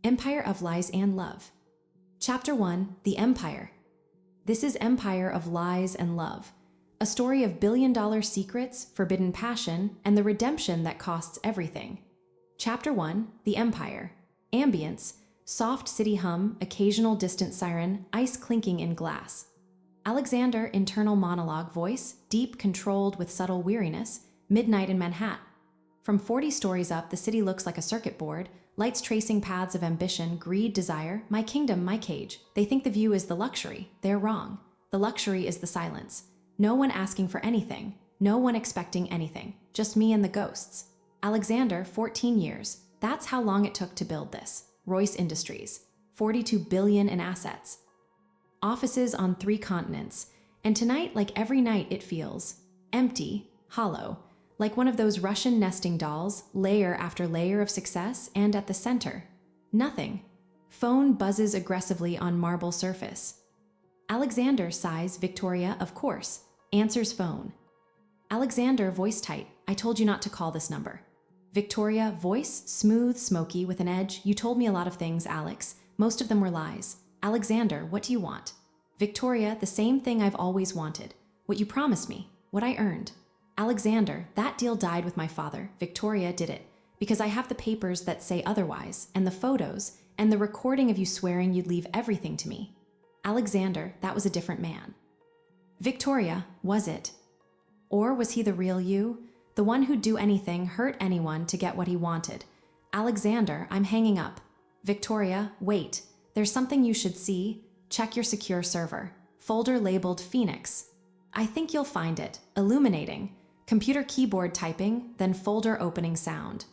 Empire of Lies and Love. Chapter 1, The Empire. This is Empire of Lies and Love, a story of billion-dollar secrets, forbidden passion, and the redemption that costs everything. Chapter 1, The Empire. Ambience, soft city hum, occasional distant siren, ice clinking in glass. Alexander, internal monologue voice, deep, controlled with subtle weariness, midnight in Manhattan. From 40 stories up, the city looks like a circuit board, lights tracing paths of ambition, greed, desire, my kingdom, my cage. They think the view is the luxury. They're wrong. The luxury is the silence. No one asking for anything. No one expecting anything. Just me and the ghosts. Alexander, 14 years. That's how long it took to build this. Royce Industries. 42 billion in assets. Offices on 3 continents. And tonight, like every night, it feels empty, hollow. Like one of those Russian nesting dolls, layer after layer of success, and at the center, nothing. Phone buzzes aggressively on marble surface. Alexander sighs, Victoria, of course. Answers phone. Alexander, voice tight, I told you not to call this number. Victoria, voice, smooth, smoky, with an edge, you told me a lot of things, Alex. Most of them were lies. Alexander, what do you want? Victoria, the same thing I've always wanted. What you promised me. What I earned. Alexander, that deal died with my father. Victoria did it. Because I have the papers that say otherwise, and the photos, and the recording of you swearing you'd leave everything to me. Alexander, that was a different man. Victoria, was it? Or was he the real you? The one who'd do anything, hurt anyone to get what he wanted. Alexander, I'm hanging up. Victoria, wait. There's something you should see. Check your secure server. Folder labeled Phoenix. I think you'll find it. Illuminating. Computer keyboard typing, then folder opening sound.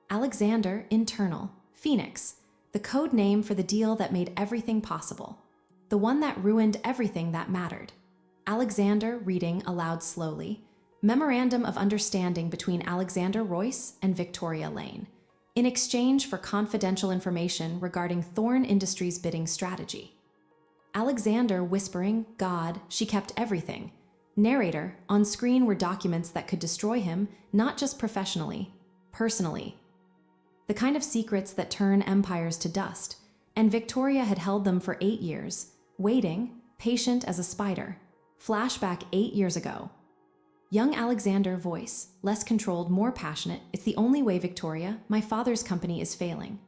Alexander, internal. Phoenix. The code name for the deal that made everything possible. The one that ruined everything that mattered. Alexander, reading aloud slowly. Memorandum of Understanding between Alexander Royce and Victoria Lane. In exchange for confidential information regarding Thorn Industries' bidding strategy. Alexander whispering, God, she kept everything. Narrator, on screen were documents that could destroy him, not just professionally, personally. The kind of secrets that turn empires to dust, and Victoria had held them for 8 years, waiting, patient as a spider. Flashback 8 years ago. Young Alexander voice, less controlled, more passionate, it's the only way, Victoria, my father's company is failing.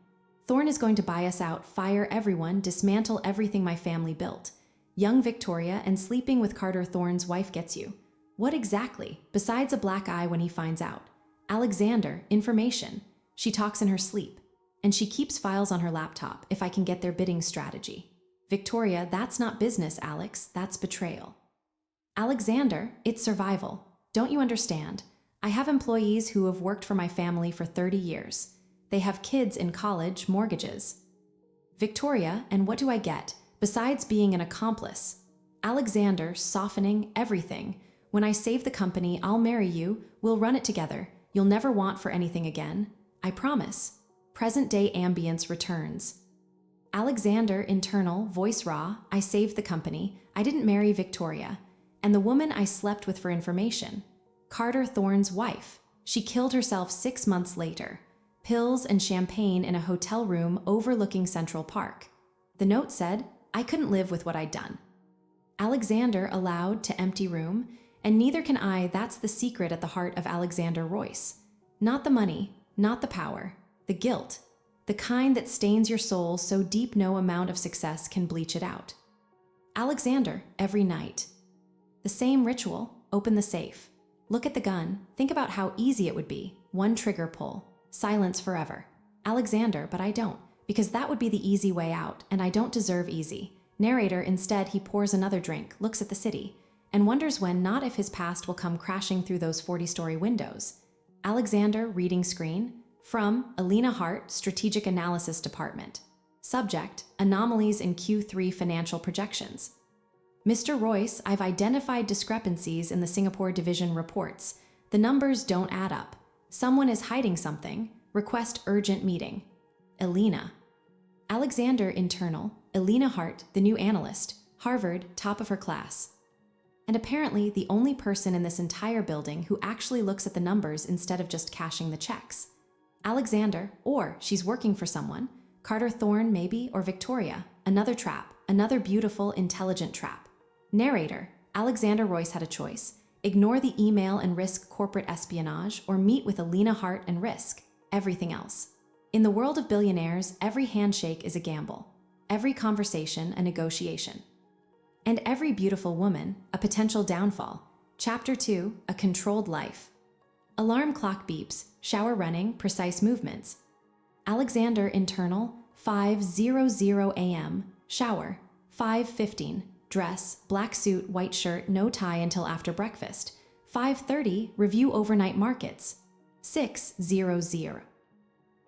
Thorn is going to buy us out, fire everyone, dismantle everything my family built. Young Victoria and sleeping with Carter Thorne's wife gets you. What exactly, besides a black eye when he finds out? Alexander, information. She talks in her sleep. And she keeps files on her laptop, if I can get their bidding strategy. Victoria, that's not business, Alex, that's betrayal. Alexander, it's survival. Don't you understand? I have employees who have worked for my family for 30 years. They have kids in college, mortgages. Victoria, and what do I get? Besides being an accomplice. Alexander, softening everything. When I save the company, I'll marry you, we'll run it together. You'll never want for anything again. I promise. Present-day ambience returns. Alexander, internal, voice raw, I saved the company. I didn't marry Victoria. And the woman I slept with for information. Carter Thorne's wife. She killed herself 6 months later. Pills and champagne in a hotel room overlooking Central Park. The note said, I couldn't live with what I'd done. Alexander allowed to empty room, and neither can I. That's the secret at the heart of Alexander Royce. Not the money, not the power, the guilt, the kind that stains your soul so deep no amount of success can bleach it out. Alexander, every night. The same ritual, open the safe. Look at the gun, think about how easy it would be. One trigger pull, silence forever. Alexander, but I don't. Because that would be the easy way out, and I don't deserve easy. Narrator, instead, he pours another drink, looks at the city, and wonders when, not if, his past will come crashing through those 40-story windows. Alexander, reading screen. From Alina Hart, Strategic Analysis Department. Subject, Anomalies in Q3 Financial Projections. Mr. Royce, I've identified discrepancies in the Singapore division reports. The numbers don't add up. Someone is hiding something. Request urgent meeting. Alina. Alexander, internal. Alina Hart, the new analyst. Harvard, top of her class. And apparently the only person in this entire building who actually looks at the numbers instead of just cashing the checks. Alexander, or she's working for someone. Carter Thorne, maybe, or Victoria. Another trap, another beautiful, intelligent trap. Narrator, Alexander Royce had a choice. Ignore the email and risk corporate espionage, or meet with Alina Hart and risk everything else. In the world of billionaires, every handshake is a gamble. Every conversation, a negotiation. And every beautiful woman, a potential downfall. Chapter 2, A Controlled Life. Alarm clock beeps, shower running, precise movements. Alexander internal, 5:00 a.m., shower, 5:15, dress, black suit, white shirt, no tie until after breakfast. 5:30, review overnight markets. 6:00.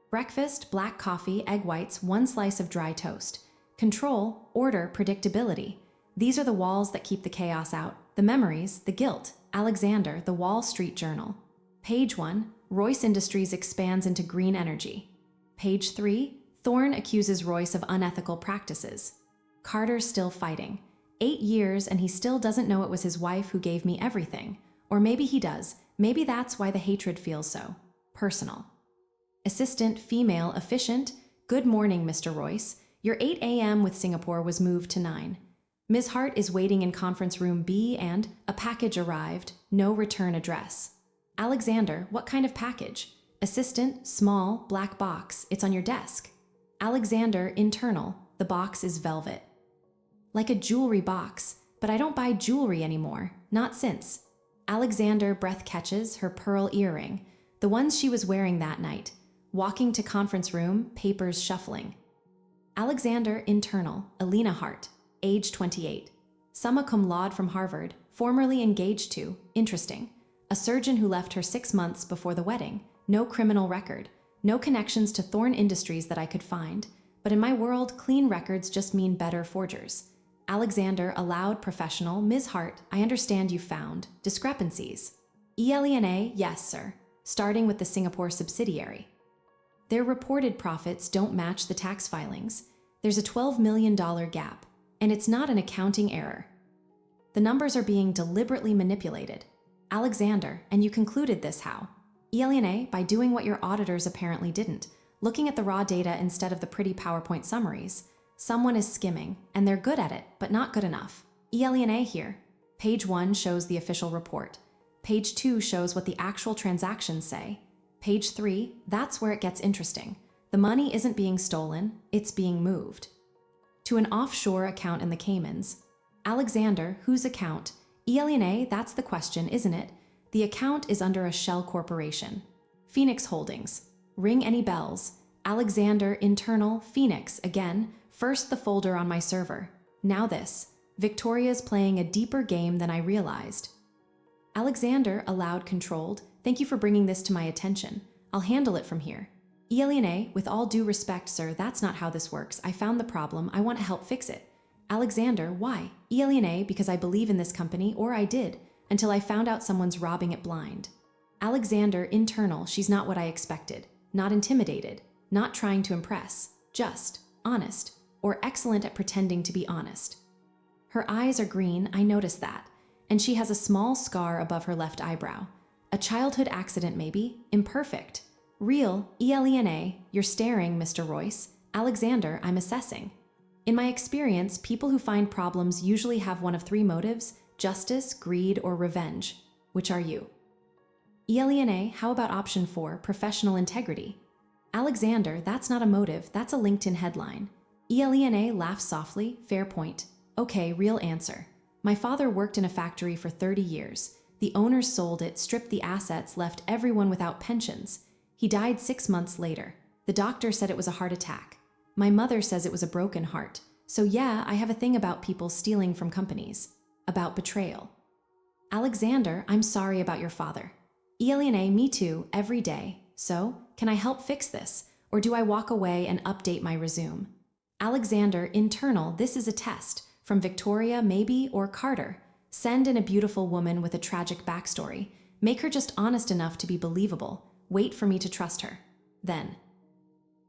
Breakfast, black coffee, egg whites, 1 slice of dry toast. Control, order, predictability. These are the walls that keep the chaos out, the memories, the guilt. Alexander, The Wall Street Journal. Page 1, Royce Industries expands into green energy. Page 3, Thorne accuses Royce of unethical practices. Carter's still fighting. 8 years and he still doesn't know it was his wife who gave me everything. Or maybe he does. Maybe that's why the hatred feels so personal. Assistant, female, efficient. Good morning, Mr. Royce. Your 8 a.m. with Singapore was moved to 9. Ms. Hart is waiting in conference room B and a package arrived, no return address. Alexander, what kind of package? Assistant, small, black box, it's on your desk. Alexander, internal, the box is velvet. Like a jewelry box, but I don't buy jewelry anymore, not since. Alexander, breath catches, her pearl earring, the ones she was wearing that night. Walking to conference room, papers shuffling. Alexander, internal, Alina Hart, age 28. Summa cum laude from Harvard, formerly engaged to, interesting, a surgeon who left her 6 months before the wedding, no criminal record, no connections to Thorne Industries that I could find, but in my world, clean records just mean better forgers. Alexander, a loud professional, Ms. Hart, I understand you found discrepancies. ELENA, yes, sir, starting with the Singapore subsidiary. Their reported profits don't match the tax filings. There's a $12 million gap, and it's not an accounting error. The numbers are being deliberately manipulated. Alexander, and you concluded this how? ELENA, by doing what your auditors apparently didn't, looking at the raw data instead of the pretty PowerPoint summaries. Someone is skimming, and they're good at it, but not good enough. ELENA here. Page 1 shows the official report. Page 2 shows what the actual transactions say. Page 3, that's where it gets interesting. The money isn't being stolen, it's being moved. To an offshore account in the Caymans. Alexander, whose account? ELENA, that's the question, isn't it? The account is under a shell corporation. Phoenix Holdings. Ring any bells? Alexander, internal, Phoenix, again. First the folder on my server. Now this. Victoria's playing a deeper game than I realized. Alexander, aloud, controlled. Thank you for bringing this to my attention. I'll handle it from here. ELENA, with all due respect, sir, that's not how this works. I found the problem. I want to help fix it. Alexander, why? ELENA, because I believe in this company, or I did, until I found out someone's robbing it blind. Alexander, internal, she's not what I expected. Not intimidated. Not trying to impress. Just honest, or excellent at pretending to be honest. Her eyes are green, I noticed that, and she has a small scar above her left eyebrow. A childhood accident maybe, imperfect. Real, ELENA, you're staring, Mr. Royce. Alexander, I'm assessing. In my experience, people who find problems usually have one of 3 motives: justice, greed, or revenge. Which are you? ELENA, how about option 4, professional integrity? Alexander, that's not a motive, that's a LinkedIn headline. ELENA laughs softly, fair point. Okay, real answer. My father worked in a factory for 30 years. The owners sold it, stripped the assets, left everyone without pensions. He died 6 months later. The doctor said it was a heart attack. My mother says it was a broken heart. So yeah, I have a thing about people stealing from companies. About betrayal. Alexander, I'm sorry about your father. ELENA, me too, every day. So, can I help fix this? Or do I walk away and update my resume? Alexander, internal, this is a test. From Victoria, maybe, or Carter. Send in a beautiful woman with a tragic backstory. Make her just honest enough to be believable. Wait for me to trust her. Then.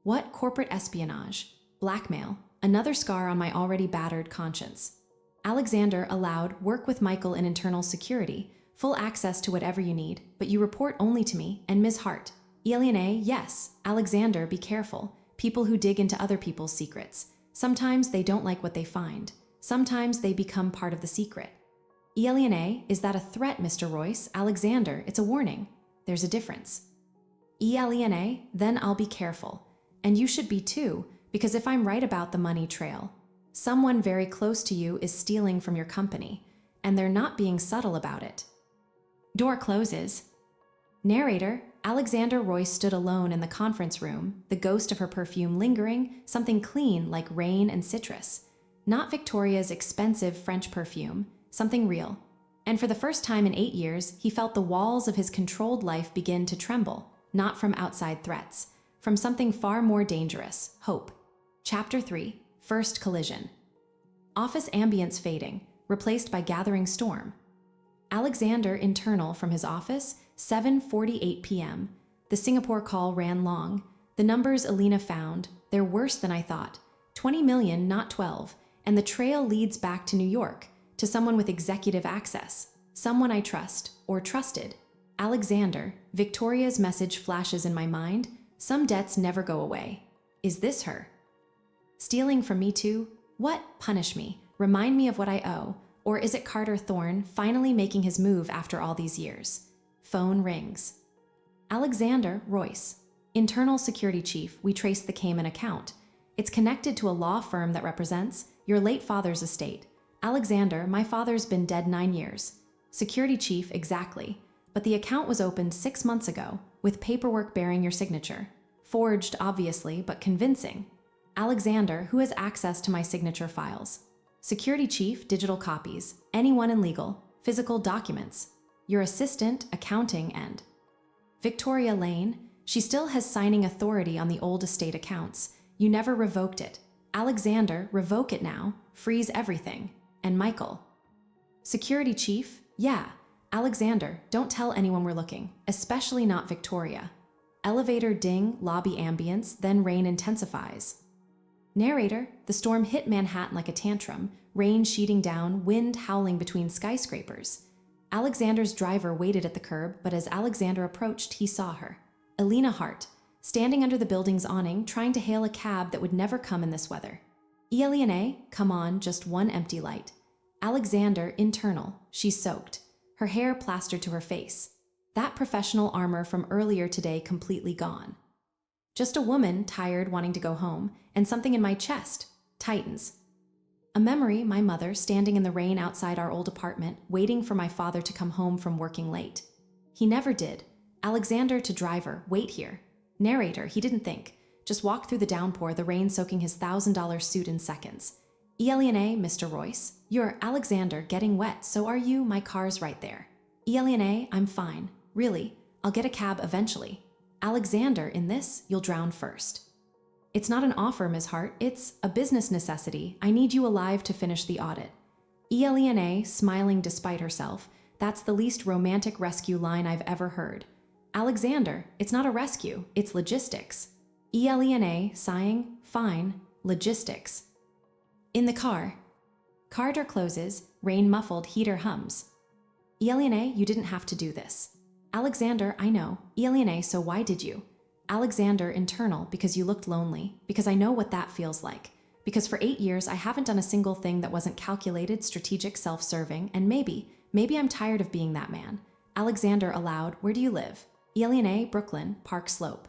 What corporate espionage? Blackmail. Another scar on my already battered conscience. Alexander, aloud, work with Michael in internal security. Full access to whatever you need, but you report only to me and Ms. Hart. ELENA, yes. Alexander, be careful. people who dig into other people's secrets. Sometimes they don't like what they find. Sometimes they become part of the secret. Elena, is that a threat, Mr. Royce? Alexander, it's a warning. There's a difference. Elena, then I'll be careful. And you should be too, because if I'm right about the money trail, someone very close to you is stealing from your company, and they're not being subtle about it. Door closes. Narrator, Alexander Royce stood alone in the conference room, the ghost of her perfume lingering, something clean like rain and citrus. Not Victoria's expensive French perfume, something real. And for the first time in 8 years, he felt the walls of his controlled life begin to tremble, not from outside threats, from something far more dangerous, hope. Chapter 3, First Collision. Office ambience fading, replaced by gathering storm. Alexander internal from his office, 7:48 p.m. The Singapore call ran long. The numbers Elena found, they're worse than I thought. 20 million, not 12. And the trail leads back to New York, to someone with executive access. Someone I trust, or trusted. Alexander, Victoria's message flashes in my mind. Some debts never go away. Is this her? Stealing from me too? What? Punish me. Remind me of what I owe. Or is it Carter Thorne finally making his move after all these years? Phone rings. Alexander Royce, Internal Security Chief. We trace the Cayman account. It's connected to a law firm that represents your late father's estate. Alexander, my father's been dead 9 years. Security Chief, exactly. But the account was opened 6 months ago, with paperwork bearing your signature. Forged, obviously, but convincing. Alexander, who has access to my signature files? Security Chief, digital copies. Anyone in legal, physical documents. Your assistant, accounting, and Victoria Lane. She still has signing authority on the old estate accounts. You never revoked it. Alexander, revoke it now. Freeze everything. And Michael. Security Chief, yeah. Alexander, don't tell anyone we're looking, especially not Victoria. Elevator ding, lobby ambience, then rain intensifies. Narrator, the storm hit Manhattan like a tantrum, rain sheeting down, wind howling between skyscrapers. Alexander's driver waited at the curb, but as Alexander approached, he saw her. Elena Hart, standing under the building's awning, trying to hail a cab that would never come in this weather. Elena, come on, just one empty light. Alexander, internal, she's soaked. Her hair plastered to her face. That professional armor from earlier today completely gone. Just a woman, tired, wanting to go home, and something in my chest tightens. A memory, my mother, standing in the rain outside our old apartment, waiting for my father to come home from working late. He never did. Alexander to driver, wait here. Narrator, he didn't think. Just walked through the downpour, the rain soaking his $1,000 suit in seconds. Elena, Mr. Royce. You're Alexander, getting wet, so are you? My car's right there. Elena, I'm fine. Really, I'll get a cab eventually. Alexander, in this, you'll drown first. It's not an offer, Ms. Hart. It's a business necessity. I need you alive to finish the audit. Elena, smiling despite herself. That's the least romantic rescue line I've ever heard. Alexander, it's not a rescue, it's logistics. Elena, sighing, fine, logistics. In the car. Car door closes, rain muffled, heater hums. Elena, you didn't have to do this. Alexander, I know. Elena, so why did you? Alexander, internal, because you looked lonely, because I know what that feels like. Because for 8 years, I haven't done a single thing that wasn't calculated, strategic, self-serving, and maybe I'm tired of being that man. Alexander aloud, where do you live? Elena, Brooklyn, Park Slope.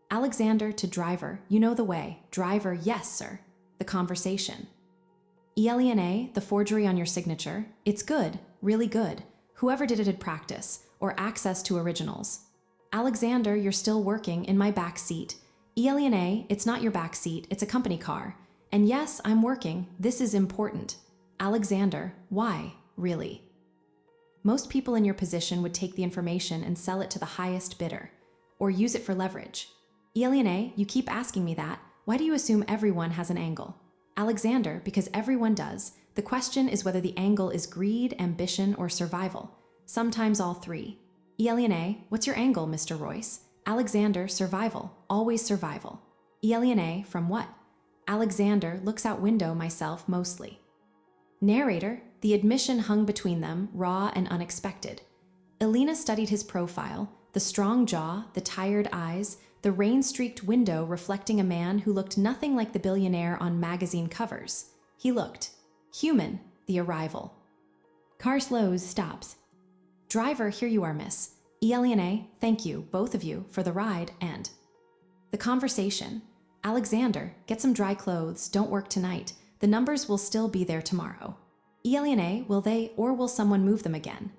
Alexander to driver, you know the way. Driver, yes, sir. The conversation. Elena, the forgery on your signature. It's good, really good. Whoever did it had practice, or access to originals. Alexander, you're still working in my back seat. Elena, it's not your back seat, it's a company car. And yes, I'm working, this is important. Alexander, why, really? Most people in your position would take the information and sell it to the highest bidder, or use it for leverage. Elena, you keep asking me that. Why do you assume everyone has an angle? Alexander, because everyone does. The question is whether the angle is greed, ambition, or survival. Sometimes all three. Elena, what's your angle, Mr. Royce? Alexander, survival, always survival. Elena, from what? Alexander, looks out window, myself, mostly. Narrator, the admission hung between them, raw and unexpected. Elena studied his profile, the strong jaw, the tired eyes, the rain-streaked window reflecting a man who looked nothing like the billionaire on magazine covers. He looked human. The arrival. Car slows, stops. Driver, here you are, miss. Elena, thank you, both of you, for the ride and the conversation. Alexander, get some dry clothes, don't work tonight. The numbers will still be there tomorrow. Elena, will they, or will someone move them again?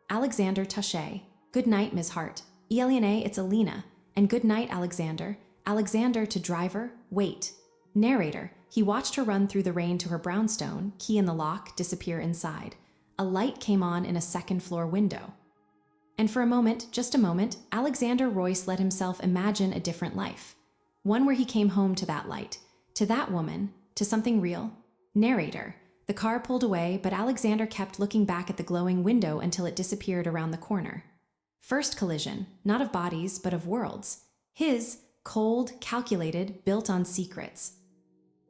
Alexander, touche. Good night, Ms. Hart. Elena, it's Alina. And good night, Alexander. Alexander to driver, wait. Narrator, he watched her run through the rain to her brownstone, key in the lock, disappear inside. A light came on in a second-floor window. And for a moment, just a moment, Alexander Royce let himself imagine a different life. One where he came home to that light, to that woman, to something real. Narrator, the car pulled away, but Alexander kept looking back at the glowing window until it disappeared around the corner. First collision, not of bodies, but of worlds. His, cold, calculated, built on secrets.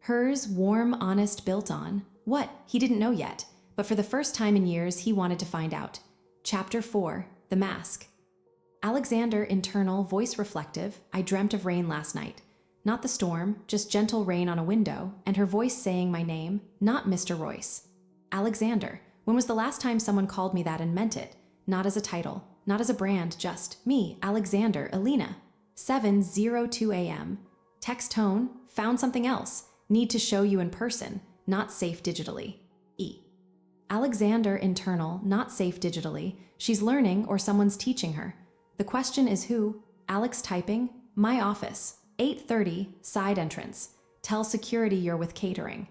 Hers, warm, honest, built on, what? He didn't know yet, but for the first time in years he wanted to find out. Chapter 4, The Mask. Alexander, internal, voice reflective, I dreamt of rain last night. Not the storm, just gentle rain on a window, and her voice saying my name, not Mr. Royce. Alexander, when was the last time someone called me that and meant it? Not as a title, not as a brand, just me, Alexander, Alina. 7:02 a.m. Text tone, found something else. Need to show you in person, not safe digitally. E. Alexander, internal, not safe digitally. She's learning or someone's teaching her. The question is who? Alex typing, my office. 8:30, side entrance. Tell security you're with catering.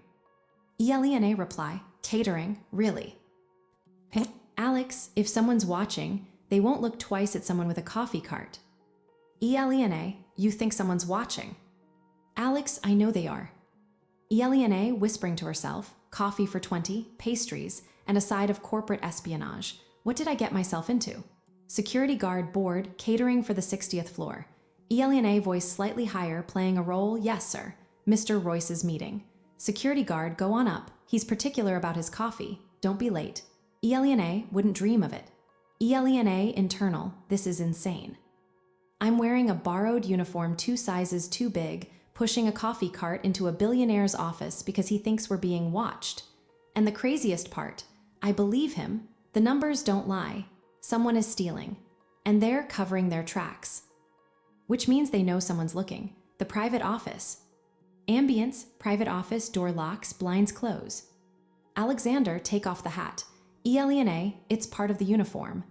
Elena reply, catering, really? Alex, if someone's watching, they won't look twice at someone with a coffee cart. Elena, you think someone's watching? Alex, I know they are. Elena whispering to herself, coffee for 20, pastries, and a side of corporate espionage. What did I get myself into? Security guard board, catering for the 60th floor. Elena voice slightly higher, playing a role, yes sir. Mr. Royce's meeting. Security guard, go on up. He's particular about his coffee. Don't be late. Elena wouldn't dream of it. Elena internal, this is insane. I'm wearing a borrowed uniform 2 sizes too big, pushing a coffee cart into a billionaire's office because he thinks we're being watched. And the craziest part, I believe him. The numbers don't lie. Someone is stealing. And they're covering their tracks. Which means they know someone's looking. The private office. Ambience, private office, door locks, blinds close. Alexander, take off the hat. Elena, it's part of the uniform.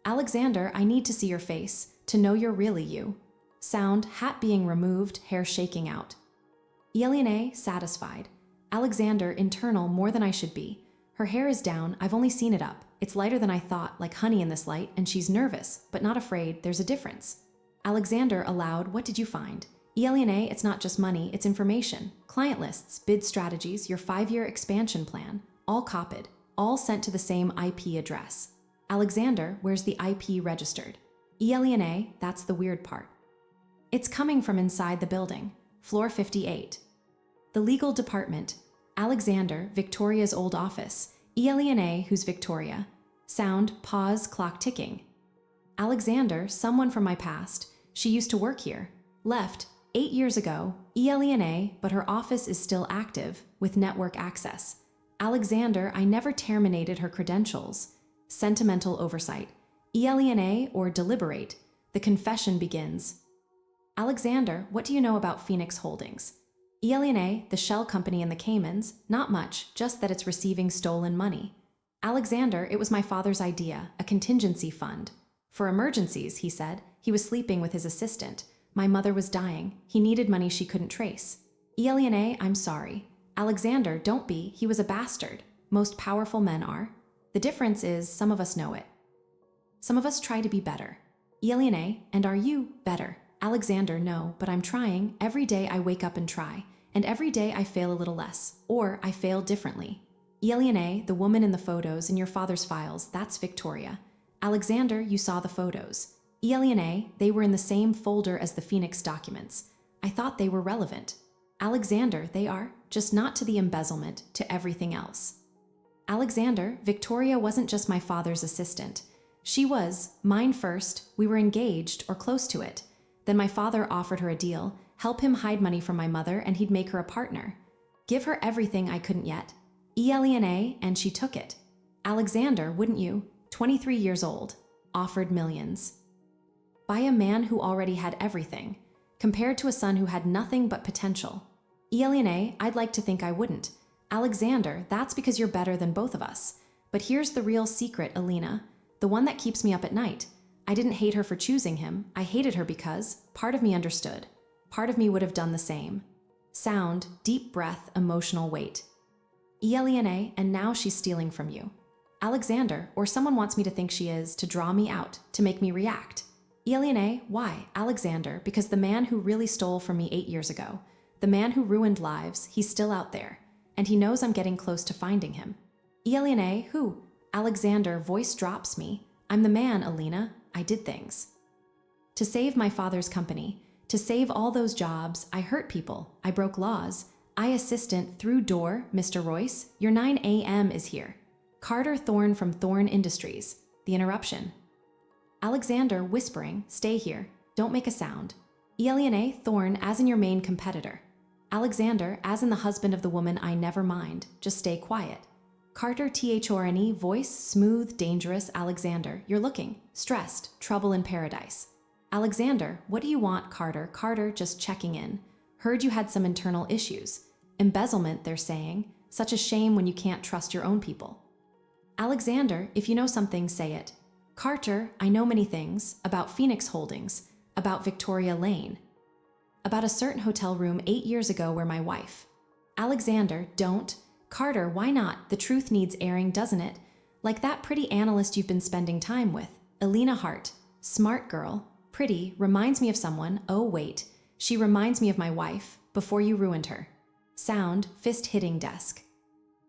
Alexander, I need to see your face, to know you're really you. Sound, hat being removed, hair shaking out. Elena, satisfied. Alexander, internal, more than I should be. Her hair is down, I've only seen it up. It's lighter than I thought, like honey in this light, and she's nervous, but not afraid, there's a difference. Alexander, aloud, what did you find? Elena, it's not just money, it's information. Client lists, bid strategies, your 5-year expansion plan, all copied, all sent to the same IP address. Alexander, where's the IP registered? Elena, that's the weird part. It's coming from inside the building, floor 58. The legal department. Alexander, Victoria's old office. Elena, who's Victoria. Sound, pause, clock ticking. Alexander, someone from my past. She used to work here. Left, 8 years ago. Elena, but her office is still active, with network access. Alexander, I never terminated her credentials. Sentimental oversight. Elena, or deliberate. The confession begins. Alexander, what do you know about Phoenix Holdings? Elena, the shell company in the Caymans, not much, just that it's receiving stolen money. Alexander, it was my father's idea, a contingency fund. For emergencies, he said. He was sleeping with his assistant. My mother was dying. He needed money she couldn't trace. Elena, I'm sorry. Alexander, don't be. He was a bastard. Most powerful men are. The difference is some of us know it. Some of us try to be better. Elena, and are you better? Alexander, no, but I'm trying. Every day I wake up and try. And every day I fail a little less. Or I fail differently. Elena, the woman in the photos in your father's files, that's Victoria. Alexander, you saw the photos. Elena, they were in the same folder as the Phoenix documents. I thought they were relevant. Alexander, they are, just not to the embezzlement, to everything else. Alexander, Victoria wasn't just my father's assistant. She was, mine first, we were engaged or close to it. Then my father offered her a deal, help him hide money from my mother, and he'd make her a partner. Give her everything I couldn't yet. Elena, and she took it. Alexander, wouldn't you? 23 years old. Offered millions. By a man who already had everything, compared to a son who had nothing but potential. Elena, I'd like to think I wouldn't. Alexander, that's because you're better than both of us. But here's the real secret, Elena, the one that keeps me up at night. I didn't hate her for choosing him. I hated her because part of me understood. Part of me would have done the same. Sound, deep breath, emotional weight. Elena, and now she's stealing from you. Alexander, or someone wants me to think she is, to draw me out, to make me react. Elena, why? Alexander, because the man who really stole from me 8 years ago, the man who ruined lives, he's still out there, and he knows I'm getting close to finding him. Elena, who? Alexander, voice drops me. I'm the man, Elena. I did things. To save my father's company, to save all those jobs, I hurt people, I broke laws. I assistant through door, Mr. Royce, your 9 a.m. is here. Carter Thorne from Thorne Industries. The interruption. Alexander whispering, stay here, don't make a sound. Elena Thorne as in your main competitor. Alexander as in the husband of the woman I never mind, just stay quiet. Carter Thorne voice, smooth, dangerous. Alexander, you're looking, stressed, trouble in paradise. Alexander, what do you want, Carter? Carter just checking in. Heard you had some internal issues. Embezzlement, they're saying. Such a shame when you can't trust your own people. Alexander, if you know something, say it. Carter, I know many things, about Phoenix Holdings, about Victoria Lane, about a certain hotel room 8 years ago where my wife. Alexander, don't. Carter, why not? The truth needs airing, doesn't it? Like that pretty analyst you've been spending time with, Elena Hart. Smart girl, pretty, reminds me of someone. Oh wait, she reminds me of my wife, before you ruined her. Sound, fist hitting desk.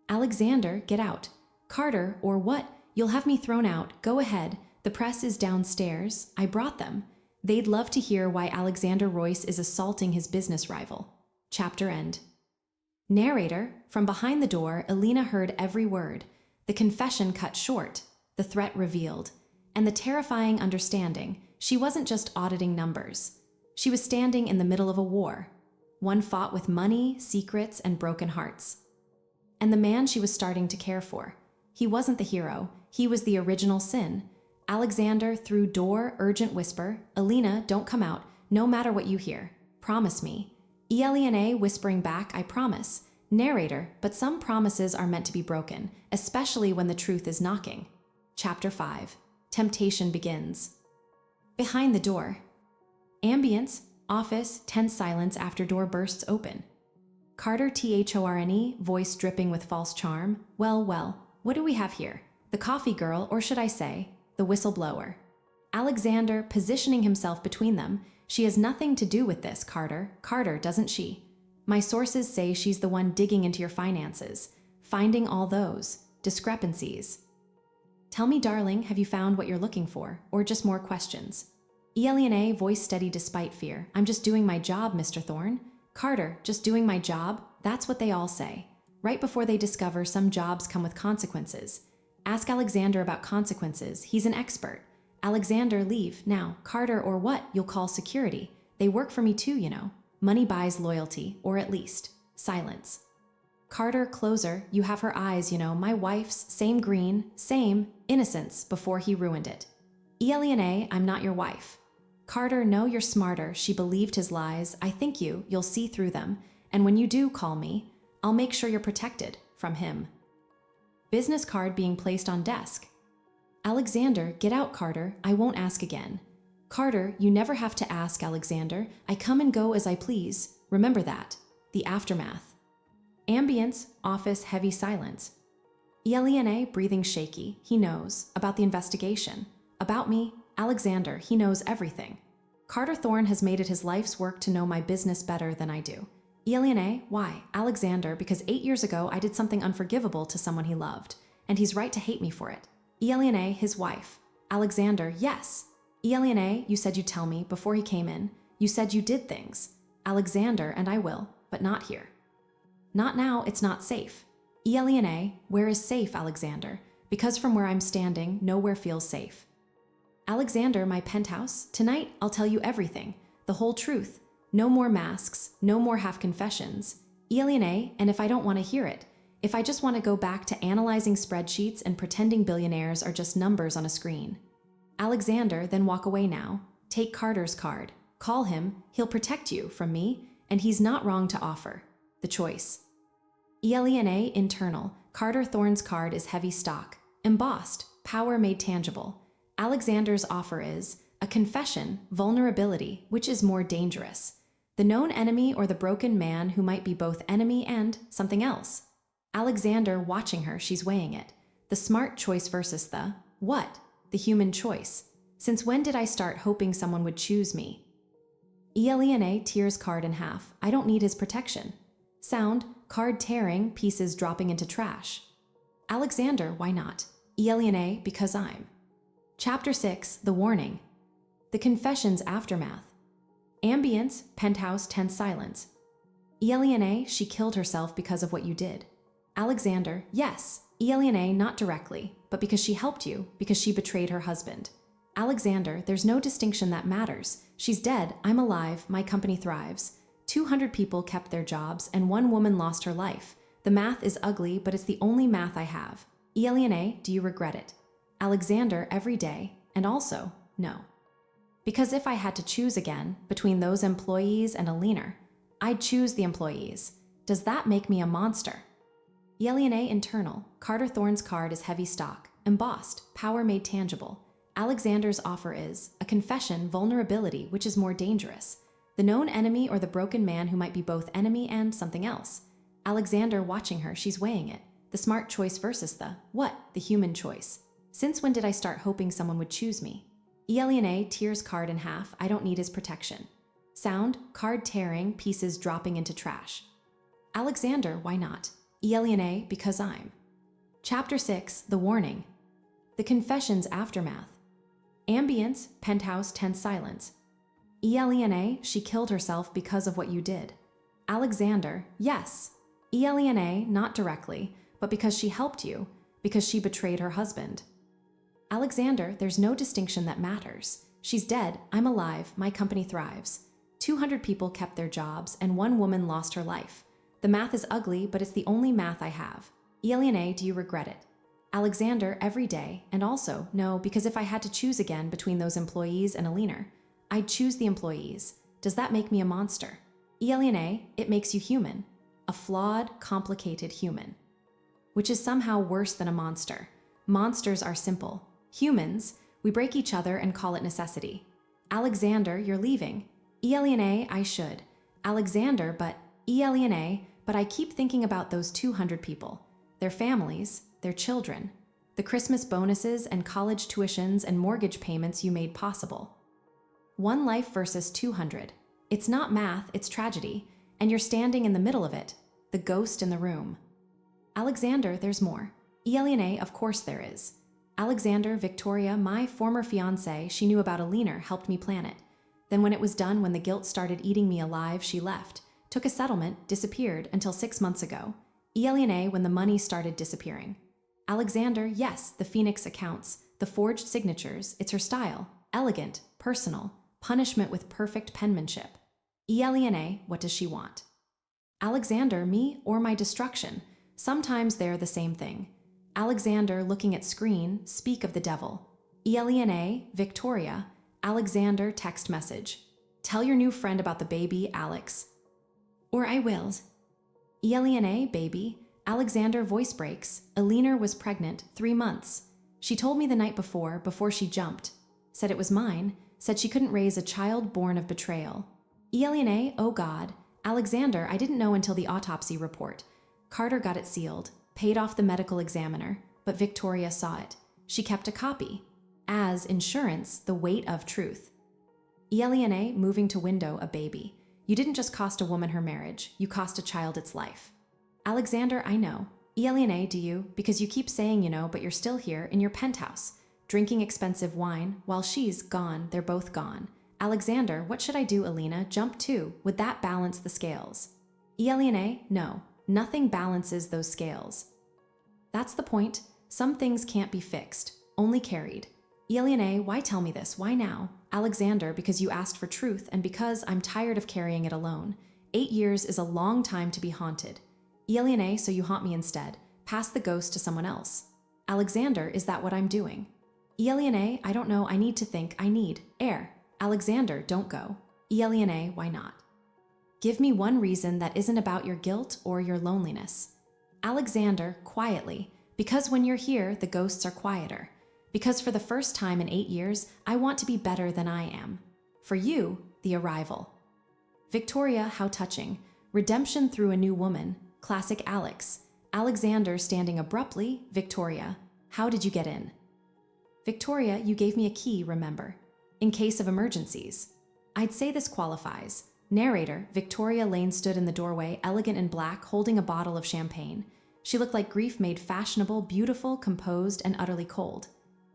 Alexander, get out. Carter, or what? You'll have me thrown out. Go ahead. The press is downstairs. I brought them. They'd love to hear why Alexander Royce is assaulting his business rival. Chapter end. Narrator, from behind the door, Elena heard every word. The confession cut short, the threat revealed, and the terrifying understanding. She wasn't just auditing numbers. She was standing in the middle of a war. One fought with money, secrets, and broken hearts. And the man she was starting to care for. He wasn't the hero. He was the original sin. Alexander through door, urgent whisper. Elena, don't come out, no matter what you hear. Promise me. Elena whispering back, I promise. Narrator, but some promises are meant to be broken, especially when the truth is knocking. Chapter 5. Temptation begins. Behind the door. Ambience, office, tense silence after door bursts open. Carter Thorne, voice dripping with false charm. Well, what do we have here? The coffee girl, or should I say, the whistleblower. Alexander positioning himself between them. She has nothing to do with this, Carter. Carter, doesn't she? My sources say she's the one digging into your finances, finding all those discrepancies. Tell me, darling, have you found what you're looking for, or just more questions? Elena, voice steady despite fear. I'm just doing my job, Mr. Thorne. Carter, just doing my job? That's what they all say. Right before they discover some jobs come with consequences. Ask Alexander about consequences. He's an expert. Alexander, leave. Now, Carter or what? You'll call security. They work for me too, you know. Money buys loyalty, or at least silence. Carter, closer. You have her eyes, you know. My wife's, same green, same innocence before he ruined it. Elena, I'm not your wife. Carter, no, you're smarter. She believed his lies. I think you'll see through them. And when you do call me, I'll make sure you're protected from him. Business card being placed on desk. Alexander, get out, Carter. I won't ask again. Carter, you never have to ask, Alexander. I come and go as I please. Remember that. The aftermath. Ambience, office, heavy silence. Elena, breathing shaky. He knows. About the investigation. About me. Alexander, he knows everything. Carter Thorne has made it his life's work to know my business better than I do. Elena, why? Alexander, because 8 years ago I did something unforgivable to someone he loved, and he's right to hate me for it. Elena, his wife. Alexander, yes. Elena, you said you'd tell me before he came in. You said you did things. Alexander, and I will, but not here. Not now, it's not safe. Elena, where is safe, Alexander? Because from where I'm standing, nowhere feels safe. Alexander, my penthouse. Tonight, I'll tell you everything. the whole truth. No more masks, no more half confessions. Billionaire, and if I don't want to hear it, if I just want to go back to analyzing spreadsheets and pretending billionaires are just numbers on a screen. Alexander, then walk away now. Take Carter's card. Call him, he'll protect you from me, and he's not wrong to offer. The choice. Billionaire internal. Carter Thorne's card is heavy stock. Embossed. Power made tangible. Alexander's offer is a confession, vulnerability, which is more dangerous. The known enemy or the broken man who might be both enemy and something else. Alexander watching her, she's weighing it. The smart choice versus the what? The human choice. Since when did I start hoping someone would choose me? Billionaire tears card in half. I don't need his protection. Sound, card tearing, pieces dropping into trash. Alexander, why not? Billionaire, because I'm. Chapter 6, The Warning. The Confession's Aftermath. Ambience, penthouse, tense silence. Billionaire, she killed herself because of what you did. Alexander, yes. Billionaire, not directly, but because she helped you, because she betrayed her husband. Alexander, there's no distinction that matters. She's dead, I'm alive, my company thrives. 200 people kept their jobs, and 1 woman lost her life. The math is ugly, but it's the only math I have. Billionaire, do you regret it? Alexander, every day, and also, no. Because if I had to choose again between those employees and a leaner, I'd choose the employees. Does that make me a monster? Billionaire internal. Carter Thorne's card is heavy stock, embossed, power made tangible. Alexander's offer is a confession, vulnerability, which is more dangerous. The known enemy or the broken man who might be both enemy and something else. Alexander watching her, she's weighing it. The smart choice versus the what? The human choice. Since when did I start hoping someone would choose me? Billionaire tears card in half. I don't need his protection. Sound, card tearing, pieces dropping into trash. Alexander, why not? Billionaire, because I'm. Chapter 6, The Warning. The Confession's Aftermath. Ambience, penthouse, tense silence. Billionaire, she killed herself because of what you did. Alexander, yes. Billionaire, not directly, but because she helped you, because she betrayed her husband. Alexander, there's no distinction that matters. She's dead, I'm alive, my company thrives. 200 people kept their jobs, and 1 woman lost her life. The math is ugly, but it's the only math I have. Billionaire, do you regret it? Alexander, every day, and also, no, because if I had to choose again between those employees and a leaner, I'd choose the employees. Does that make me a monster? Billionaire, it makes you human. A flawed, complicated human. Which is somehow worse than a monster. Monsters are simple. Humans, we break each other and call it necessity. Alexander, you're leaving. Billionaire, I should. Alexander, Billionaire, but I keep thinking about those 200 people. Their families, their children. The Christmas bonuses and college tuitions and mortgage payments you made possible. 1 life versus 200. It's not math, it's tragedy. And you're standing in the middle of it. The ghost in the room. Alexander, there's more. Billionaire, of course there is. Alexander, Victoria, my former fiancée, she knew about a leaner, helped me plan it. Then when it was done, when the guilt started eating me alive, she left. Took a settlement, disappeared until 6 months ago. Billionaire, when the money started disappearing. Alexander, yes, the Phoenix accounts, the forged signatures, it's her style. Elegant, personal, punishment with perfect penmanship. Billionaire, what does she want? Alexander, me or my destruction? Sometimes they're the same thing. Alexander, looking at screen, speak of the devil. Billionaire, Victoria, Alexander, text message. Tell your new friend about the baby, Alex. Or I will. Billionaire, baby. Alexander, voice breaks. Alina was pregnant, 3 months. She told me the night before she jumped. Said it was mine. Said she couldn't raise a child born of betrayal. Billionaire, oh God. Alexander, I didn't know until the autopsy report. Carter got it sealed, paid off the medical examiner, but Victoria saw it. She kept a copy. As insurance, the weight of truth. Billionaire, moving to window, a baby. You didn't just cost a woman her marriage, you cost a child its life. Alexander, I know. Billionaire, do you? Because you keep saying you know, but you're still here in your penthouse, drinking expensive wine, while she's gone, they're both gone. Alexander, what should I do, Alina? Jump too. Would that balance the scales? Billionaire, no. Nothing balances those scales. That's the point. Some things can't be fixed, only carried. Elena, why tell me this? Why now? Alexander, because you asked for truth and because I'm tired of carrying it alone. 8 years is a long time to be haunted. Elena, so you haunt me instead. Pass the ghost to someone else. Alexander, is that what I'm doing? Elena, I don't know, I need to think, I need air. Alexander, don't go. Elena, why not? Give me one reason that isn't about your guilt or your loneliness. Alexander, quietly, because when you're here, the ghosts are quieter. Because for the first time in 8 years, I want to be better than I am. For you, the arrival. Victoria, how touching. Redemption through a new woman. Classic Alex. Alexander standing abruptly. Victoria, how did you get in? Victoria, you gave me a key, remember? In case of emergencies. I'd say this qualifies. Narrator, Victoria Lane stood in the doorway, elegant in black, holding a bottle of champagne. She looked like grief made fashionable, beautiful, composed, and utterly cold.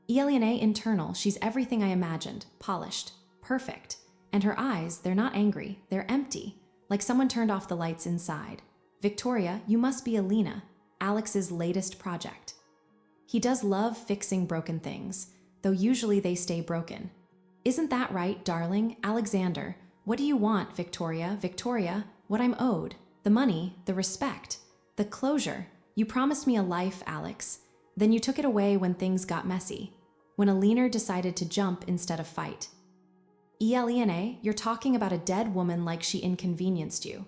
Elena, internal, she's everything I imagined, polished, perfect. And her eyes, they're not angry, they're empty, like someone turned off the lights inside. Victoria, you must be Elena, Alex's latest project. He does love fixing broken things, though usually they stay broken. Isn't that right, darling? Alexander, what do you want, Victoria? Victoria, what I'm owed. The money, the respect, the closure. You promised me a life, Alex. Then you took it away when things got messy. When Elena decided to jump instead of fight. Elena, you're talking about a dead woman like she inconvenienced you.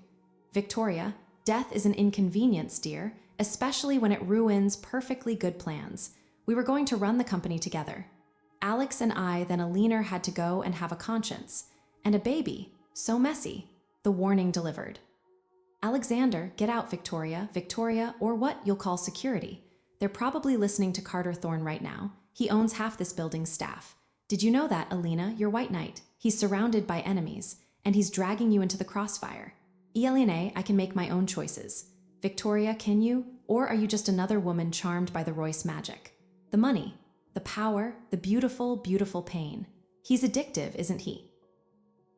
Victoria, death is an inconvenience, dear, especially when it ruins perfectly good plans. We were going to run the company together. Alex and I, then Elena had to go and have a conscience. And a baby. So messy. The warning delivered. Alexander, get out, Victoria. Victoria, or what you'll call security. They're probably listening to Carter Thorne right now. He owns half this building's staff. Did you know that, Elena, your white knight? He's surrounded by enemies, and he's dragging you into the crossfire. Elena, I can make my own choices. Victoria, can you? Or are you just another woman charmed by the Royce magic? The money, the power, the beautiful, beautiful pain. He's addictive, isn't he?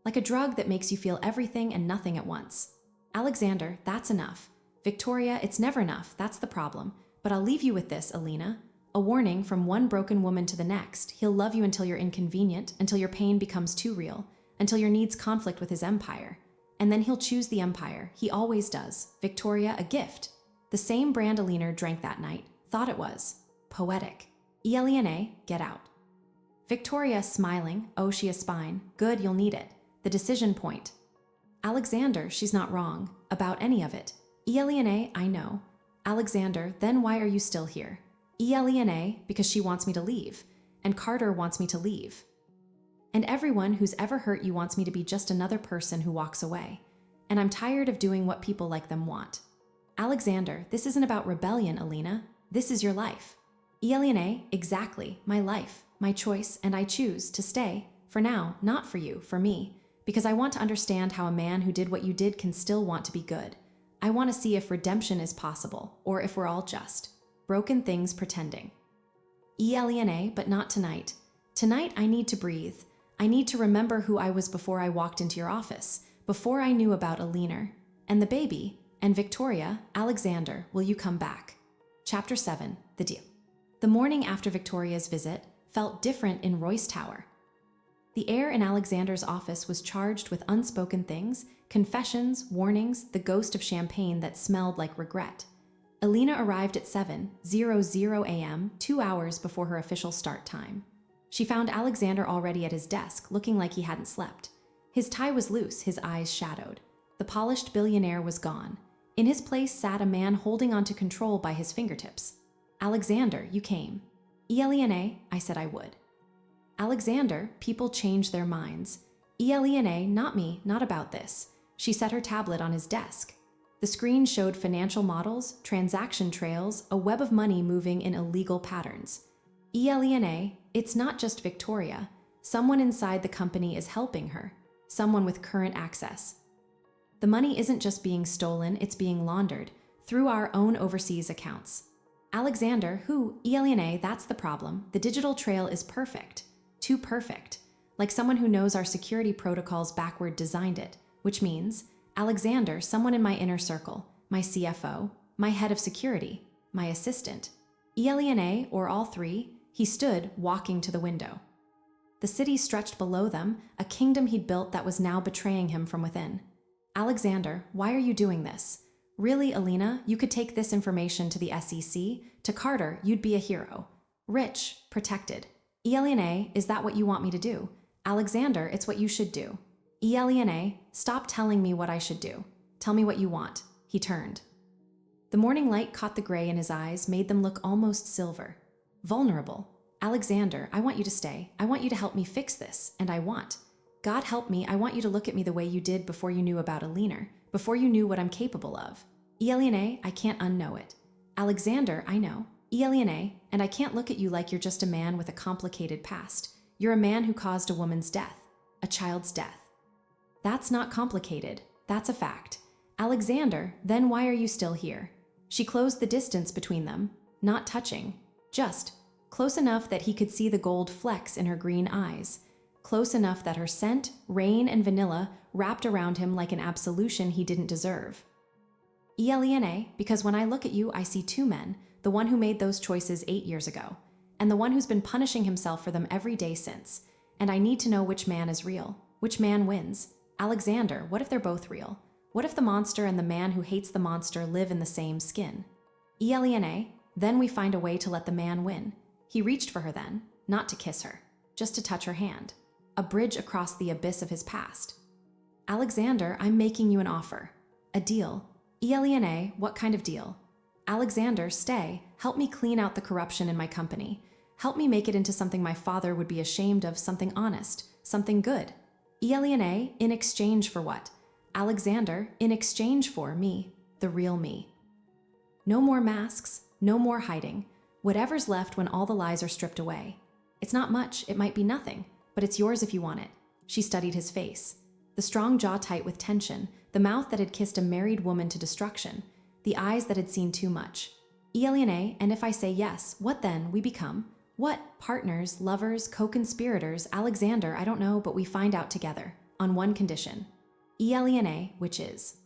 Like a drug that makes you feel everything and nothing at once. Alexander, that's enough. Victoria, it's never enough, that's the problem. But I'll leave you with this, Elena. A warning from one broken woman to the next. He'll love you until you're inconvenient, until your pain becomes too real, until your needs conflict with his empire. And then he'll choose the empire. He always does. Victoria, a gift. The same brand Elena drank that night. Thought it was. Poetic. Elena, get out. Victoria, smiling. Oh, she is spine. Good, you'll need it. The decision point. Alexander, she's not wrong. About any of it. Elena, I know. Alexander, then why are you still here? Elena, because she wants me to leave. And Carter wants me to leave. And everyone who's ever hurt you wants me to be just another person who walks away. And I'm tired of doing what people like them want. Alexander, this isn't about rebellion, Elena. This is your life. Elena, exactly, my life, my choice, and I choose to stay. For now, not for you, for me. Because I want to understand how a man who did what you did can still want to be good. I want to see if redemption is possible, or if we're all just broken things pretending. Elena, but not tonight. Tonight I need to breathe. I need to remember who I was before I walked into your office, before I knew about Elena, and the baby, and Victoria. Alexander, will you come back? Chapter 7, The Deal. The morning after Victoria's visit felt different in Royce Tower. The air in Alexander's office was charged with unspoken things, confessions, warnings, the ghost of champagne that smelled like regret. Elena arrived at 7:00 a.m., 2 hours before her official start time. She found Alexander already at his desk, looking like he hadn't slept. His tie was loose, his eyes shadowed. The polished billionaire was gone. In his place sat a man holding onto control by his fingertips. Alexander, you came. Elena, I said I would. Alexander, people change their minds. Elena, not me, not about this. She set her tablet on his desk. The screen showed financial models, transaction trails, a web of money moving in illegal patterns. Elena, it's not just Victoria. Someone inside the company is helping her. Someone with current access. The money isn't just being stolen, it's being laundered through our own overseas accounts. Alexander, who? Elena, that's the problem. The digital trail is perfect. Too perfect. Like someone who knows our security protocols backward designed it, which means, Alexander, someone in my inner circle, my CFO, my head of security, my assistant. Elena, or all three, He stood, walking to the window. The city stretched below them, a kingdom he'd built that was now betraying him from within. Alexander, why are you doing this? Really, Alina, you could take this information to the SEC. To Carter, you'd be a hero. Rich, protected. Elena, is that what you want me to do? Alexander, it's what you should do. Elena, stop telling me what I should do. Tell me what you want. He turned. The morning light caught the gray in his eyes, made them look almost silver. Vulnerable. Alexander, I want you to stay. I want you to help me fix this, and God help me, I want you to look at me the way you did before you knew about Alina, before you knew what I'm capable of. Elena, I can't unknow it. Alexander, I know. Elena, and I can't look at you like you're just a man with a complicated past. You're a man who caused a woman's death, a child's death. That's not complicated. That's a fact. Alexander, then why are you still here? She closed the distance between them, not touching, just close enough that he could see the gold flecks in her green eyes, close enough that her scent, rain, and vanilla wrapped around him like an absolution he didn't deserve. Elena, because when I look at you, I see two men, the one who made those choices 8 years ago, and the one who's been punishing himself for them every day since. And I need to know which man is real, which man wins. Alexander, what if they're both real? What if the monster and the man who hates the monster live in the same skin? Elena, then we find a way to let the man win. He reached for her then, not to kiss her, just to touch her hand. A bridge across the abyss of his past. Alexander, I'm making you an offer. A deal. Elena, what kind of deal? Alexander, stay. Help me clean out the corruption in my company. Help me make it into something my father would be ashamed of, something honest, something good. Elena, in exchange for what? Alexander, in exchange for me, the real me. No more masks, no more hiding. Whatever's left when all the lies are stripped away. It's not much, it might be nothing, but it's yours if you want it. She studied his face. The strong jaw tight with tension, the mouth that had kissed a married woman to destruction, the eyes that had seen too much. Elena, and if I say yes, what then? We become? What? Partners, lovers, co-conspirators, Alexander, I don't know, but we find out together, on one condition. Elena, which is?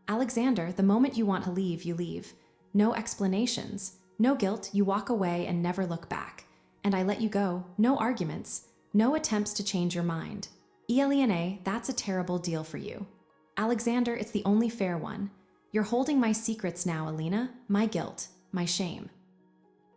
Alexander, the moment you want to leave, you leave. No explanations, no guilt, you walk away and never look back. And I let you go, no arguments, no attempts to change your mind. Elena, that's a terrible deal for you. Alexander, it's the only fair one. You're holding my secrets now, Alina, my guilt, my shame.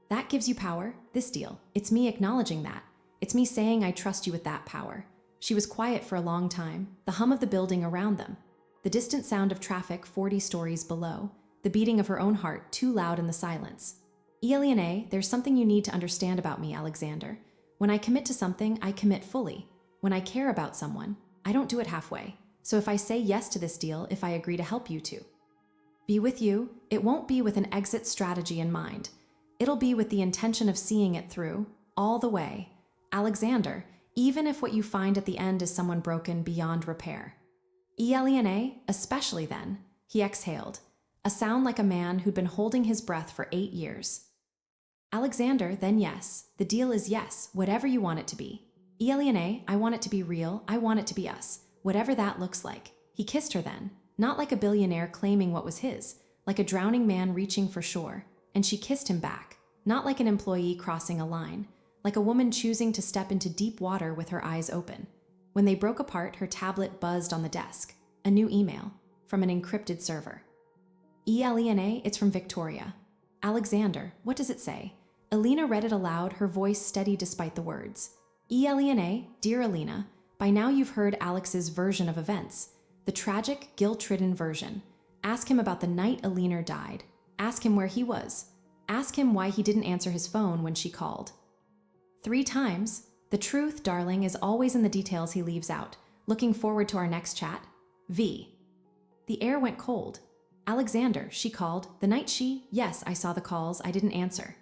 That gives you power, this deal. It's me acknowledging that. It's me saying I trust you with that power. She was quiet for a long time, the hum of the building around them, the distant sound of traffic 40 stories below, the beating of her own heart too loud in the silence. Elena, there's something you need to understand about me, Alexander. When I commit to something, I commit fully. When I care about someone, I don't do it halfway. So if I say yes to this deal, if I agree to help you to be with you, it won't be with an exit strategy in mind. It'll be with the intention of seeing it through, all the way. Alexander, even if what you find at the end is someone broken beyond repair. Elena, especially then, he exhaled, a sound like a man who'd been holding his breath for 8 years. Alexander, then yes, the deal is yes, whatever you want it to be. Elena, I want it to be real, I want it to be us, whatever that looks like. He kissed her then, not like a billionaire claiming what was his, like a drowning man reaching for shore, and she kissed him back, not like an employee crossing a line, like a woman choosing to step into deep water with her eyes open. When they broke apart, her tablet buzzed on the desk, a new email, from an encrypted server. Elena, it's from Victoria. Alexander, what does it say? Alina read it aloud, her voice steady despite the words. Elena, dear Alina, by now you've heard Alex's version of events, the tragic, guilt-ridden version. Ask him about the night Alina died. Ask him where he was. Ask him why he didn't answer his phone when she called. 3 times. The truth, darling, is always in the details he leaves out. Looking forward to our next chat. V. The air went cold. Alexander, she called. The night she... Yes, I saw the calls. I didn't answer.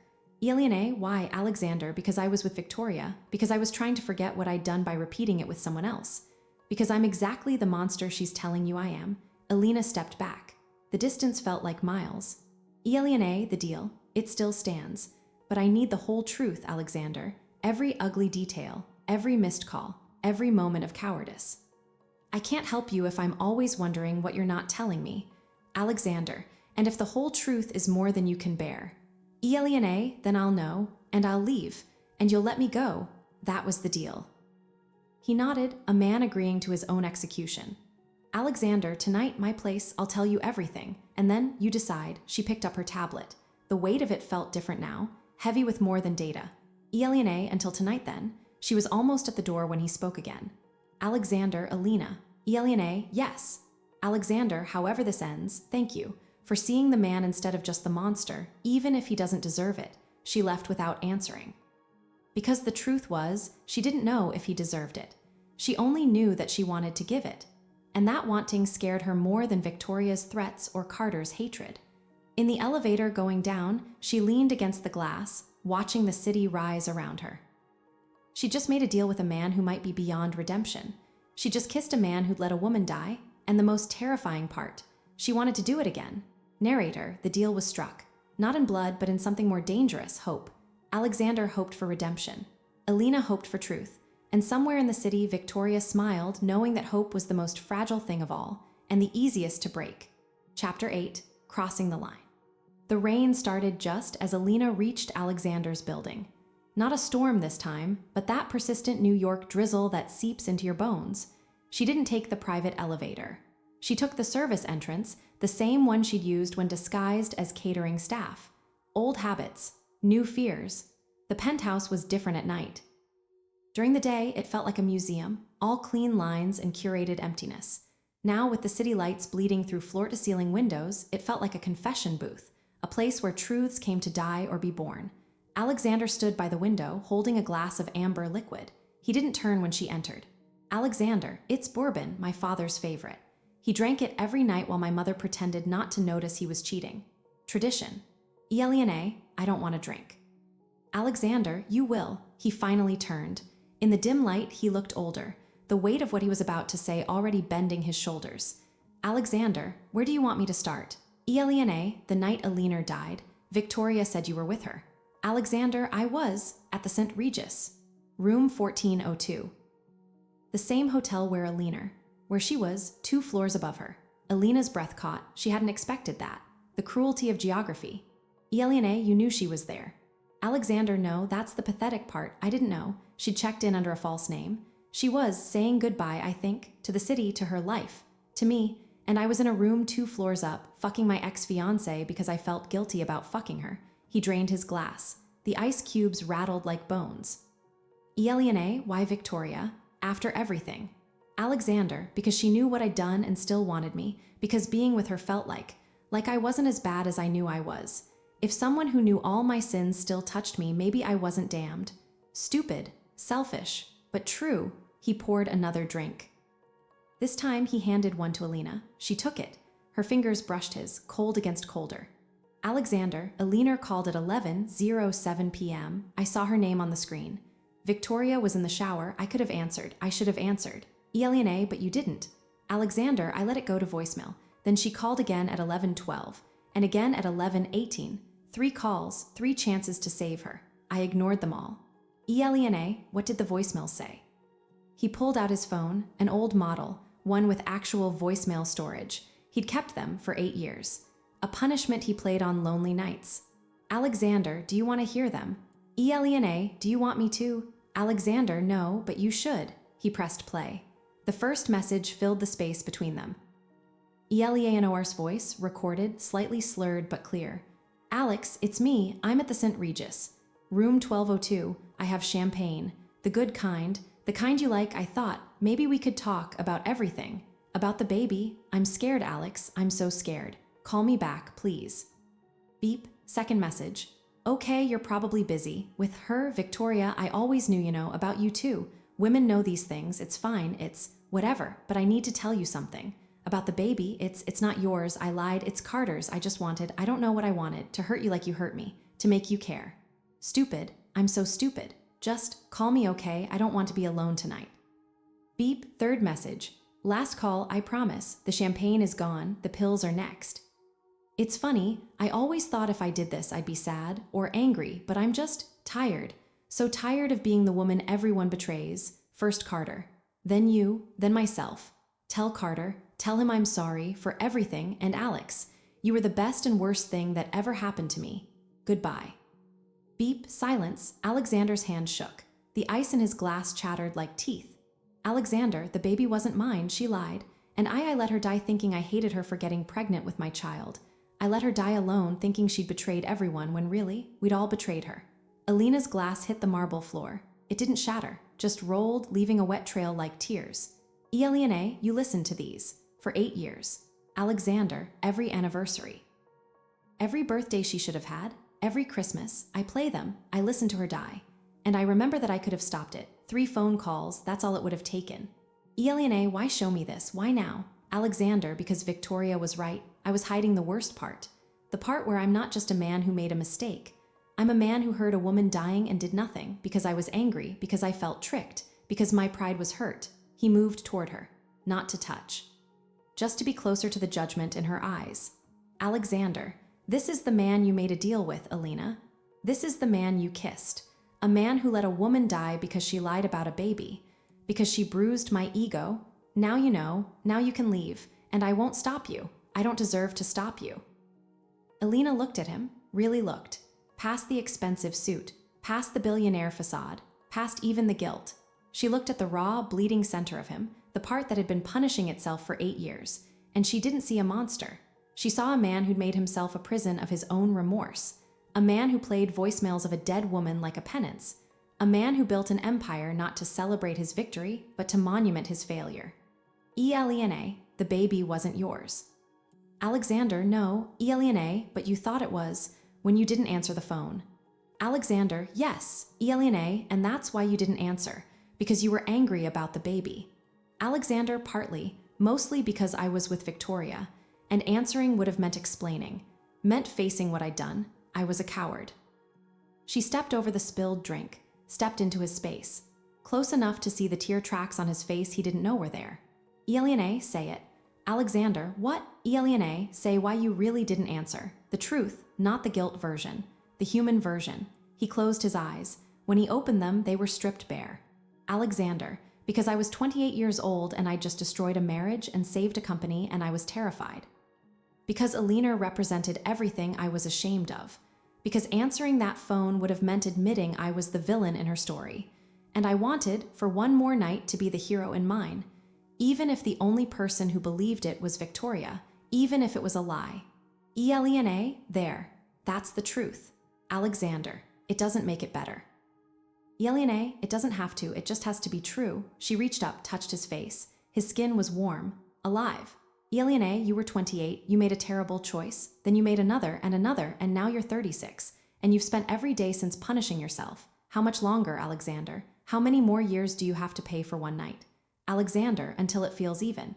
Elena, why? Alexander, because I was with Victoria. Because I was trying to forget what I'd done by repeating it with someone else. Because I'm exactly the monster she's telling you I am. Alina stepped back. The distance felt like miles. Elena, the deal. It still stands. But I need the whole truth, Alexander. Every ugly detail, every missed call, every moment of cowardice. I can't help you if I'm always wondering what you're not telling me. Alexander, and if the whole truth is more than you can bear. Elena, then I'll know, and I'll leave. and you'll let me go. That was the deal. He nodded, a man agreeing to his own execution. Alexander, tonight, my place, I'll tell you everything, and then you decide. She picked up her tablet. The weight of it felt different now, heavy with more than data. Elena, until tonight then. She was almost at the door when he spoke again. Alexander, Alina. Elena, yes. Alexander, however this ends, thank you, for seeing the man instead of just the monster, even if he doesn't deserve it. She left without answering. Because the truth was, she didn't know if he deserved it. She only knew that she wanted to give it. And that wanting scared her more than Victoria's threats or Carter's hatred. In the elevator going down, she leaned against the glass, watching the city rise around her. She just made a deal with a man who might be beyond redemption. She just kissed a man who'd let a woman die, and the most terrifying part, she wanted to do it again. Narrator, the deal was struck. Not in blood, but in something more dangerous, hope. Alexander hoped for redemption. Alina hoped for truth. And somewhere in the city, Victoria smiled, knowing that hope was the most fragile thing of all, and the easiest to break. Chapter 8, Crossing the Line. The rain started just as Alina reached Alexander's building. Not a storm this time, but that persistent New York drizzle that seeps into your bones. She didn't take the private elevator. She took the service entrance, the same one she'd used when disguised as catering staff. Old habits, new fears. The penthouse was different at night. During the day, it felt like a museum, all clean lines and curated emptiness. Now, with the city lights bleeding through floor-to-ceiling windows, it felt like a confession booth, a place where truths came to die or be born. Alexander stood by the window, holding a glass of amber liquid. He didn't turn when she entered. Alexander, it's bourbon, my father's favorite. He drank it every night while my mother pretended not to notice he was cheating. Tradition. Elena, I don't want to drink. Alexander, you will. He finally turned. In the dim light, he looked older, the weight of what he was about to say already bending his shoulders. Alexander, where do you want me to start? Elena, the night Alina died, Victoria said you were with her. Alexander, I was, at the St. Regis. Room 1402. The same hotel where Alina, where she was, 2 floors above her. Alina's breath caught. She hadn't expected that. The cruelty of geography. Elena, you knew she was there. Alexander, no, that's the pathetic part. I didn't know. She'd checked in under a false name. She was saying goodbye, I think, to the city, to her life, to me, and I was in a room 2 floors up, fucking my ex-fiancé because I felt guilty about fucking her. He drained his glass. The ice cubes rattled like bones. Elena, why Victoria? After everything. Alexander, because she knew what I'd done and still wanted me, because being with her felt like I wasn't as bad as I knew I was. If someone who knew all my sins still touched me, maybe I wasn't damned. Stupid, selfish, but true. He poured another drink. This time he handed one to Alina. She took it. Her fingers brushed his, cold against colder. Alexander, Alina called at 11:07 p.m. I saw her name on the screen. Victoria was in the shower. I could have answered. I should have answered. Elena, but you didn't. Alexander, I let it go to voicemail. Then she called again at 11:12, and again at 11:18. 3 calls, 3 chances to save her. I ignored them all. Elena, what did the voicemail say? He pulled out his phone, an old model, one with actual voicemail storage. He'd kept them for 8 years. A punishment he played on lonely nights. Alexander, do you want to hear them? Elena, do you want me to? Alexander, no, but you should. He pressed play. The first message filled the space between them. Eleanor's voice, recorded, slightly slurred but clear. Alex, it's me. I'm at the St. Regis. Room 1202. I have champagne. The good kind. The kind you like. I thought, maybe we could talk about everything. About the baby. I'm scared, Alex. I'm so scared. Call me back, please. Beep. Second message. Okay, you're probably busy. With her, Victoria, I always knew, about you too. Women know these things. It's fine. It's whatever. But I need to tell you something. About the baby, it's not yours. I lied. It's Carter's. I don't know what I wanted. To hurt you like you hurt me. To make you care. Stupid. I'm so stupid. Just call me, okay? I don't want to be alone tonight. Beep. Third message. Last call, I promise. The champagne is gone. The pills are next. It's funny. I always thought if I did this, I'd be sad or angry, but I'm just tired. So tired of being the woman everyone betrays. First Carter. Then you. Then myself. Tell Carter. Tell him I'm sorry for everything, and Alex, you were the best and worst thing that ever happened to me. Goodbye. Beep, silence. Alexander's hand shook. The ice in his glass chattered like teeth. Alexander, the baby wasn't mine, she lied. And I let her die thinking I hated her for getting pregnant with my child. I let her die alone thinking she'd betrayed everyone when really, we'd all betrayed her. Alina's glass hit the marble floor. It didn't shatter, just rolled, leaving a wet trail like tears. Elena, you listened to these. For 8 years. Alexander, every anniversary. Every birthday she should have had, every Christmas, I play them, I listen to her die. And I remember that I could have stopped it. 3 phone calls, that's all it would have taken. Elena, why show me this? Why now? Alexander, because Victoria was right. I was hiding the worst part. The part where I'm not just a man who made a mistake. I'm a man who heard a woman dying and did nothing, because I was angry, because I felt tricked, because my pride was hurt. He moved toward her, not to touch. Just to be closer to the judgment in her eyes. Alexander, this is the man you made a deal with, Alina. This is the man you kissed. A man who let a woman die because she lied about a baby. Because she bruised my ego. Now you know, now you can leave, and I won't stop you. I don't deserve to stop you. Alina looked at him, really looked. Past the expensive suit, past the billionaire facade, past even the guilt. She looked at the raw, bleeding center of him, the part that had been punishing itself for 8 years, and she didn't see a monster. She saw a man who'd made himself a prison of his own remorse, a man who played voicemails of a dead woman like a penance, a man who built an empire not to celebrate his victory, but to monument his failure. Elena, the baby wasn't yours. Alexander, no, Elena, but you thought it was, when you didn't answer the phone. Alexander, yes, Elena, and that's why you didn't answer, because you were angry about the baby. Alexander, partly, mostly because I was with Victoria, and answering would have meant explaining, meant facing what I'd done. I was a coward. She stepped over the spilled drink, stepped into his space, close enough to see the tear tracks on his face he didn't know were there. Elena, say it. Alexander, what? Elena, say why you really didn't answer. The truth, not the guilt version, the human version. He closed his eyes. When he opened them, they were stripped bare. Alexander, because I was 28 years old and I'd just destroyed a marriage and saved a company and I was terrified. Because Alina represented everything I was ashamed of. Because answering that phone would have meant admitting I was the villain in her story. And I wanted, for one more night, to be the hero in mine. Even if the only person who believed it was Victoria, even if it was a lie. Elena, there. That's the truth. Alexander, it doesn't make it better. Elena, it doesn't have to, it just has to be true. She reached up, touched his face. His skin was warm, alive. Elena, you were 28, you made a terrible choice. Then you made another, and now you're 36. And you've spent every day since punishing yourself. How much longer, Alexander? How many more years do you have to pay for one night? Alexander, until it feels even.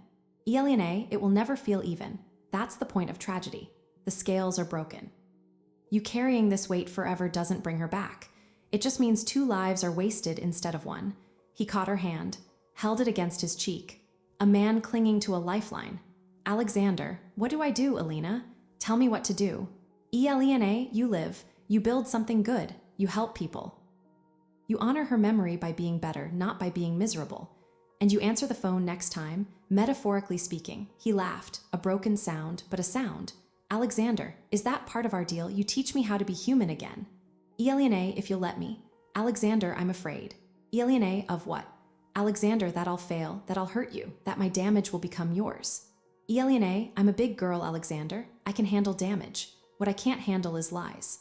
Elena, it will never feel even. That's the point of tragedy. The scales are broken. You carrying this weight forever doesn't bring her back. It just means 2 lives are wasted instead of 1. He caught her hand, held it against his cheek. A man clinging to a lifeline. Alexander, what do I do, Alina? Tell me what to do. Elena, you live. You build something good. You help people. You honor her memory by being better, not by being miserable. And you answer the phone next time, metaphorically speaking. He laughed, a broken sound, but a sound. Alexander, is that part of our deal? You teach me how to be human again. Elena, if you'll let me. Alexander, I'm afraid. Elena, of what? Alexander, that I'll fail, that I'll hurt you, that my damage will become yours. Elena, I'm a big girl, Alexander. I can handle damage. What I can't handle is lies.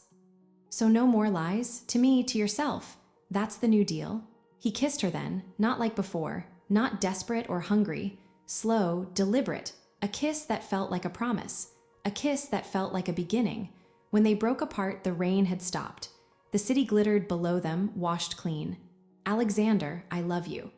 So no more lies? To me, to yourself. That's the new deal. He kissed her then, not like before, not desperate or hungry, slow, deliberate, a kiss that felt like a promise, a kiss that felt like a beginning. When they broke apart, the rain had stopped. The city glittered below them, washed clean. Alexander, I love you.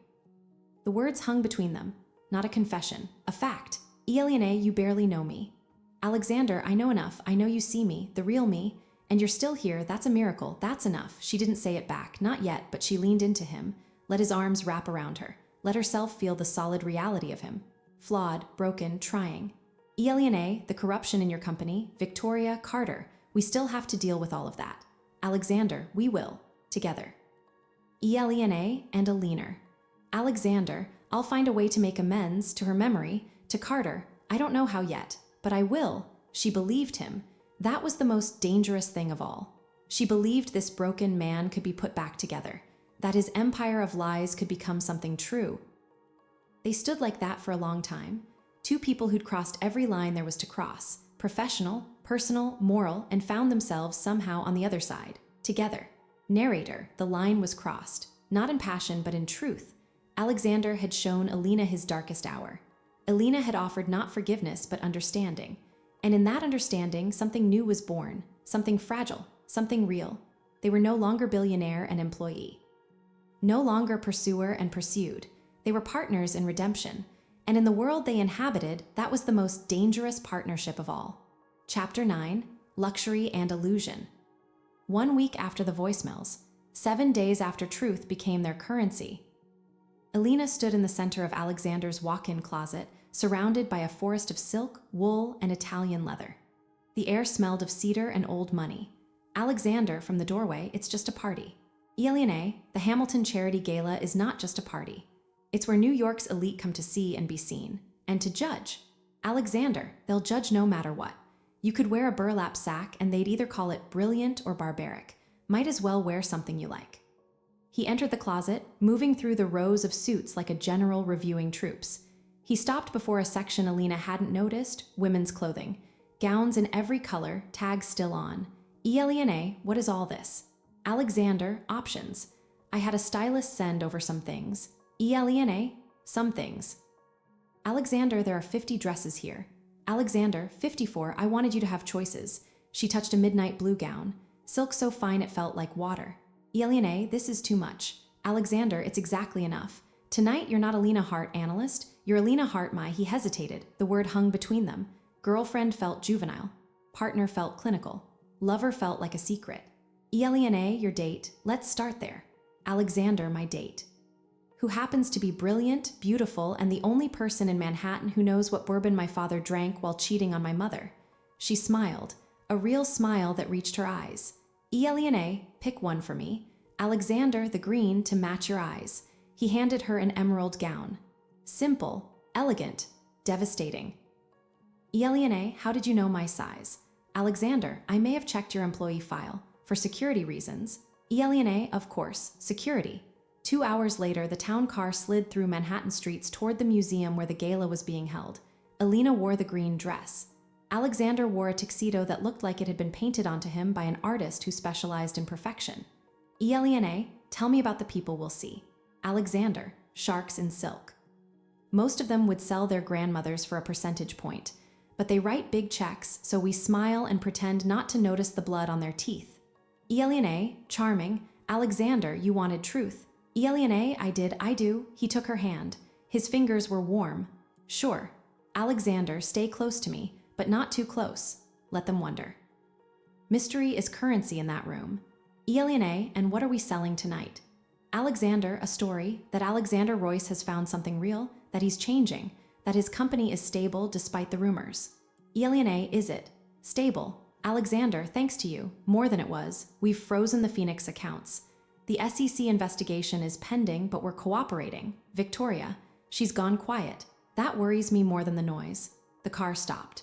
The words hung between them, not a confession, a fact. Elena, you barely know me. Alexander, I know enough. I know you see me, the real me, and you're still here. That's a miracle. That's enough. She didn't say it back, not yet, but she leaned into him, let his arms wrap around her, let herself feel the solid reality of him. Flawed, broken, trying. Elena, the corruption in your company, Victoria, Carter, we still have to deal with all of that. Alexander, we will, together. Elena and a leaner. Alexander, I'll find a way to make amends to her memory, to Carter. I don't know how yet, but I will. She believed him. That was the most dangerous thing of all. She believed this broken man could be put back together, that his empire of lies could become something true. They stood like that for a long time. Two people who'd crossed every line there was to cross, professional, personal, moral, and found themselves somehow on the other side, together. Narrator, the line was crossed, not in passion but in truth. Alexander had shown Alina his darkest hour. Alina had offered not forgiveness but understanding. And in that understanding, something new was born, something fragile, something real. They were no longer billionaire and employee. No longer pursuer and pursued. They were partners in redemption. And in the world they inhabited, that was the most dangerous partnership of all. Chapter 9, Luxury and Illusion. 1 week after the voicemails, 7 days after truth became their currency. Alina stood in the center of Alexander's walk-in closet, surrounded by a forest of silk, wool, and Italian leather. The air smelled of cedar and old money. Alexander, from the doorway, it's just a party. Billionaire, the Hamilton Charity Gala is not just a party. It's where New York's elite come to see and be seen, and to judge. Alexander, they'll judge no matter what. You could wear a burlap sack and they'd either call it brilliant or barbaric. Might as well wear something you like. He entered the closet, moving through the rows of suits like a general reviewing troops. He stopped before a section Alina hadn't noticed, women's clothing. Gowns in every color, tags still on. Billionaire, what is all this? Alexander, options. I had a stylist send over some things. Billionaire, some things. Alexander, there are 50 dresses here. Alexander, 54, I wanted you to have choices. She touched a midnight blue gown. Silk so fine it felt like water. Billionaire, this is too much. Alexander, it's exactly enough. Tonight, you're not Alina Hart, analyst. You're Alina Hart, he hesitated. The word hung between them. Girlfriend felt juvenile. Partner felt clinical. Lover felt like a secret. Billionaire, your date. Let's start there. Alexander, my date. Who happens to be brilliant, beautiful, and the only person in Manhattan who knows what bourbon my father drank while cheating on my mother. She smiled, a real smile that reached her eyes. Billionaire, pick one for me. Alexander, the green, to match your eyes. He handed her an emerald gown. Simple, elegant, devastating. Billionaire, how did you know my size? Alexander, I may have checked your employee file. For security reasons. Billionaire, of course, security. 2 hours later, the town car slid through Manhattan streets toward the museum where the gala was being held. Alina wore the green dress. Alexander wore a tuxedo that looked like it had been painted onto him by an artist who specialized in perfection. Billionaire, tell me about the people we'll see. Alexander, sharks in silk. Most of them would sell their grandmothers for a percentage point, but they write big checks, so we smile and pretend not to notice the blood on their teeth. Billionaire, charming. Alexander, you wanted truth. Billionaire, I do. He took her hand. His fingers were warm. Sure. Alexander, stay close to me, but not too close. Let them wonder. Mystery is currency in that room. Billionaire, and what are we selling tonight? Alexander, a story, that Alexander Royce has found something real, that he's changing, that his company is stable despite the rumors. Billionaire, is it? Stable. Alexander, thanks to you, more than it was. We've frozen the Phoenix accounts. The SEC investigation is pending, but we're cooperating. Victoria, she's gone quiet. That worries me more than the noise. The car stopped.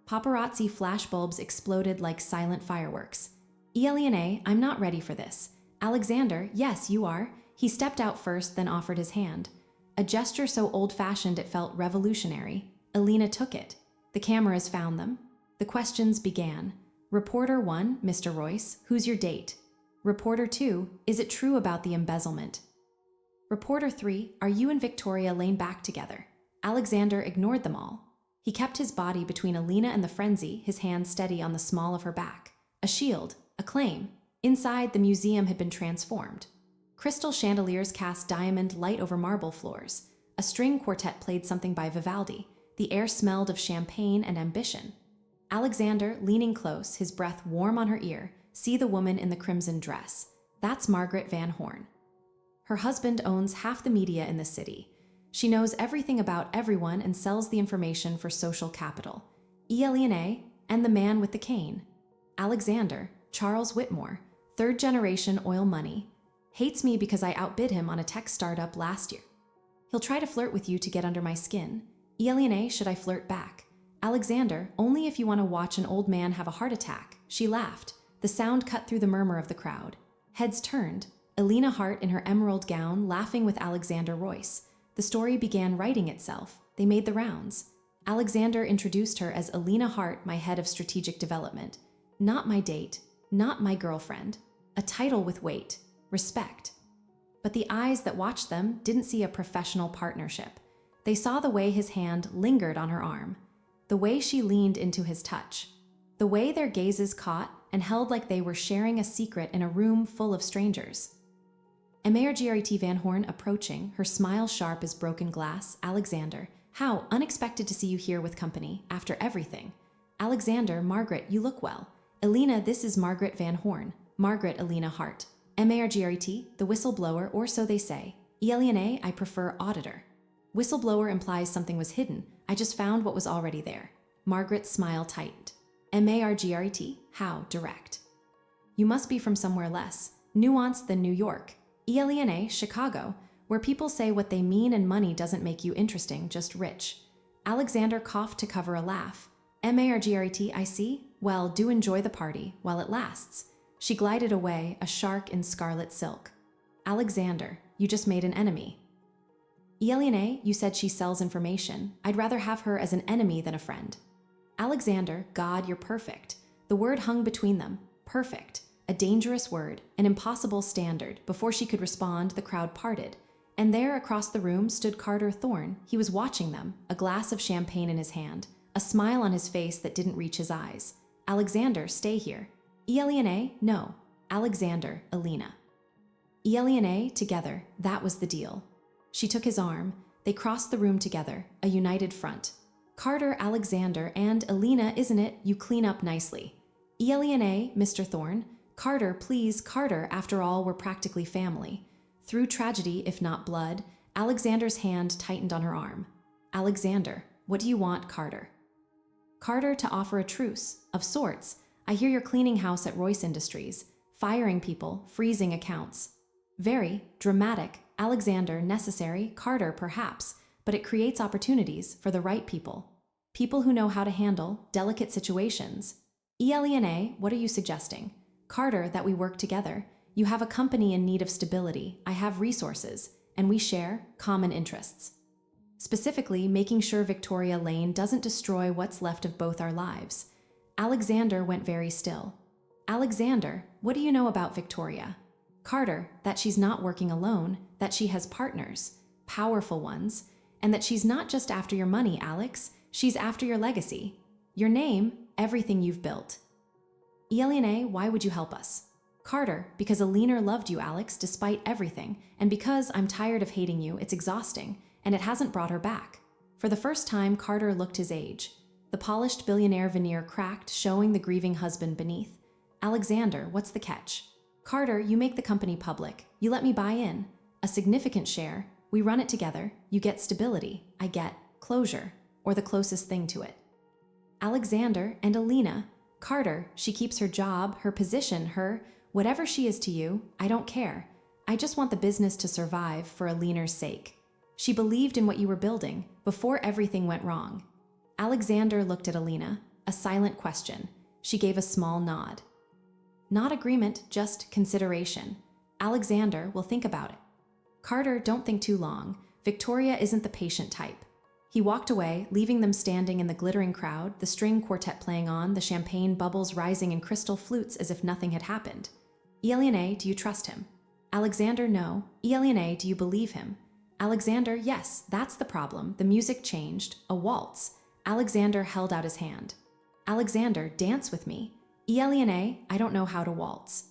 Paparazzi flashbulbs exploded like silent fireworks. Billionaire, I'm not ready for this. Alexander, yes, you are. He stepped out first, then offered his hand. A gesture so old-fashioned it felt revolutionary. Alina took it. The cameras found them. The questions began. Reporter 1, Mr. Royce, who's your date? Reporter 2, is it true about the embezzlement? Reporter 3, are you and Victoria lain back together? Alexander ignored them all. He kept his body between Alina and the frenzy, his hand steady on the small of her back. A shield, a claim. Inside, the museum had been transformed. Crystal chandeliers cast diamond light over marble floors. A string quartet played something by Vivaldi. The air smelled of champagne and ambition. Alexander, leaning close, his breath warm on her ear, see the woman in the crimson dress. That's Margaret Van Horn. Her husband owns half the media in the city. She knows everything about everyone and sells the information for social capital. Billionaire, and the man with the cane. Alexander, Charles Whitmore, third-generation oil money. Hates me because I outbid him on a tech startup last year. He'll try to flirt with you to get under my skin. Billionaire, should I flirt back? Alexander, only if you want to watch an old man have a heart attack. She laughed. The The sound cut through the murmur of the crowd. Heads turned. Alina Hart in her emerald gown laughing with Alexander Royce. The story began writing itself. They made the rounds. Alexander introduced her as Alina Hart, my head of strategic development. Not my date, not my girlfriend. A title with weight, respect. But the eyes that watched them didn't see a professional partnership. They saw the way his hand lingered on her arm, the way she leaned into his touch, the way their gazes caught and held like they were sharing a secret in a room full of strangers. Margaret Van Horn approaching, her smile sharp as broken glass. Alexander, how unexpected to see you here with company, after everything. Alexander, Margaret, you look well. Alina, this is Margaret Van Horn. Margaret Alina Hart. Margaret, the whistleblower, or so they say. Elena, I prefer auditor. Whistleblower implies something was hidden. I just found what was already there. Margaret's smile tightened. Margaret, how direct. You must be from somewhere less nuanced than New York. Elena, Chicago, where people say what they mean and money doesn't make you interesting, just rich. Alexander coughed to cover a laugh. Margaret, I see. Well, do enjoy the party while it lasts. She glided away, a shark in scarlet silk. Alexander, you just made an enemy. Elena, you said she sells information. I'd rather have her as an enemy than a friend. Alexander, God, you're perfect. The word hung between them. Perfect. A dangerous word, an impossible standard. Before she could respond, the crowd parted. And there, across the room, stood Carter Thorne. He was watching them, a glass of champagne in his hand, a smile on his face that didn't reach his eyes. Alexander, stay here. Elena, no. Alexander, Alina. Elena, together, that was the deal. She took his arm. They crossed the room together, a united front. Carter, Alexander, and Alina, isn't it? You clean up nicely. Elena, Mr. Thorne. Carter, please, Carter, after all, we're practically family. Through tragedy, if not blood, Alexander's hand tightened on her arm. Alexander, what do you want, Carter? Carter, to offer a truce, of sorts. I hear you're cleaning house at Royce Industries, firing people, freezing accounts. Very dramatic. Alexander, necessary. Carter, perhaps, but it creates opportunities for the right people. People who know how to handle delicate situations. Elena, what are you suggesting? Carter, that we work together. You have a company in need of stability. I have resources, and we share common interests. Specifically, making sure Victoria Lane doesn't destroy what's left of both our lives. Alexander went very still. Alexander, what do you know about Victoria? Carter, that she's not working alone, that she has partners, powerful ones, and that she's not just after your money, Alex, she's after your legacy. Your name, everything you've built. Elena, why would you help us? Carter, because Alina loved you, Alex, despite everything, and because I'm tired of hating you, it's exhausting, and it hasn't brought her back. For the first time, Carter looked his age. The polished billionaire veneer cracked, showing the grieving husband beneath. Alexander, what's the catch? Carter, you make the company public. You let me buy in. A significant share. We run it together. You get stability. I get closure, or the closest thing to it. Alexander and Alina. Carter, she keeps her job, her position, whatever she is to you, I don't care. I just want the business to survive for Alina's sake. She believed in what you were building before everything went wrong. Alexander looked at Alina, a silent question. She gave a small nod. Not agreement, just consideration. Alexander will think about it. Carter, don't think too long. Victoria isn't the patient type. He walked away, leaving them standing in the glittering crowd, the string quartet playing on, the champagne bubbles rising in crystal flutes as if nothing had happened. Elena, do you trust him? Alexander, no. Elena, do you believe him? Alexander, yes, that's the problem. The music changed. A waltz. Alexander held out his hand. Alexander, dance with me. Elena, I don't know how to waltz.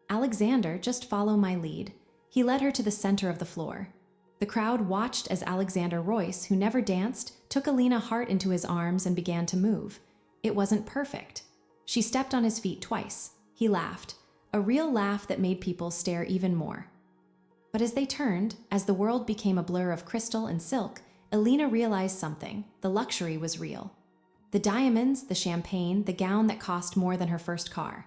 Alexander, just follow my lead. He led her to the center of the floor. The crowd watched as Alexander Royce, who never danced, took Alina Hart into his arms and began to move. It wasn't perfect. She stepped on his feet twice. He laughed, a real laugh that made people stare even more. But as they turned, as the world became a blur of crystal and silk, Alina realized something. The luxury was real. The diamonds, the champagne, the gown that cost more than her first car.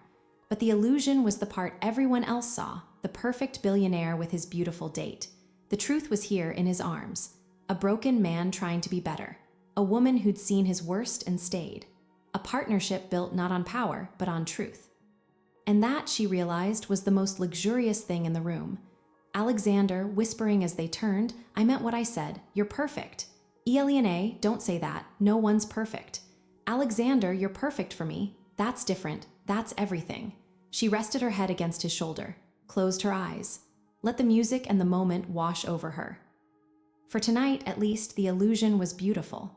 But the illusion was the part everyone else saw, the perfect billionaire with his beautiful date. The truth was here in his arms. A broken man trying to be better. A woman who'd seen his worst and stayed. A partnership built not on power, but on truth. And that, she realized, was the most luxurious thing in the room. Alexander, whispering as they turned, "I meant what I said. You're perfect." "Elena, don't say that. No one's perfect." "Alexander, you're perfect for me. That's different. That's everything." She rested her head against his shoulder, closed her eyes. Let the music and the moment wash over her. For tonight, at least, the illusion was beautiful.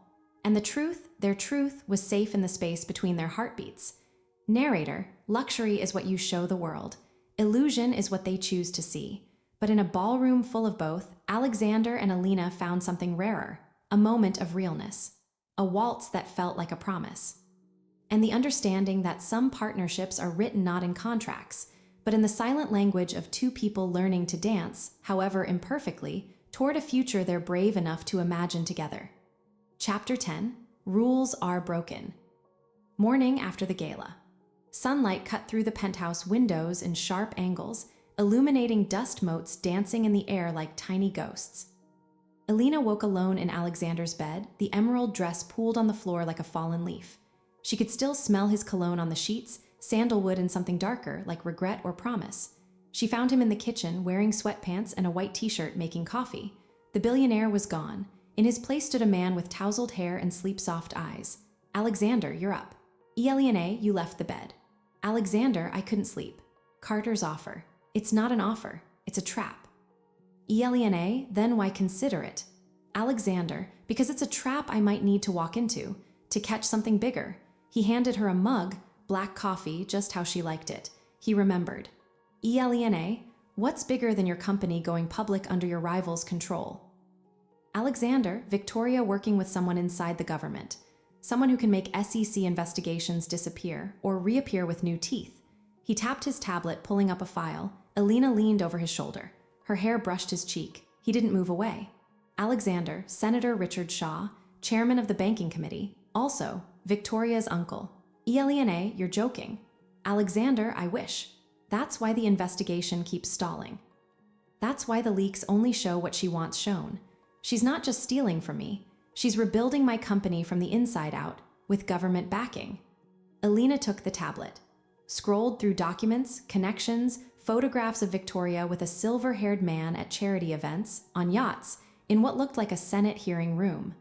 And the truth, their truth, was safe in the space between their heartbeats. Narrator, luxury is what you show the world. Illusion is what they choose to see. But in a ballroom full of both, Alexander and Elena found something rarer, a moment of realness, a waltz that felt like a promise. And the understanding that some partnerships are written not in contracts, but in the silent language of two people learning to dance, however imperfectly, toward a future they're brave enough to imagine together. Chapter 10. Rules Are Broken. Morning after the gala. Sunlight cut through the penthouse windows in sharp angles, illuminating dust motes dancing in the air like tiny ghosts. Elena woke alone in Alexander's bed, the emerald dress pooled on the floor like a fallen leaf. She could still smell his cologne on the sheets, sandalwood and something darker like regret or promise. She found him in the kitchen, wearing sweatpants and a white t-shirt, making coffee. The billionaire was gone. In his place stood a man with tousled hair and sleep-soft eyes. "Alexander, you're up." "Elena, you left the bed." "Alexander, I couldn't sleep." "Carter's offer." "It's not an offer. It's a trap." "Elena, then why consider it?" "Alexander, because it's a trap I might need to walk into, to catch something bigger." He handed her a mug, black coffee, just how she liked it. He remembered. "Elena, what's bigger than your company going public under your rival's control?" "Alexander, Victoria working with someone inside the government. Someone who can make SEC investigations disappear or reappear with new teeth." He tapped his tablet, pulling up a file. Elena leaned over his shoulder. Her hair brushed his cheek. He didn't move away. "Alexander, Senator Richard Shaw, chairman of the banking committee, also Victoria's uncle." "Elena, you're joking." "Alexander, I wish. That's why the investigation keeps stalling. That's why the leaks only show what she wants shown. She's not just stealing from me. She's rebuilding my company from the inside out, with government backing." Elena took the tablet, scrolled through documents, connections, photographs of Victoria with a silver-haired man at charity events, on yachts, in what looked like a Senate hearing room.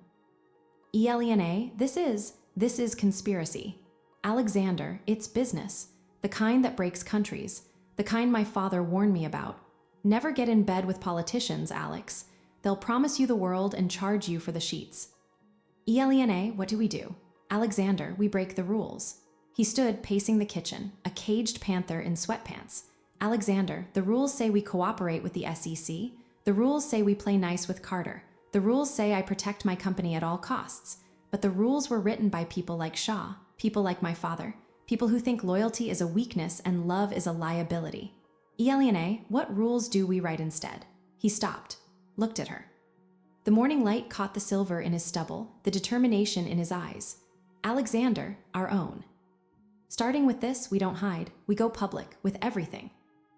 "Elena, this is conspiracy. Alexander, it's business. The kind that breaks countries. The kind my father warned me about. Never get in bed with politicians, Alex. They'll promise you the world and charge you for the sheets." "Elena, what do we do?" "Alexander, we break the rules." He stood pacing the kitchen, a caged panther in sweatpants. "Alexander, the rules say we cooperate with the SEC. The rules say we play nice with Carter. The rules say I protect my company at all costs. But the rules were written by people like Shaw, people like my father, people who think loyalty is a weakness and love is a liability. Elena, what rules do we write instead?" He stopped, looked at her. The morning light caught the silver in his stubble, the determination in his eyes. "Alexander, our own. Starting with this, we don't hide. We go public, with everything.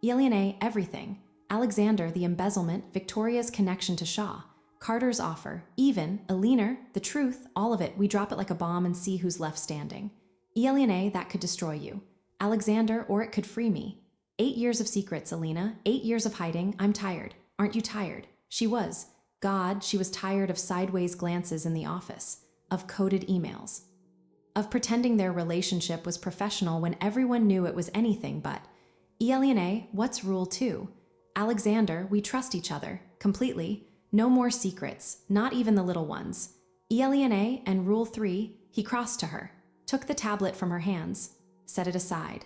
Elena, everything. Alexander, the embezzlement, Victoria's connection to Shaw, Carter's offer, even, Elena, the truth, all of it, we drop it like a bomb and see who's left standing. Elena, that could destroy you. Alexander, or it could free me. 8 years of secrets, Elena, 8 years of hiding. I'm tired. Aren't you tired?" She was. God, she was tired of sideways glances in the office, of coded emails, of pretending their relationship was professional when everyone knew it was anything but. "Elena, what's rule 2? Alexander, we trust each other, completely. No more secrets, not even the little ones. Elena, and rule 3, he crossed to her, took the tablet from her hands, set it aside.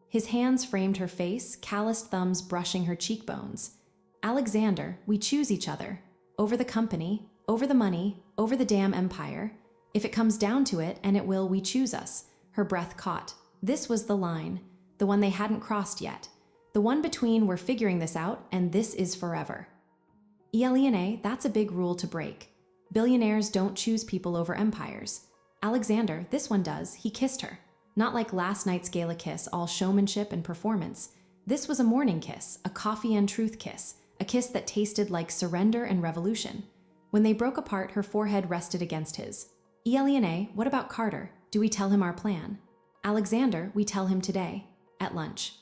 His hands framed her face, calloused thumbs brushing her cheekbones. "Alexander, we choose each other. Over the company, over the money, over the damn empire. If it comes down to it, and it will, we choose us." Her breath caught. This was the line, the one they hadn't crossed yet. The one between we're figuring this out, and this is forever. Elena, that's a big rule to break. Billionaires don't choose people over empires. Alexander, this one does. He kissed her. Not like last night's gala kiss, all showmanship and performance. This was a morning kiss, a coffee and truth kiss, a kiss that tasted like surrender and revolution. When they broke apart, her forehead rested against his. "Elena, what about Carter? Do we tell him our plan?" "Alexander, we tell him today." at lunch.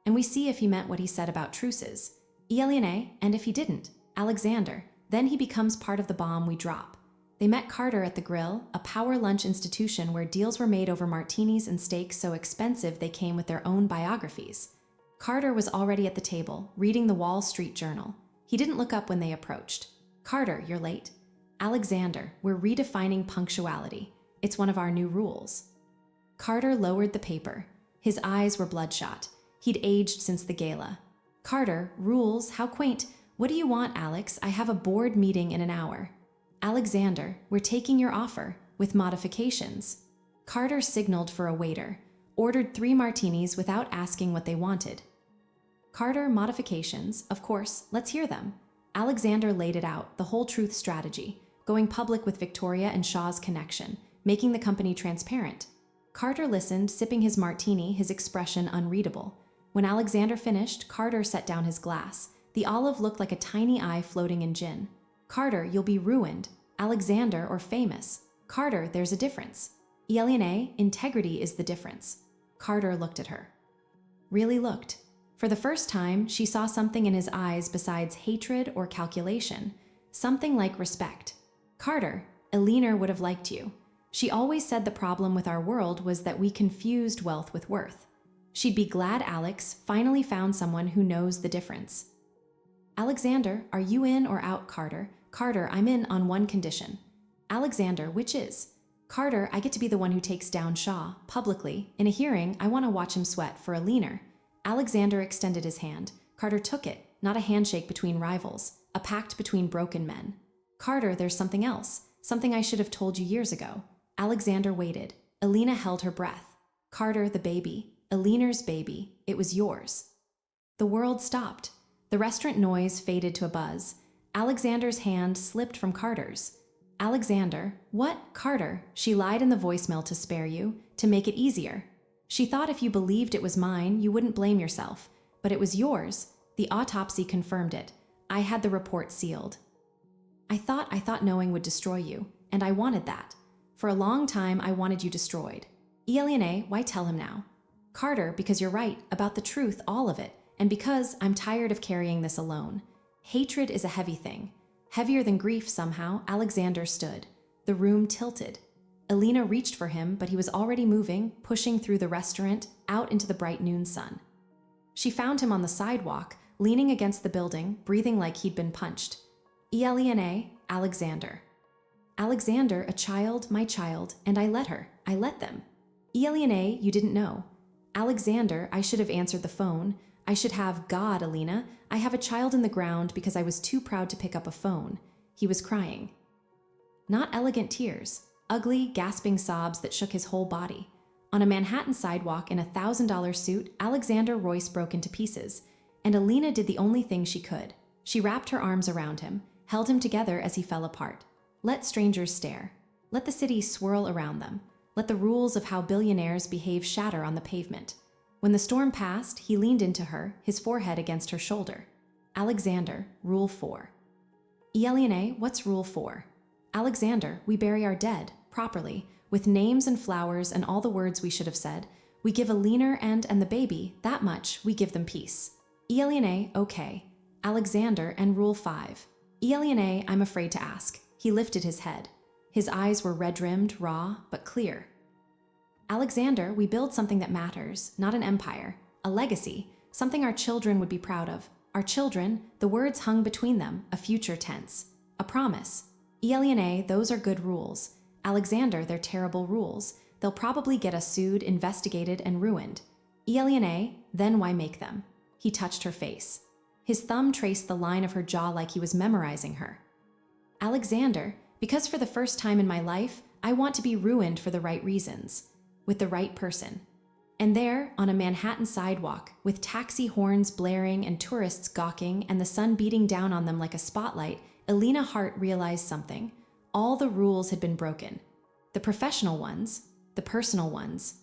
And we see if he meant what he said about truces. And if he didn't, Alexander, then he becomes part of the bomb we drop. They met Carter at the Grill, a power lunch institution where deals were made over martinis and steaks so expensive they came with their own biographies. Carter was already at the table, reading the Wall Street Journal. He didn't look up when they approached. Carter, you're late. Alexander, we're redefining punctuality. It's one of our new rules. Carter lowered the paper. His eyes were bloodshot. He'd aged since the gala. Carter, rules, how quaint. What do you want, Alex? I have a board meeting in an hour. Alexander, we're taking your offer, with modifications. Carter signaled for a waiter, ordered 3 martinis without asking what they wanted. Carter, modifications, of course, let's hear them. Alexander laid it out, the whole truth strategy, going public with Victoria and Shaw's connection, making the company transparent. Carter listened, sipping his martini, his expression unreadable. When Alexander finished, Carter set down his glass. The olive looked like a tiny eye floating in gin. Carter, you'll be ruined. Alexander, or famous. Carter, there's a difference. Integrity is the difference. Carter looked at her. Really looked. For the first time, she saw something in his eyes besides hatred or calculation. Something like respect. Carter, Eleanor would have liked you. She always said the problem with our world was that we confused wealth with worth. She'd be glad Alex finally found someone who knows the difference. Alexander, are you in or out, Carter? Carter, I'm in on one condition. Alexander, which is? Carter, I get to be the one who takes down Shaw, publicly. In a hearing, I want to watch him sweat for Eleanor. Alexander extended his hand. Carter took it, not a handshake between rivals, a pact between broken men. Carter, there's something else, something I should have told you years ago. Alexander waited. Elena held her breath. Carter, the baby. Eleanor's baby. It was yours. The world stopped. The restaurant noise faded to a buzz. Alexander's hand slipped from Carter's. Alexander, what? Carter, she lied in the voicemail to spare you, to make it easier. She thought if you believed it was mine, you wouldn't blame yourself. But it was yours. The autopsy confirmed it. I had the report sealed. I thought knowing would destroy you, and I wanted that. For a long time, I wanted you destroyed. Why tell him now? Carter, because you're right, about the truth, all of it, and because I'm tired of carrying this alone. Hatred is a heavy thing. Heavier than grief somehow. Alexander stood. The room tilted. Elena reached for him, but he was already moving, pushing through the restaurant, out into the bright noon sun. She found him on the sidewalk, leaning against the building, breathing like he'd been punched. Alexander. Alexander, a child, my child, and I let her. I let them. You didn't know. Alexander, I should have answered the phone. I should have, God, Elena, I have a child in the ground because I was too proud to pick up a phone. He was crying. Not elegant tears, ugly, gasping sobs that shook his whole body. On a Manhattan sidewalk in a $1,000 suit, Alexander Royce broke into pieces, and Elena did the only thing she could. She wrapped her arms around him, held him together as he fell apart. Let strangers stare. Let the city swirl around them. Let the rules of how billionaires behave shatter on the pavement. When the storm passed, he leaned into her, his forehead against her shoulder. Alexander, Rule 4. What's Rule 4? Alexander, we bury our dead, properly, with names and flowers and all the words we should have said. We give Eleanor and the baby, that much, we give them peace. Okay. Alexander, and Rule 5. I'm afraid to ask. He lifted his head. His eyes were red-rimmed, raw, but clear. Alexander, we build something that matters, not an empire, a legacy, something our children would be proud of. Our children, the words hung between them, a future tense. A promise. Those are good rules. Alexander, they're terrible rules. They'll probably get us sued, investigated, and ruined. Then why make them? He touched her face. His thumb traced the line of her jaw like he was memorizing her. Alexander, because for the first time in my life, I want to be ruined for the right reasons. With the right person. And there, on a Manhattan sidewalk, with taxi horns blaring and tourists gawking and the sun beating down on them like a spotlight, Elena Hart realized something. All the rules had been broken. The professional ones, the personal ones.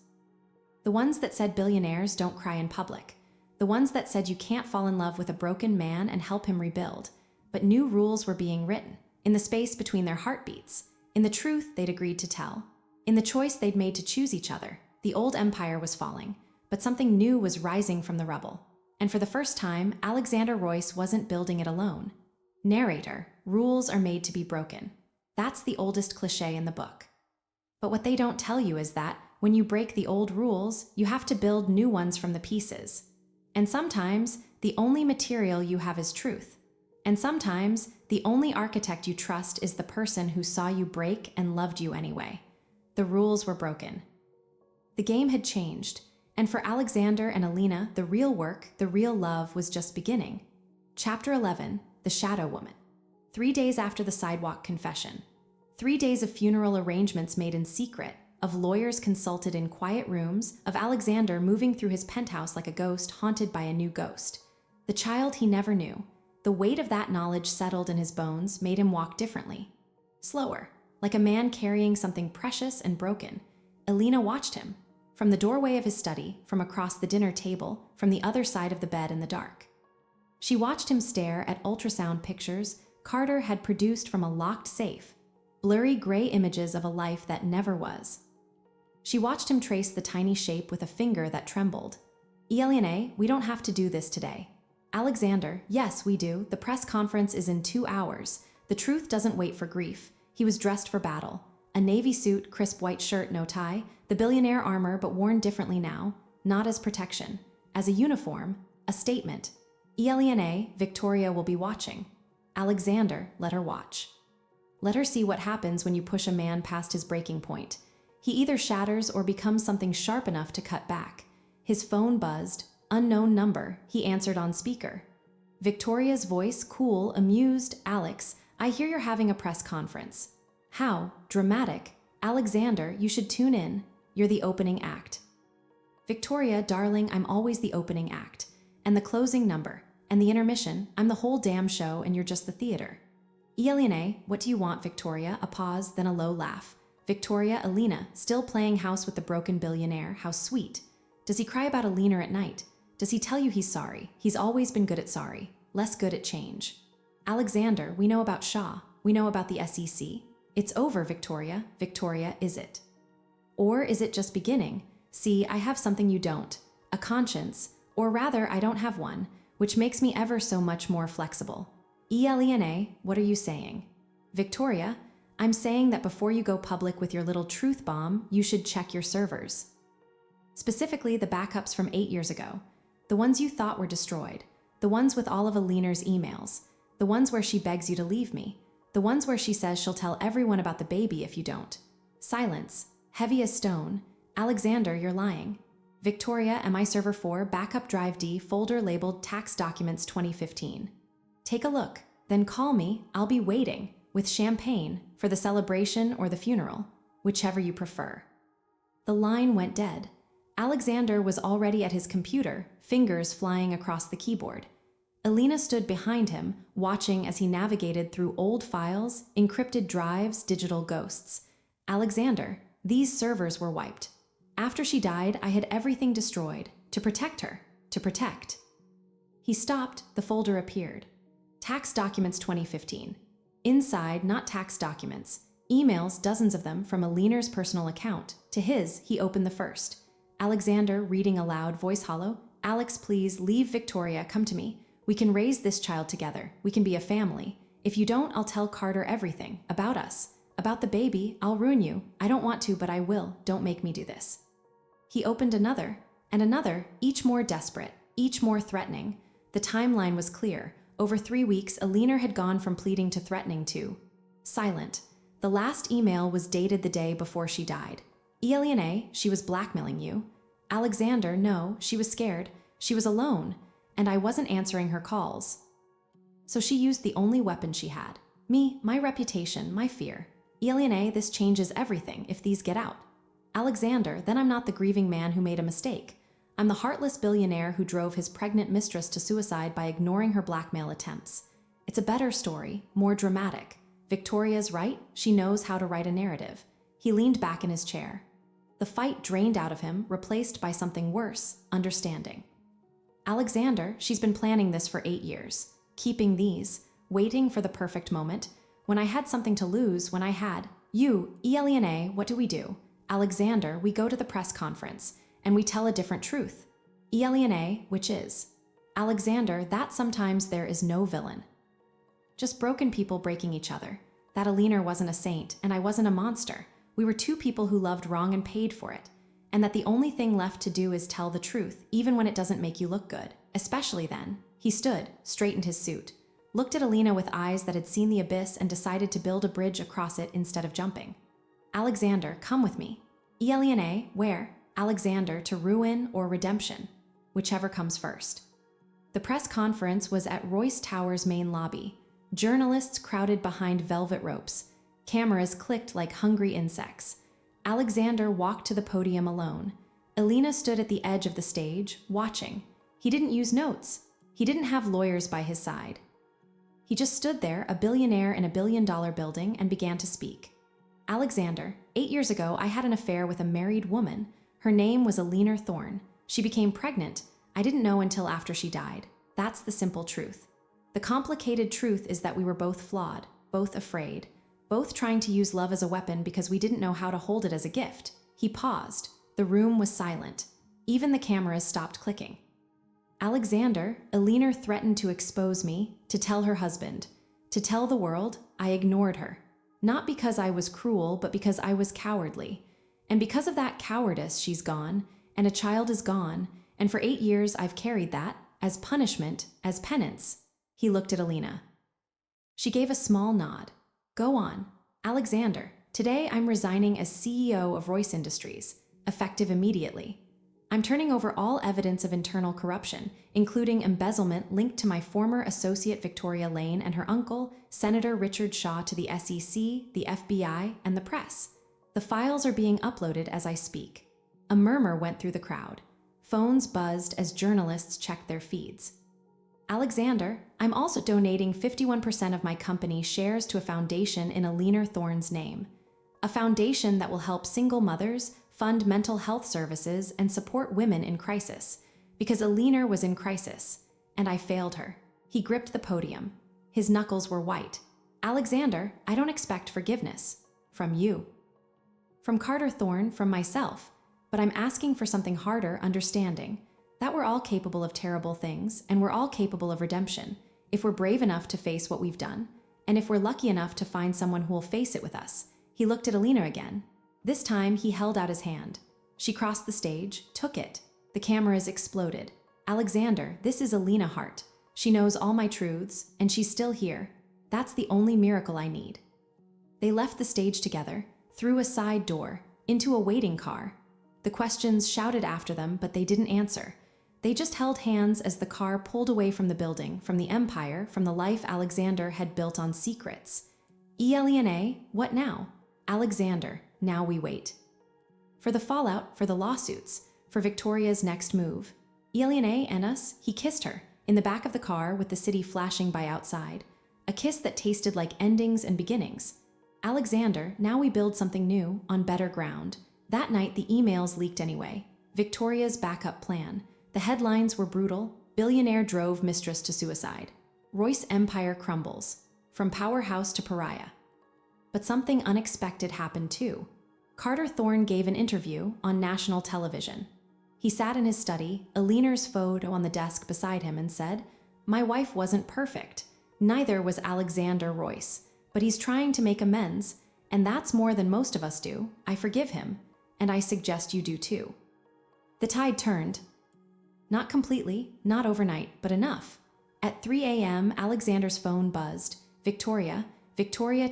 The ones that said billionaires don't cry in public. The ones that said you can't fall in love with a broken man and help him rebuild. But new rules were being written, in the space between their heartbeats, in the truth they'd agreed to tell. In the choice they'd made to choose each other, the old empire was falling. but something new was rising from the rubble. And for the first time, Alexander Royce wasn't building it alone. Narrator, rules are made to be broken. That's the oldest cliché in the book. But what they don't tell you is that when you break the old rules, you have to build new ones from the pieces. And sometimes, the only material you have is truth. And sometimes, the only architect you trust is the person who saw you break and loved you anyway. The rules were broken. The game had changed, and for Alexander and Alina, the real work, the real love was just beginning. Chapter 11, The Shadow Woman. 3 days after the sidewalk confession. 3 days of funeral arrangements made in secret, of lawyers consulted in quiet rooms, of Alexander moving through his penthouse like a ghost haunted by a new ghost. The child he never knew. The weight of that knowledge settled in his bones, made him walk differently. Slower, like a man carrying something precious and broken. Alina watched him. From the doorway of his study, from across the dinner table, from the other side of the bed in the dark. She watched him stare at ultrasound pictures Carter had produced from a locked safe, blurry gray images of a life that never was. She watched him trace the tiny shape with a finger that trembled. Elena, we don't have to do this today. Alexander, yes, we do. The press conference is in 2 hours. The truth doesn't wait for grief. He was dressed for battle. A navy suit, crisp white shirt, no tie. The billionaire armor, but worn differently now. Not as protection. As a uniform. A statement. Elena, Victoria will be watching. Alexander, let her watch. Let her see what happens when you push a man past his breaking point. He either shatters or becomes something sharp enough to cut back. His phone buzzed. Unknown number. He answered on speaker. Victoria's voice, cool, amused. Alex, I hear you're having a press conference. How? Dramatic. Alexander, you should tune in. You're the opening act. Victoria, darling, I'm always the opening act. And the closing number. And the intermission. I'm the whole damn show and you're just the theater. Elena, what do you want, Victoria? A pause, then a low laugh. Victoria, Alina, still playing house with the broken billionaire. How sweet. Does he cry about Alina at night? Does he tell you he's sorry? He's always been good at sorry. Less good at change. Alexander, we know about Shaw. We know about the SEC. It's over, Victoria. Victoria, is it? Or is it just beginning? See, I have something you don't. A conscience. Or rather, I don't have one, which makes me ever so much more flexible. Elena, what are you saying? Victoria, I'm saying that before you go public with your little truth bomb, you should check your servers. Specifically, the backups from 8 years ago. The ones you thought were destroyed. The ones with all of Alina's emails. The ones where she begs you to leave me. The ones where she says she'll tell everyone about the baby if you don't. Silence. Heavy as stone. Alexander, you're lying. Victoria, MI Server 4, Backup Drive D, folder labeled Tax Documents 2015. Take a look, then call me. I'll be waiting, with champagne, for the celebration or the funeral, whichever you prefer. The line went dead. Alexander was already at his computer, fingers flying across the keyboard. Alina stood behind him, watching as he navigated through old files, encrypted drives, digital ghosts. Alexander, these servers were wiped. After she died, I had everything destroyed. To protect her. To protect. He stopped, the folder appeared. Tax Documents 2015. Inside, not tax documents. Emails, dozens of them, from Alina's personal account. To his, he opened the first. Alexander, reading aloud, voice hollow. Alex, please, leave Victoria, come to me. We can raise this child together. We can be a family. If you don't, I'll tell Carter everything. About us. About the baby. I'll ruin you. I don't want to, but I will. Don't make me do this. He opened another, and another, each more desperate, each more threatening. The timeline was clear. Over 3 weeks, Alina had gone from pleading to threatening to silent. The last email was dated the day before she died. Elena, she was blackmailing you. Alexander, no, she was scared. She was alone, and I wasn't answering her calls. So she used the only weapon she had. Me, my reputation, my fear. Elena, this changes everything if these get out. Alexander, then I'm not the grieving man who made a mistake. I'm the heartless billionaire who drove his pregnant mistress to suicide by ignoring her blackmail attempts. It's a better story, more dramatic. Victoria's right, she knows how to write a narrative. He leaned back in his chair. The fight drained out of him, replaced by something worse, understanding. Alexander, she's been planning this for 8 years. Keeping these, waiting for the perfect moment. When I had something to lose, when I had, you, Elena, what do? Alexander, we go to the press conference. and we tell a different truth. Elena, which is Alexander, that sometimes there is no villain. Just broken people breaking each other. That Elena wasn't a saint, and I wasn't a monster. We were two people who loved wrong and paid for it. And that the only thing left to do is tell the truth, even when it doesn't make you look good. Especially then. He stood, straightened his suit, looked at Elena with eyes that had seen the abyss and decided to build a bridge across it instead of jumping. Alexander, come with me. Elena, where? Alexander, to ruin or redemption, whichever comes first. The press conference was at Royce Tower's main lobby. Journalists crowded behind velvet ropes. Cameras clicked like hungry insects. Alexander walked to the podium alone. Elena stood at the edge of the stage, watching. He didn't use notes. He didn't have lawyers by his side. He just stood there, a billionaire in a billion-dollar building, and began to speak. Alexander, 8 years ago, I had an affair with a married woman. Her name was Elena Thorne. She became pregnant. I didn't know until after she died. That's the simple truth. The complicated truth is that we were both flawed, both afraid, both trying to use love as a weapon because we didn't know how to hold it as a gift. He paused. The room was silent. Even the cameras stopped clicking. Alexander, Elena threatened to expose me, to tell her husband, to tell the world. I ignored her. Not because I was cruel, but because I was cowardly. And because of that cowardice, she's gone, and a child is gone, and for 8 years I've carried that, as punishment, as penance. He looked at Elena. She gave a small nod. Go on. Alexander, today I'm resigning as CEO of Royce Industries, effective immediately. I'm turning over all evidence of internal corruption, including embezzlement linked to my former associate Victoria Lane and her uncle, Senator Richard Shaw, to the SEC, the FBI, and the press. The files are being uploaded as I speak. A murmur went through the crowd. Phones buzzed as journalists checked their feeds. Alexander, I'm also donating 51% of my company's shares to a foundation in Elena Thorne's name. A foundation that will help single mothers, fund mental health services, and support women in crisis. Because Elena was in crisis, and I failed her. He gripped the podium. His knuckles were white. Alexander, I don't expect forgiveness. From you. From Carter Thorne, from myself. But I'm asking for something harder, understanding. That we're all capable of terrible things, and we're all capable of redemption, if we're brave enough to face what we've done, and if we're lucky enough to find someone who will face it with us. He looked at Elena again. This time, he held out his hand. She crossed the stage, took it. The cameras exploded. Alexander, this is Elena Hart. She knows all my truths, and she's still here. That's the only miracle I need. They left the stage together, through a side door, into a waiting car. The questions shouted after them, but they didn't answer. They just held hands as the car pulled away from the building, from the empire, from the life Alexander had built on secrets. Elena, what now? Alexander, now we wait. For the fallout, for the lawsuits, for Victoria's next move. Elena and us, he kissed her, in the back of the car with the city flashing by outside. A kiss that tasted like endings and beginnings. Alexander, now we build something new, on better ground. That night the emails leaked anyway. Victoria's backup plan. The headlines were brutal. Billionaire drove mistress to suicide. Royce empire crumbles. From powerhouse to pariah. But something unexpected happened too. Carter Thorne gave an interview on national television. He sat in his study, Elena's photo on the desk beside him, and said, "My wife wasn't perfect. Neither was Alexander Royce. But he's trying to make amends, and that's more than most of us do. I forgive him, and I suggest you do too." The tide turned. Not completely, not overnight, but enough. At 3 a.m., Alexander's phone buzzed. Victoria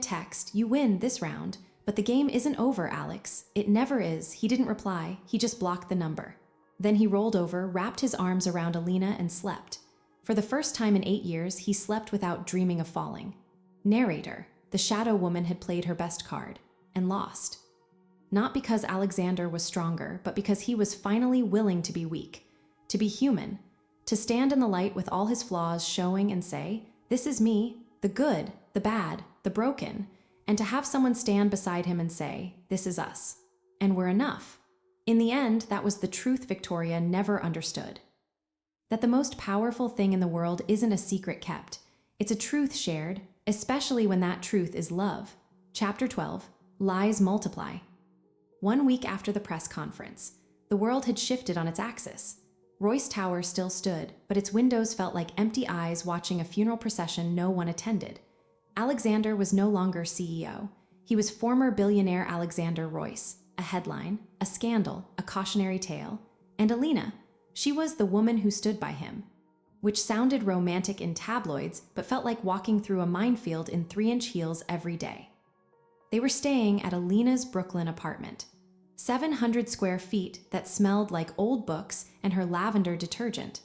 text, "You win this round, but the game isn't over, Alex. It never is." He didn't reply, he just blocked the number. Then he rolled over, wrapped his arms around Elena, and slept. For the first time in 8 years, he slept without dreaming of falling. Narrator, the shadow woman had played her best card, and lost. Not because Alexander was stronger, but because he was finally willing to be weak, to be human, to stand in the light with all his flaws showing and say, "This is me, the good, the bad, the broken," and to have someone stand beside him and say, "This is us, and we're enough." In the end, that was the truth Victoria never understood. That the most powerful thing in the world isn't a secret kept. It's a truth shared, especially when that truth is love. Chapter 12, Lies Multiply. 1 week after the press conference, the The world had shifted on its axis. Royce Tower still stood, but its windows felt like empty eyes watching a funeral procession no one attended. Alexander was no longer CEO. He was former billionaire Alexander Royce. A headline, a scandal, a cautionary tale. And Alina, she was the woman who stood by him. Which sounded romantic in tabloids, but felt like walking through a minefield in 3-inch heels every day. They were staying at Alina's Brooklyn apartment. 700 square feet that smelled like old books and her lavender detergent.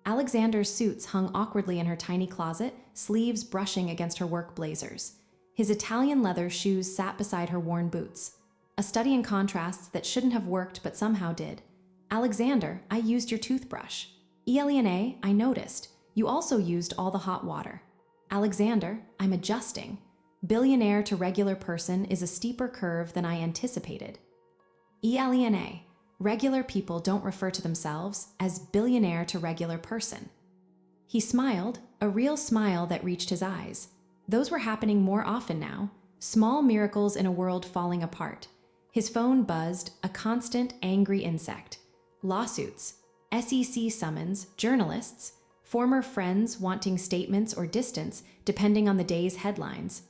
Alexander's suits hung awkwardly in her tiny closet, sleeves brushing against her work blazers. His Italian leather shoes sat beside her worn boots. A study in contrasts that shouldn't have worked but somehow did. Alexander, I used your toothbrush. Elena, I noticed. You also used all the hot water. Alexander, I'm adjusting. Billionaire to regular person is a steeper curve than I anticipated. Elena, regular people don't refer to themselves as billionaire to regular person. He smiled, a real smile that reached his eyes. Those were happening more often now, small miracles in a world falling apart. His phone buzzed, a constant, angry insect. Lawsuits, SEC summons, journalists, former friends wanting statements or distance depending on the day's headlines.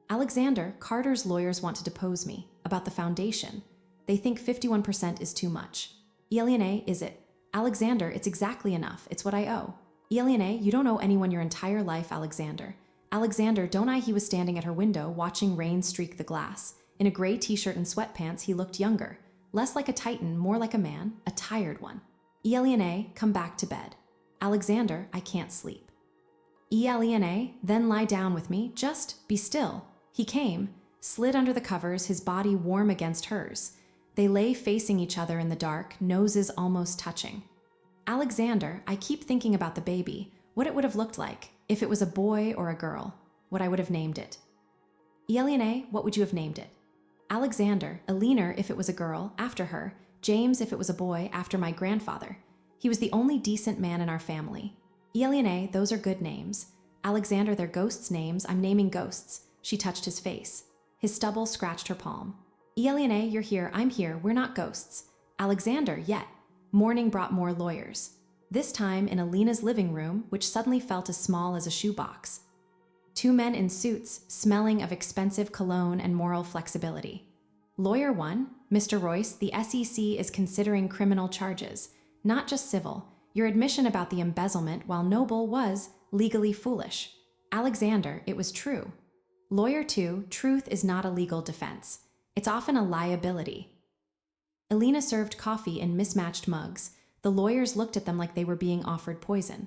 Alexander, Carter's lawyers want to depose me about the foundation. They think 51% is too much. Elena, is it? Alexander, it's exactly enough. It's what I owe. Elena, you don't owe anyone your entire life, Alexander. Alexander, don't I? He was standing at her window, watching rain streak the glass. In a gray t-shirt and sweatpants, he looked younger. Less like a titan, more like a man, a tired one. Elena, come back to bed. Alexander, I can't sleep. Elena, then lie down with me, just be still. He came, slid under the covers, his body warm against hers. They lay facing each other in the dark, noses almost touching. Alexander, I keep thinking about the baby, what it would have looked like, if it was a boy or a girl, what I would have named it. Elena, what would you have named it? Alexander, Elena if it was a girl, after her, James if it was a boy, after my grandfather. He was the only decent man in our family. Elena, those are good names. Alexander, they're ghosts' names, I'm naming ghosts. She touched his face. His stubble scratched her palm. Elena, you're here, I'm here, we're not ghosts. Alexander, yet. Morning brought more lawyers. This time in Alina's living room, which suddenly felt as small as a shoebox. 2 men in suits, smelling of expensive cologne and moral flexibility. Lawyer 1, Mr. Royce, the SEC is considering criminal charges, not just civil. Your admission about the embezzlement, while noble, was legally foolish. Alexander, it was true. Lawyer 2, truth is not a legal defense. It's often a liability. Elena served coffee in mismatched mugs. The lawyers looked at them like they were being offered poison.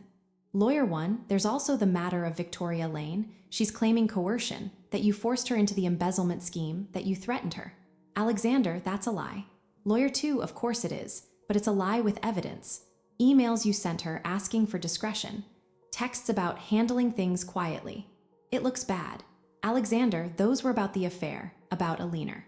Lawyer 1, there's also the matter of Victoria Lane. She's claiming coercion, that you forced her into the embezzlement scheme, that you threatened her. Alexander, that's a lie. Lawyer 2, of course it is, but it's a lie with evidence. Emails you sent her asking for discretion. Texts about handling things quietly. It looks bad. Alexander, those were about the affair, about Elena.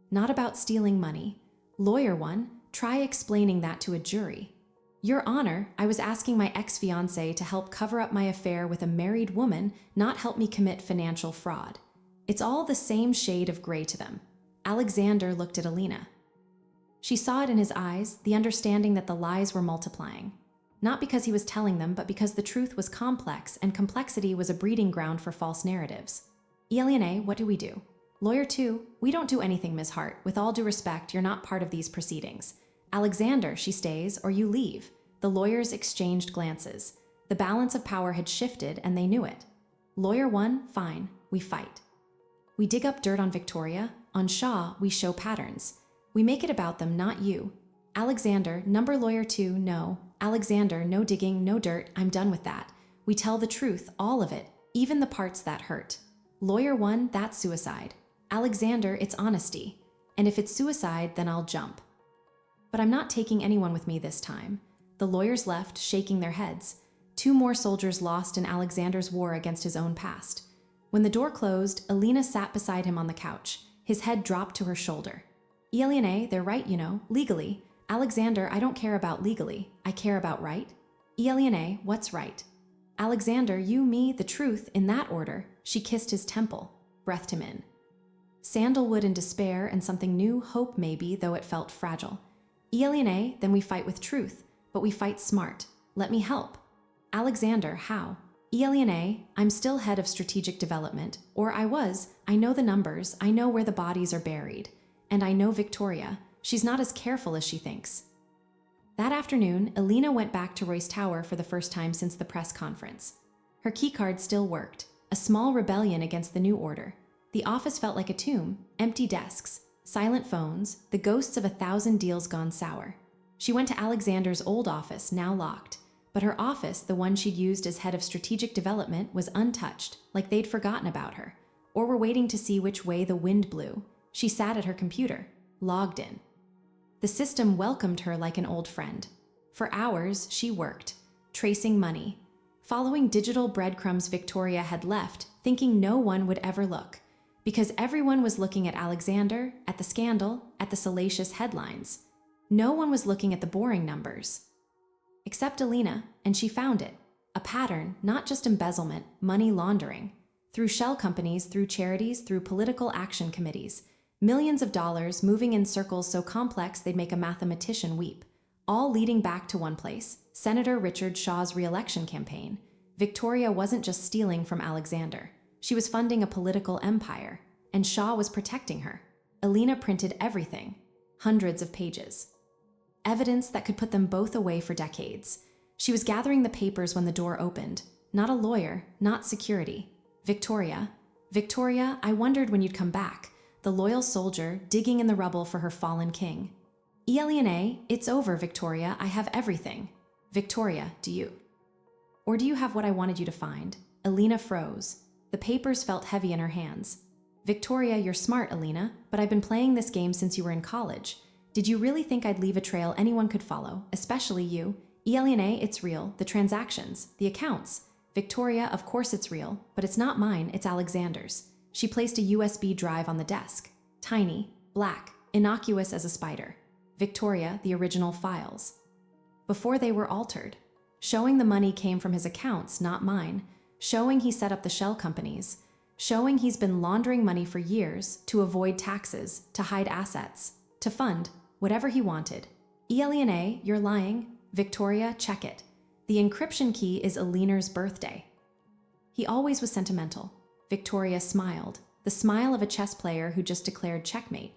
Not about stealing money. Lawyer 1, try explaining that to a jury. Your Honor, I was asking my ex-fiancé to help cover up my affair with a married woman, not help me commit financial fraud. It's all the same shade of gray to them. Alexander looked at Elena. She saw it in his eyes, the understanding that the lies were multiplying. Not because he was telling them, but because the truth was complex, and complexity was a breeding ground for false narratives. Elena, what do we do? Lawyer 2, we don't do anything, Ms. Hart. With all due respect, you're not part of these proceedings. Alexander, she stays, or you leave. The lawyers exchanged glances. The balance of power had shifted, and they knew it. Lawyer 1, fine, we fight. We dig up dirt on Victoria. On Shaw, we show patterns. We make it about them, not you. Alexander, number Lawyer 2, no. Alexander, no digging, no dirt, I'm done with that. We tell the truth, all of it, even the parts that hurt. Lawyer 1, that's suicide. Alexander, it's honesty. And if it's suicide, then I'll jump. But I'm not taking anyone with me this time. The lawyers left, shaking their heads. 2 more soldiers lost in Alexander's war against his own past. When the door closed, Elena sat beside him on the couch. His head dropped to her shoulder. Elena, they're right, you know, legally. Alexander, I don't care about legally. I care about right. Elena, what's right? Alexander, you, me, the truth, in that order. She kissed his temple, breathed him in. Sandalwood and despair and something new, hope maybe, though it felt fragile. Billionaire, then we fight with truth, but we fight smart. Let me help. Alexander, how? Billionaire, I'm still head of strategic development, or I was. I know the numbers, I know where the bodies are buried. And I know Victoria, she's not as careful as she thinks. That afternoon, Alina went back to Royce Tower for the first time since the press conference. Her keycard still worked, a small rebellion against the new order. The office felt like a tomb, empty desks, silent phones, the ghosts of 1,000 deals gone sour. She went to Alexander's old office, now locked, but her office, the one she'd used as head of strategic development, was untouched, like they'd forgotten about her, or were waiting to see which way the wind blew. She sat at her computer, logged in. The system welcomed her like an old friend. For hours, she worked, tracing money, following digital breadcrumbs Victoria had left, thinking no one would ever look, because everyone was looking at Alexander, at the scandal, at the salacious headlines. No one was looking at the boring numbers. Except Alina, and she found it. A pattern, not just embezzlement, money laundering. Through shell companies, through charities, through political action committees. Millions of dollars moving in circles so complex they'd make a mathematician weep. All leading back to one place, Senator Richard Shaw's re-election campaign. Victoria wasn't just stealing from Alexander. She was funding a political empire, and Shaw was protecting her. Alina printed everything, hundreds of pages. Evidence that could put them both away for decades. She was gathering the papers when the door opened. Not a lawyer, not security. Victoria, I wondered when you'd come back. The loyal soldier digging in the rubble for her fallen king. Billionaire, it's over, Victoria, I have everything. Victoria, do you? Or do you have what I wanted you to find? Alina froze. The papers felt heavy in her hands. Victoria, you're smart, Alina, but I've been playing this game since you were in college. Did you really think I'd leave a trail anyone could follow, especially you? Billionaire, it's real, the transactions, the accounts. Victoria, of course it's real, but it's not mine, it's Alexander's. She placed a USB drive on the desk. Tiny, black, innocuous as a spider. Victoria, the original files. Before they were altered. Showing the money came from his accounts, not mine. Showing he set up the shell companies. Showing he's been laundering money for years to avoid taxes, to hide assets, to fund whatever he wanted. Billionaire, you're lying. Victoria, check it. The encryption key is Alina's birthday. He always was sentimental. Victoria smiled, the smile of a chess player who just declared checkmate.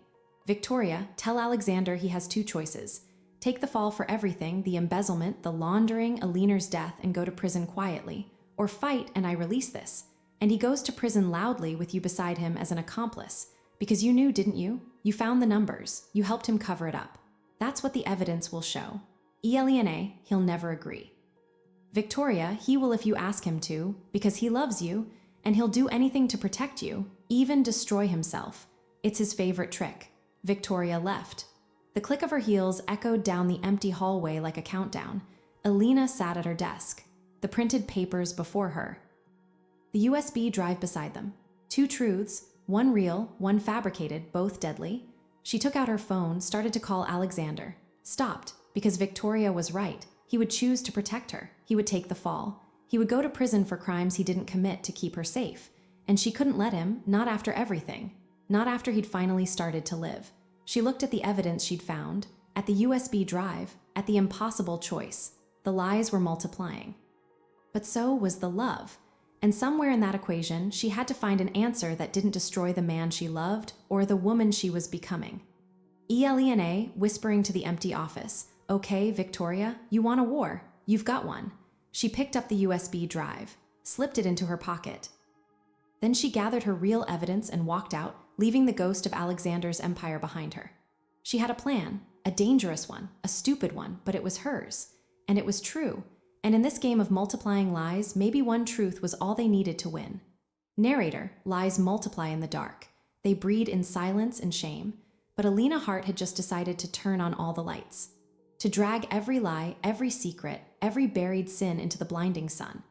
Victoria, tell Alexander he has two choices. Take the fall for everything, the embezzlement, the laundering, Alina's death, and go to prison quietly. Or fight and I release this. And he goes to prison loudly with you beside him as an accomplice. Because you knew, didn't you? You found the numbers. You helped him cover it up. That's what the evidence will show. Billionaire, he'll never agree. Victoria, he will if you ask him to, because he loves you, and he'll do anything to protect you, even destroy himself. It's his favorite trick. Victoria left. The click of her heels echoed down the empty hallway like a countdown. Alina sat at her desk, the printed papers before her. The USB drive beside them. Two truths, one real, one fabricated, both deadly. She took out her phone, started to call Alexander. Stopped, because Victoria was right. He would choose to protect her. He would take the fall. He would go to prison for crimes he didn't commit to keep her safe. And she couldn't let him, not after everything. Not after he'd finally started to live. She looked at the evidence she'd found, at the USB drive, at the impossible choice. The lies were multiplying. But so was the love. And somewhere in that equation, she had to find an answer that didn't destroy the man she loved or the woman she was becoming. Billionaire, whispering to the empty office, "Okay, Victoria, you want a war. You've got one." She picked up the USB drive, slipped it into her pocket. Then she gathered her real evidence and walked out, leaving the ghost of Alexander's empire behind her. She had a plan, a dangerous one, a stupid one, but it was hers. And it was true. And in this game of multiplying lies, maybe one truth was all they needed to win. Narrator, lies multiply in the dark. They breed in silence and shame. But Alina Hart had just decided to turn on all the lights. To drag every lie, every secret, every buried sin into the blinding sun.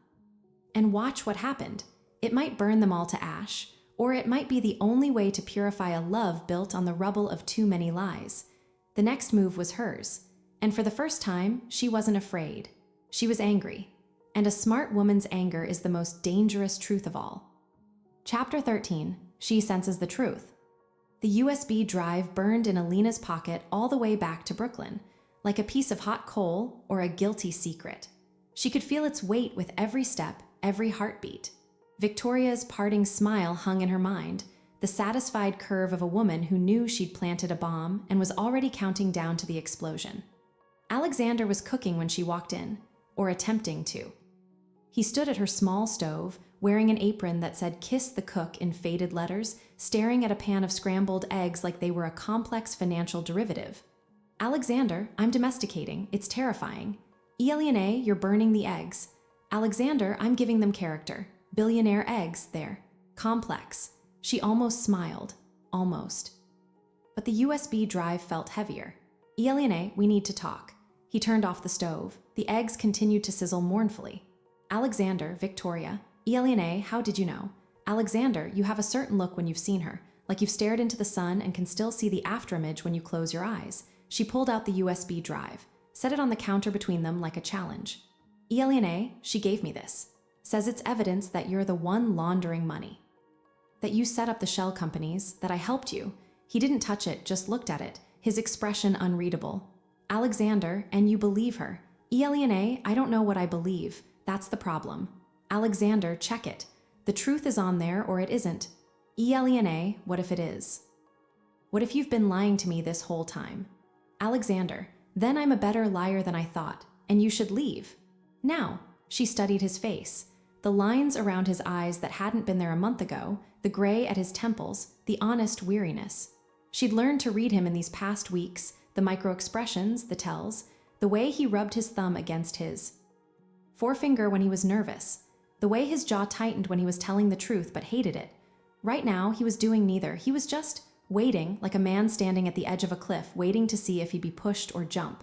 And watch what happened. It might burn them all to ash, or it might be the only way to purify a love built on the rubble of too many lies. The next move was hers, and for the first time, she wasn't afraid. She was angry, and a smart woman's anger is the most dangerous truth of all. Chapter 13, she senses the truth. The USB drive burned in Alina's pocket all the way back to Brooklyn, like a piece of hot coal or a guilty secret. She could feel its weight with every step, every heartbeat. Victoria's parting smile hung in her mind, the satisfied curve of a woman who knew she'd planted a bomb and was already counting down to the explosion. Alexander was cooking when she walked in, or attempting to. He stood at her small stove, wearing an apron that said "Kiss the Cook" in faded letters, staring at a pan of scrambled eggs like they were a complex financial derivative. "Alexander, I'm domesticating. It's terrifying." "Billionaire, you're burning the eggs." "Alexander, I'm giving them character. Billionaire eggs, there. Complex." She almost smiled. Almost. But the USB drive felt heavier. "Billionaire, we need to talk." He turned off the stove. The eggs continued to sizzle mournfully. "Alexander, Victoria. Billionaire, how did you know?" "Alexander, you have a certain look when you've seen her, like you've stared into the sun and can still see the afterimage when you close your eyes." She pulled out the USB drive, set it on the counter between them like a challenge. "Billionaire, she gave me this. Says it's evidence that you're the one laundering money. That you set up the shell companies, that I helped you." He didn't touch it, just looked at it, his expression unreadable. "Alexander, and you believe her." "Billionaire, I don't know what I believe. That's the problem." "Alexander, check it. The truth is on there or it isn't." "Billionaire, what if it is? What if you've been lying to me this whole time?" "Alexander, then I'm a better liar than I thought, and you should leave. Now." She studied his face. The lines around his eyes that hadn't been there a month ago, the gray at his temples, the honest weariness. She'd learned to read him in these past weeks, the micro-expressions, the tells, the way he rubbed his thumb against his forefinger when he was nervous, the way his jaw tightened when he was telling the truth but hated it. Right now, he was doing neither. He was just waiting, like a man standing at the edge of a cliff, waiting to see if he'd be pushed or jump.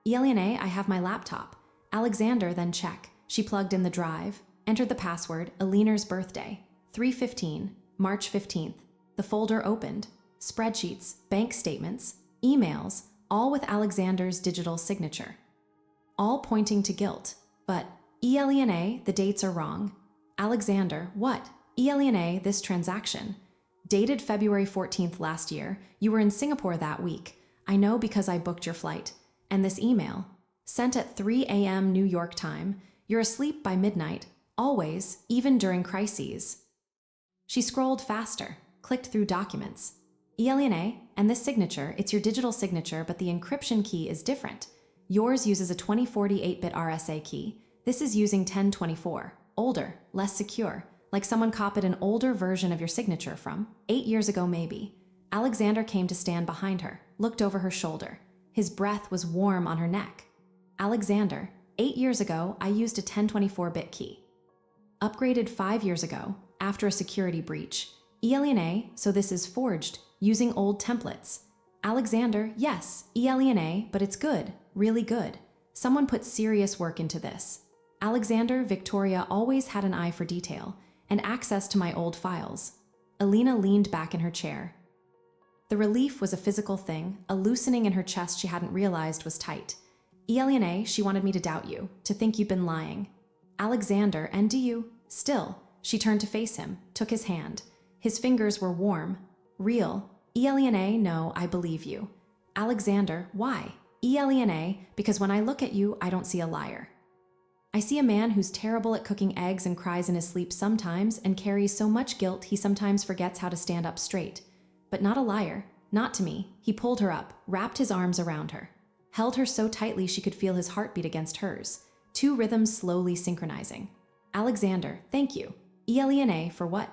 "Billionaire, I have my laptop." "Alexander, then check." She plugged in the drive, entered the password, Alina's birthday, 3:15, March 15th. The folder opened. Spreadsheets, bank statements, emails, all with Alexander's digital signature. All pointing to guilt. But, "Billionaire, the dates are wrong." "Alexander, what?" "Billionaire, this transaction. Dated February 14th last year. You were in Singapore that week. I know because I booked your flight. And this email. Sent at 3 a.m. New York time. You're asleep by midnight. Always, even during crises." She scrolled faster, clicked through documents. "Billionaire, and this signature, it's your digital signature, but the encryption key is different. Yours uses a 2048-bit RSA key. This is using 1024. Older, less secure. Like someone copied an older version of your signature from 8 years ago maybe." Alexander came to stand behind her, looked over her shoulder. His breath was warm on her neck. "Alexander, 8 years ago, I used a 1024-bit key. Upgraded 5 years ago, after a security breach. Billionaire, so this is forged, using old templates." "Alexander, yes, Billionaire, but it's good, really good. Someone put serious work into this." "Alexander, Victoria always had an eye for detail, and access to my old files." Alina leaned back in her chair. The relief was a physical thing, a loosening in her chest she hadn't realized was tight. "Billionaire, she wanted me to doubt you, to think you'd been lying." "Alexander, and do you? Still." She turned to face him, took his hand. His fingers were warm. "Real." "Billionaire, no, I believe you." "Alexander, why?" "Billionaire, because when I look at you, I don't see a liar. I see a man who's terrible at cooking eggs and cries in his sleep sometimes and carries so much guilt he sometimes forgets how to stand up straight. But not a liar. Not to me." He pulled her up, wrapped his arms around her, held her so tightly she could feel his heartbeat against hers, 2 rhythms slowly synchronizing. "Alexander, thank you." "Billionaire, for what?"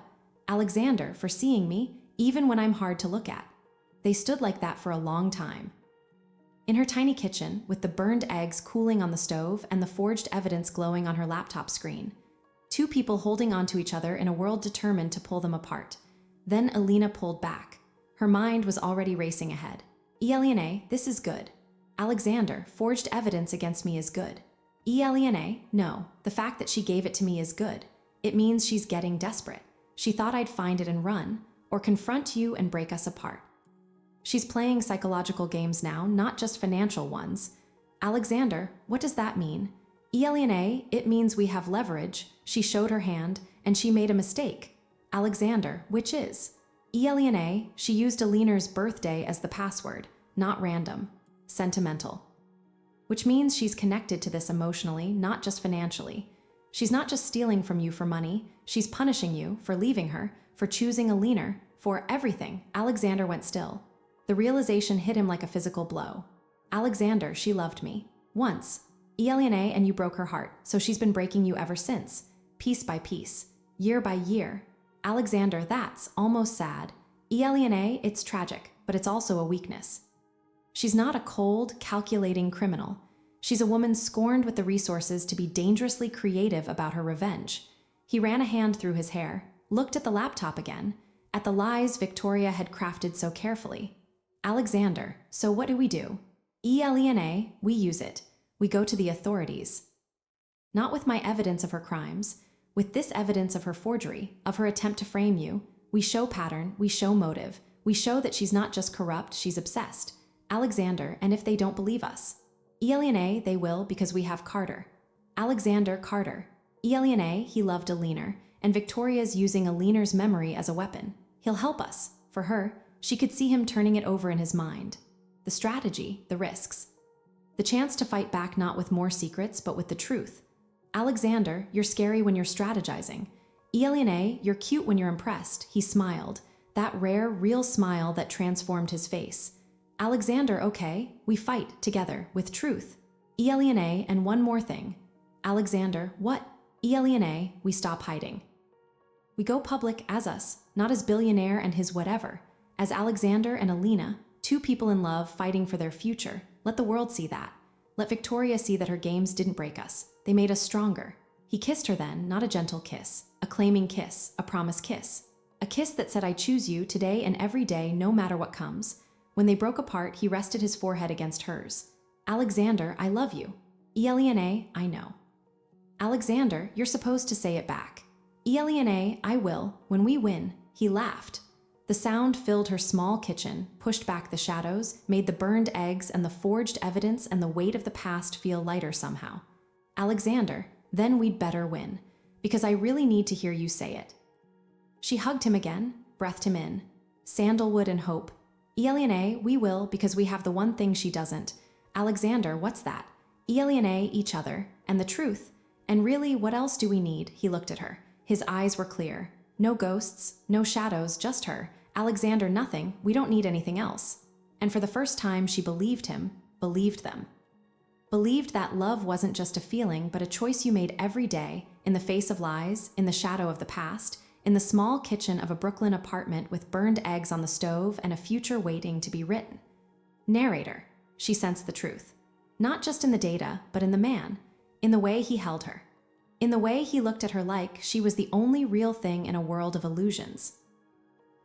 "Alexander, for seeing me, even when I'm hard to look at." They stood like that for a long time. In her tiny kitchen, with the burned eggs cooling on the stove and the forged evidence glowing on her laptop screen. 2 people holding onto each other in a world determined to pull them apart. Then Alina pulled back. Her mind was already racing ahead. "Billionaire, this is good." "Alexander, forged evidence against me is good." "Billionaire, no, the fact that she gave it to me is good. It means she's getting desperate. She thought I'd find it and run, or confront you and break us apart. She's playing psychological games now, not just financial ones." "Alexander, what does that mean?" "Billionaire, it means we have leverage." She showed her hand, and she made a mistake. "Alexander, which is?" "Billionaire, she used Alina's birthday as the password, not random. Sentimental." which means she's connected to this emotionally, not just financially. She's not just stealing from you for money, she's punishing you for leaving her, for choosing a leaner, for everything. Alexander went still. The realization hit him like a physical blow. Alexander, she loved me. Once. Elena, and you broke her heart, so she's been breaking you ever since. Piece by piece. Year by year. Alexander, that's almost sad. Elena, it's tragic, but it's also a weakness. She's not a cold, calculating criminal. She's a woman scorned with the resources to be dangerously creative about her revenge. He ran a hand through his hair, looked at the laptop again, at the lies Victoria had crafted so carefully. Alexander, so what do? Elena, we use it. We go to the authorities. Not with my evidence of her crimes, with this evidence of her forgery, of her attempt to frame you. We show pattern, we show motive, we show that she's not just corrupt, she's obsessed. Alexander, and if they don't believe us? Elena, they will, because we have Carter. Alexander, Carter. Elena, he loved a leaner, and Victoria's using a leaner's memory as a weapon. He'll help us. For her, she could see him turning it over in his mind. The strategy, the risks. The chance to fight back not with more secrets, but with the truth. Alexander, you're scary when you're strategizing. Elena, you're cute when you're impressed. He smiled, that rare, real smile that transformed his face. Alexander, okay, we fight together with truth. Elena, and one more thing. Alexander, what? Elena, we stop hiding. We go public as us, not as Billionaire and his whatever. As Alexander and Alina, two people in love fighting for their future. Let the world see that. Let Victoria see that her games didn't break us. They made us stronger. He kissed her then, not a gentle kiss, a claiming kiss, a promise kiss. A kiss that said I choose you today and every day no matter what comes. When they broke apart, he rested his forehead against hers. Alexander, I love you. Elena, I know. Alexander, you're supposed to say it back. Elena, I will, when we win. He laughed. The sound filled her small kitchen, pushed back the shadows, made the burned eggs and the forged evidence and the weight of the past feel lighter somehow. Alexander, then we'd better win, because I really need to hear you say it. She hugged him again, breathed him in. Sandalwood and hope. Elena, we will, because we have the one thing she doesn't. Alexander, what's that? Elena, each other, and the truth. And really, what else do we need? He looked at her. His eyes were clear. No ghosts, no shadows, just her. Alexander, nothing. We don't need anything else. And for the first time, she believed him, believed them. Believed that love wasn't just a feeling, but a choice you made every day, in the face of lies, in the shadow of the past, in the small kitchen of a Brooklyn apartment with burned eggs on the stove and a future waiting to be written. Narrator. She sensed the truth. Not just in the data, but in the man. In the way he held her. In the way he looked at her like she was the only real thing in a world of illusions.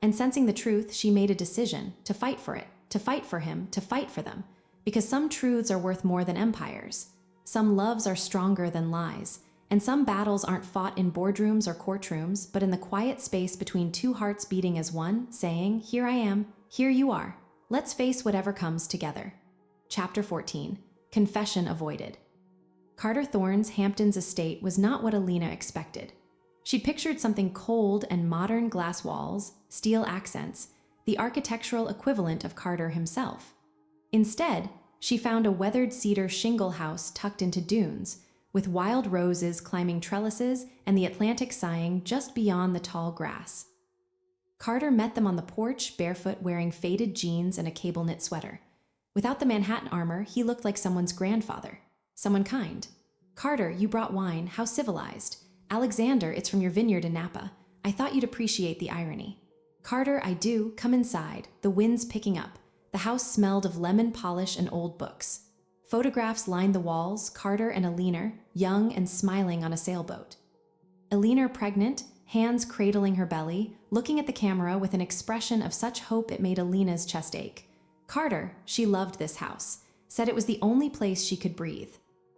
And sensing the truth, she made a decision to fight for it, to fight for him, to fight for them. Because some truths are worth more than empires. Some loves are stronger than lies. And some battles aren't fought in boardrooms or courtrooms, but in the quiet space between two hearts beating as one, saying, here I am, here you are. Let's face whatever comes together. Chapter 14. Confession avoided. Carter Thorne's Hampton's estate was not what Alina expected. She'd pictured something cold and modern, glass walls, steel accents, the architectural equivalent of Carter himself. Instead, she found a weathered cedar shingle house tucked into dunes, with wild roses climbing trellises and the Atlantic sighing just beyond the tall grass. Carter met them on the porch, barefoot, wearing faded jeans and a cable-knit sweater. Without the Manhattan armor, he looked like someone's grandfather. Someone kind. Carter, you brought wine. How civilized. Alexander, it's from your vineyard in Napa. I thought you'd appreciate the irony. Carter, I do. Come inside. The wind's picking up. The house smelled of lemon polish and old books. Photographs lined the walls, Carter and Alina, young and smiling on a sailboat. Alina pregnant, hands cradling her belly, looking at the camera with an expression of such hope it made Alina's chest ache. Carter, she loved this house, said it was the only place she could breathe.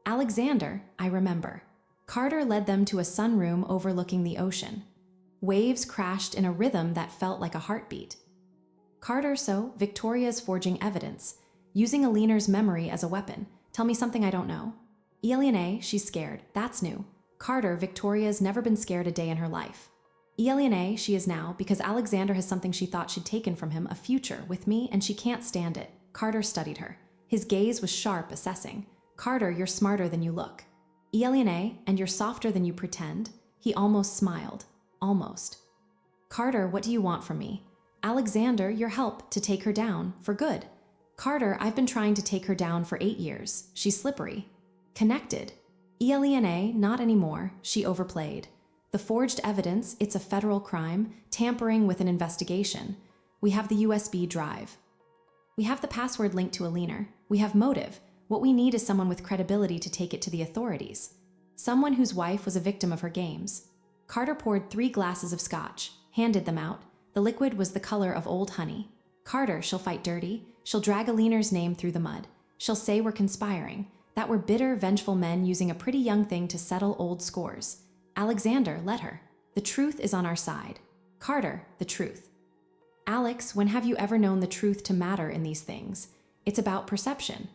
Alexander, I remember. Carter led them to a sunroom overlooking the ocean. Waves crashed in a rhythm that felt like a heartbeat. Carter, so Victoria's forging evidence, using Alina's memory as a weapon. Tell me something I don't know. Elena, she's scared. That's new. Carter, Victoria's never been scared a day in her life. Elena, she is now, because Alexander has something she thought she'd taken from him, a future with me, and she can't stand it. Carter studied her. His gaze was sharp, assessing. Carter, you're smarter than you look. Elena, and you're softer than you pretend. He almost smiled. Almost. Carter, what do you want from me? Alexander, your help to take her down, for good. Carter, I've been trying to take her down for 8 years. She's slippery. Connected. Elena, not anymore. She overplayed. The forged evidence, it's a federal crime, tampering with an investigation. We have the USB drive. We have the password linked to Elena. We have motive. What we need is someone with credibility to take it to the authorities. Someone whose wife was a victim of her games. Carter poured 3 glasses of scotch, handed them out. The liquid was the color of old honey. Carter, she'll fight dirty. She'll drag Elena's name through the mud. She'll say we're conspiring, that we're bitter, vengeful men using a pretty young thing to settle old scores. Alexander, let her. The truth is on our side. Carter, the truth. Alex, when have you ever known the truth to matter in these things? It's about perception.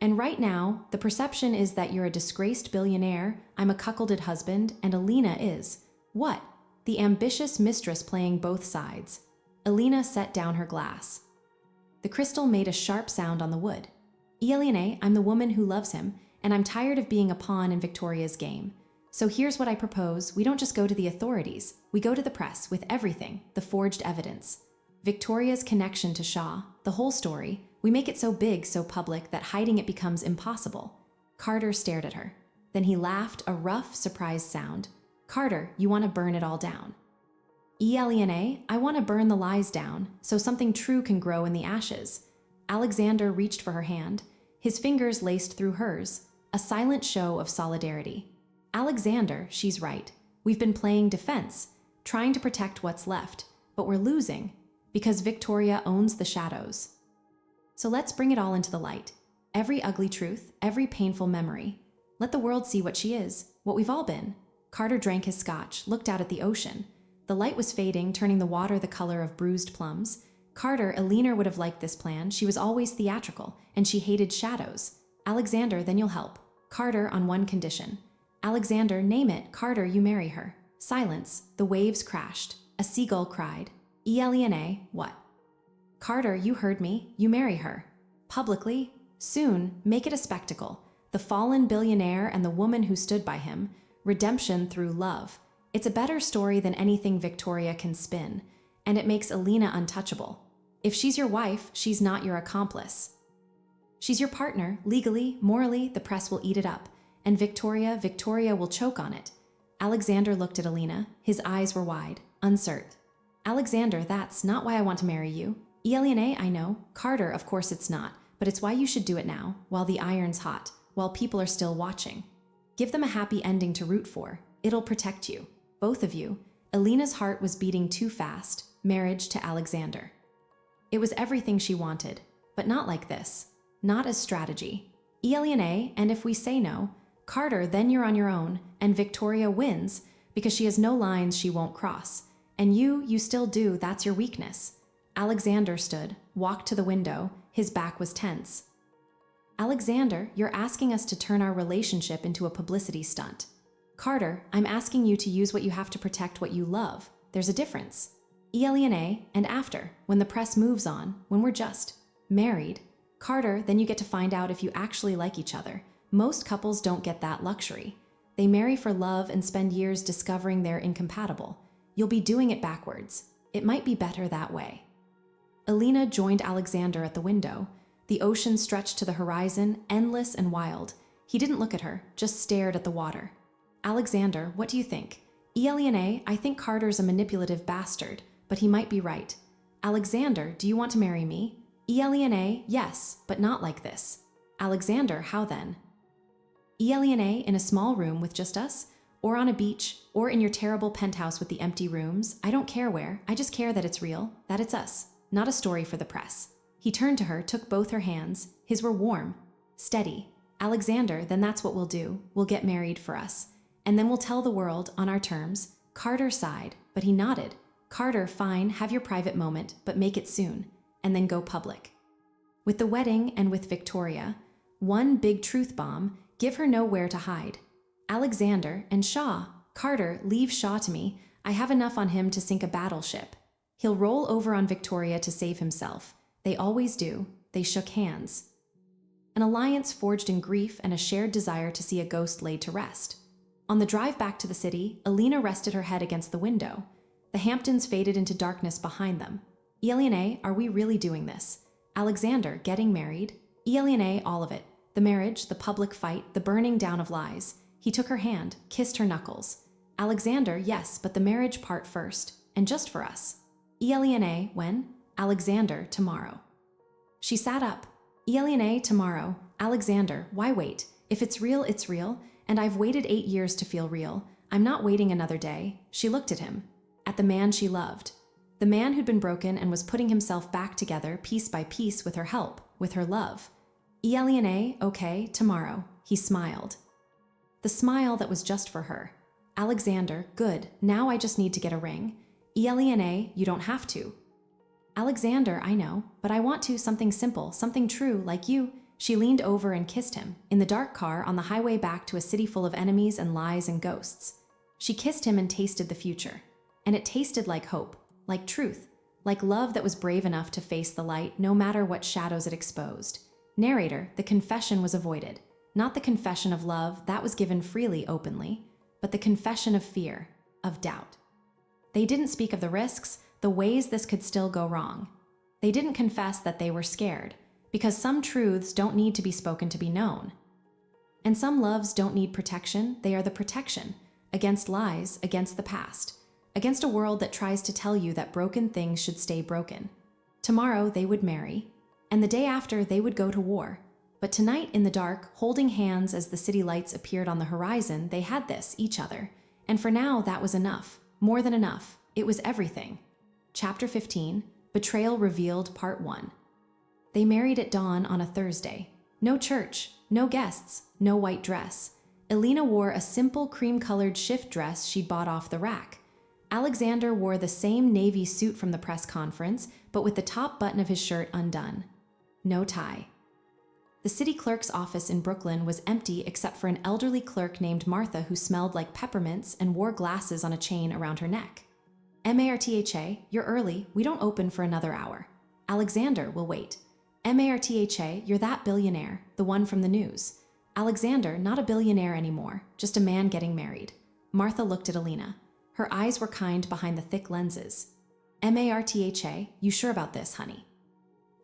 And right now, the perception is that you're a disgraced billionaire, I'm a cuckolded husband, and Elena is, what? The ambitious mistress playing both sides. Elena set down her glass. The crystal made a sharp sound on the wood. Elena, I'm the woman who loves him, and I'm tired of being a pawn in Victoria's game. So here's what I propose. We don't just go to the authorities. We go to the press with everything, the forged evidence. Victoria's connection to Shaw, the whole story. We make it so big, so public, that hiding it becomes impossible. Carter stared at her. Then he laughed, a rough, surprised sound. Carter, you want to burn it all down. Elena, I want to burn the lies down, so something true can grow in the ashes. Alexander reached for her hand. His fingers laced through hers, a silent show of solidarity. Alexander, she's right. We've been playing defense, trying to protect what's left, but we're losing, because Victoria owns the shadows. So let's bring it all into the light. Every ugly truth, every painful memory. Let the world see what she is, what we've all been. Carter drank his scotch, looked out at the ocean. The light was fading, turning the water the color of bruised plums. Carter, Elena would have liked this plan. She was always theatrical, and she hated shadows. Alexander, then you'll help. Carter, on one condition. Alexander, name it. Carter, you marry her. Silence. The waves crashed. A seagull cried. Elena, what? Carter, you heard me. You marry her. Publicly? Soon. Make it a spectacle. The fallen billionaire and the woman who stood by him. Redemption through love. It's a better story than anything Victoria can spin, and it makes Elena untouchable. If she's your wife, she's not your accomplice. She's your partner, legally, morally, the press will eat it up, and Victoria will choke on it. Alexander looked at Elena. His eyes were wide, uncertain. Alexander, that's not why I want to marry you. Elena, I know. Carter, of course it's not, but it's why you should do it now, while the iron's hot, while people are still watching. Give them a happy ending to root for. It'll protect you. Both of you. Elena's heart was beating too fast. Marriage to Alexander. It was everything she wanted, but not like this. Not as strategy. Elena, and if we say no, Carter, then you're on your own, and Victoria wins because she has no lines she won't cross. And you still do, that's your weakness. Alexander stood, walked to the window, his back was tense. Alexander, you're asking us to turn our relationship into a publicity stunt. Carter, I'm asking you to use what you have to protect what you love. There's a difference. Elena, and after, when the press moves on, when we're just married. Carter, then you get to find out if you actually like each other. Most couples don't get that luxury. They marry for love and spend years discovering they're incompatible. You'll be doing it backwards. It might be better that way. Elena joined Alexander at the window. The ocean stretched to the horizon, endless and wild. He didn't look at her, just stared at the water. Alexander, what do you think? Elena, I think Carter's a manipulative bastard, but he might be right. Alexander, do you want to marry me? Elena, yes, but not like this. Alexander, how then? Elena, in a small room with just us? Or on a beach? Or in your terrible penthouse with the empty rooms? I don't care where. I just care that it's real, that it's us. Not a story for the press. He turned to her, took both her hands. His were warm. Steady. Alexander, then that's what we'll do. We'll get married for us. And then we'll tell the world, on our terms. Carter sighed, but he nodded. Carter, fine, have your private moment, but make it soon. And then go public. With the wedding and with Victoria, one big truth bomb, give her nowhere to hide. Alexander and Shaw. Carter, leave Shaw to me. I have enough on him to sink a battleship. He'll roll over on Victoria to save himself. They always do. They shook hands. an alliance forged in grief and a shared desire to see a ghost laid to rest. On the drive back to the city, Alina rested her head against the window. The Hamptons faded into darkness behind them. Eliane, are we really doing this? Alexander, getting married? Eliane, all of it. The marriage, the public fight, the burning down of lies. He took her hand, kissed her knuckles. Alexander, yes, but the marriage part first, and just for us. Eliane, when? Alexander, tomorrow. She sat up. Eliane, tomorrow. Alexander, why wait? If it's real, it's real, and I've waited 8 years to feel real. I'm not waiting another day. She looked at him. At the man she loved. The man who'd been broken and was putting himself back together piece by piece with her help, with her love. Eliane, okay, tomorrow. He smiled. The smile that was just for her. Alexander, good, now I just need to get a ring. Eliane, you don't have to. Alexander, I know, but I want to, something simple, something true, like you. She leaned over and kissed him, in the dark car on the highway back to a city full of enemies and lies and ghosts. She kissed him and tasted the future. And it tasted like hope, like truth, like love that was brave enough to face the light no matter what shadows it exposed. Narrator, the confession was avoided. Not the confession of love, that was given freely, openly, but the confession of fear, of doubt. They didn't speak of the risks, the ways this could still go wrong. They didn't confess that they were scared, because some truths don't need to be spoken to be known. And some loves don't need protection, they are the protection, against lies, against the past, against a world that tries to tell you that broken things should stay broken. Tomorrow they would marry, and the day after they would go to war. But tonight in the dark, holding hands as the city lights appeared on the horizon, they had this, each other. And for now, that was enough. More than enough. It was everything. Chapter 15, Betrayal Revealed, Part 1. They married at dawn on a Thursday. No church, no guests, no white dress. Alina wore a simple cream-colored shift dress she'd bought off the rack. Alexander wore the same navy suit from the press conference, but with the top button of his shirt undone. No tie. The city clerk's office in Brooklyn was empty except for an elderly clerk named Martha who smelled like peppermints and wore glasses on a chain around her neck. Martha, you're early. We don't open for another hour. Alexander will wait. Martha, you're that billionaire, the one from the news. Alexander, not a billionaire anymore, just a man getting married. Martha looked at Alina. Her eyes were kind behind the thick lenses. Martha, you sure about this, honey?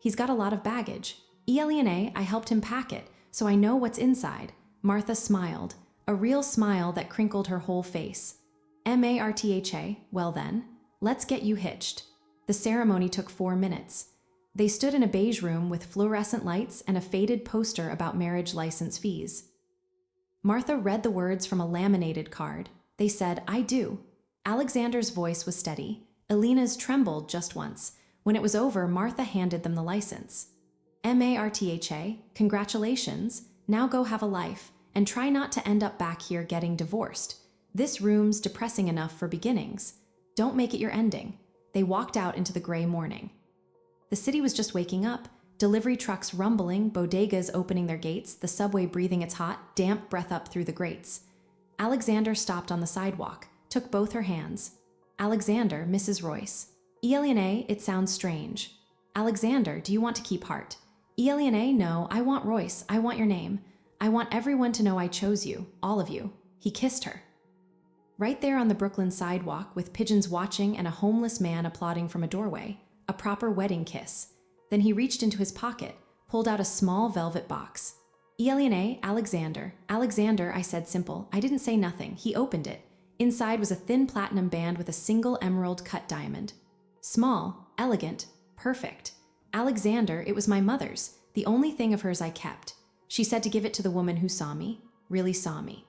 He's got a lot of baggage. Eliane, I helped him pack it, so I know what's inside. Martha smiled, a real smile that crinkled her whole face. Martha, well then, let's get you hitched. The ceremony took 4 minutes. They stood in a beige room with fluorescent lights and a faded poster about marriage license fees. Martha read the words from a laminated card. They said, I do. Alexander's voice was steady. Alina's trembled just once. When it was over, Martha handed them the license. Martha, congratulations. Now go have a life, and try not to end up back here getting divorced. This room's depressing enough for beginnings. Don't make it your ending. They walked out into the gray morning. The city was just waking up, delivery trucks rumbling, bodegas opening their gates, the subway breathing its hot, damp breath up through the grates. Alexander stopped on the sidewalk, took both her hands. Alexander, Mrs. Royce. Eliane, it sounds strange. Alexander, do you want to keep heart? Eliane, no, I want Royce, I want your name. I want everyone to know I chose you, all of you. He kissed her. Right there on the Brooklyn sidewalk, with pigeons watching and a homeless man applauding from a doorway. A proper wedding kiss. Then he reached into his pocket, pulled out a small velvet box. Eliane, Alexander. Alexander, I said simple. I didn't say nothing. He opened it. Inside was a thin platinum band with a single emerald cut diamond. Small, elegant, perfect. Alexander, it was my mother's, the only thing of hers I kept. She said to give it to the woman who saw me, really saw me.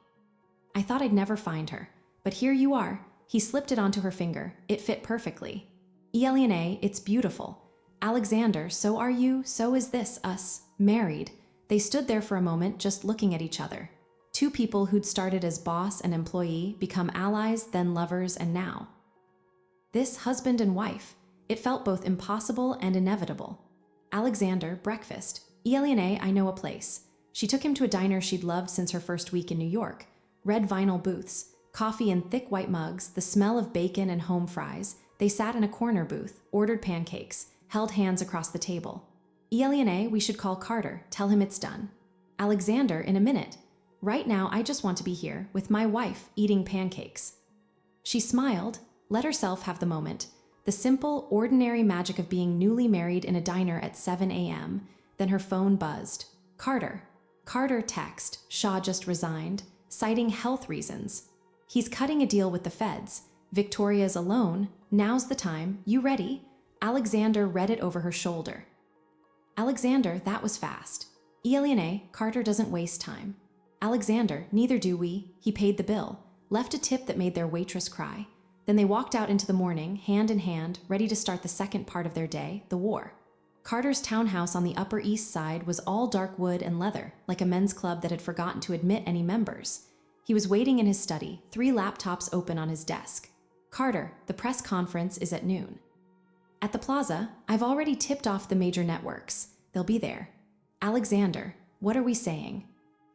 I thought I'd never find her, but here you are. He slipped it onto her finger. It fit perfectly. Eliane, it's beautiful. Alexander, so are you, so is this, us, married. They stood there for a moment just looking at each other. Two people who'd started as boss and employee, become allies, then lovers, and now. This husband and wife. It felt both impossible and inevitable. Alexander, breakfast. Eliane, I know a place. She took him to a diner she'd loved since her first week in New York. Red vinyl booths, coffee in thick white mugs, the smell of bacon and home fries. They sat in a corner booth, ordered pancakes, held hands across the table. Eliane, we should call Carter, tell him it's done. Alexander, in a minute. Right now, I just want to be here, with my wife, eating pancakes. She smiled, let herself have the moment, the simple, ordinary magic of being newly married in a diner at 7 a.m. Then her phone buzzed. Carter. Carter text, Shaw just resigned, citing health reasons. He's cutting a deal with the feds. Victoria's alone. Now's the time. You ready? Alexander read it over her shoulder. Alexander, that was fast. Eliane, Carter doesn't waste time. Alexander, neither do we. He paid the bill, left a tip that made their waitress cry. Then they walked out into the morning, hand in hand, ready to start the second part of their day, the war. Carter's townhouse on the Upper East Side was all dark wood and leather, like a men's club that had forgotten to admit any members. He was waiting in his study, 3 laptops open on his desk. Carter, the press conference is at noon. At the plaza, I've already tipped off the major networks. They'll be there. Alexander, what are we saying?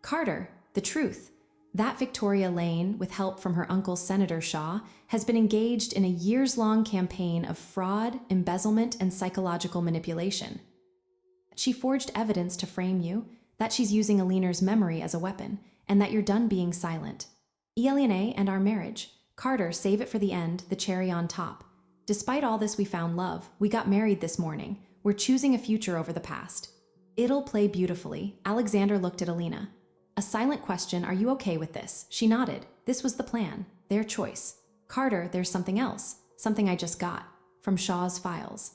Carter, the truth. That Victoria Lane, with help from her uncle Senator Shaw, has been engaged in a years-long campaign of fraud, embezzlement, and psychological manipulation. She forged evidence to frame you, that she's using Alina's memory as a weapon, and that you're done being silent. Eliane and our marriage. Carter, save it for the end, the cherry on top. Despite all this, we found love. We got married this morning. We're choosing a future over the past. It'll play beautifully. Alexander looked at Alina. A silent question, are you okay with this? She nodded. This was the plan. Their choice. Carter, there's something else. Something I just got. From Shaw's files.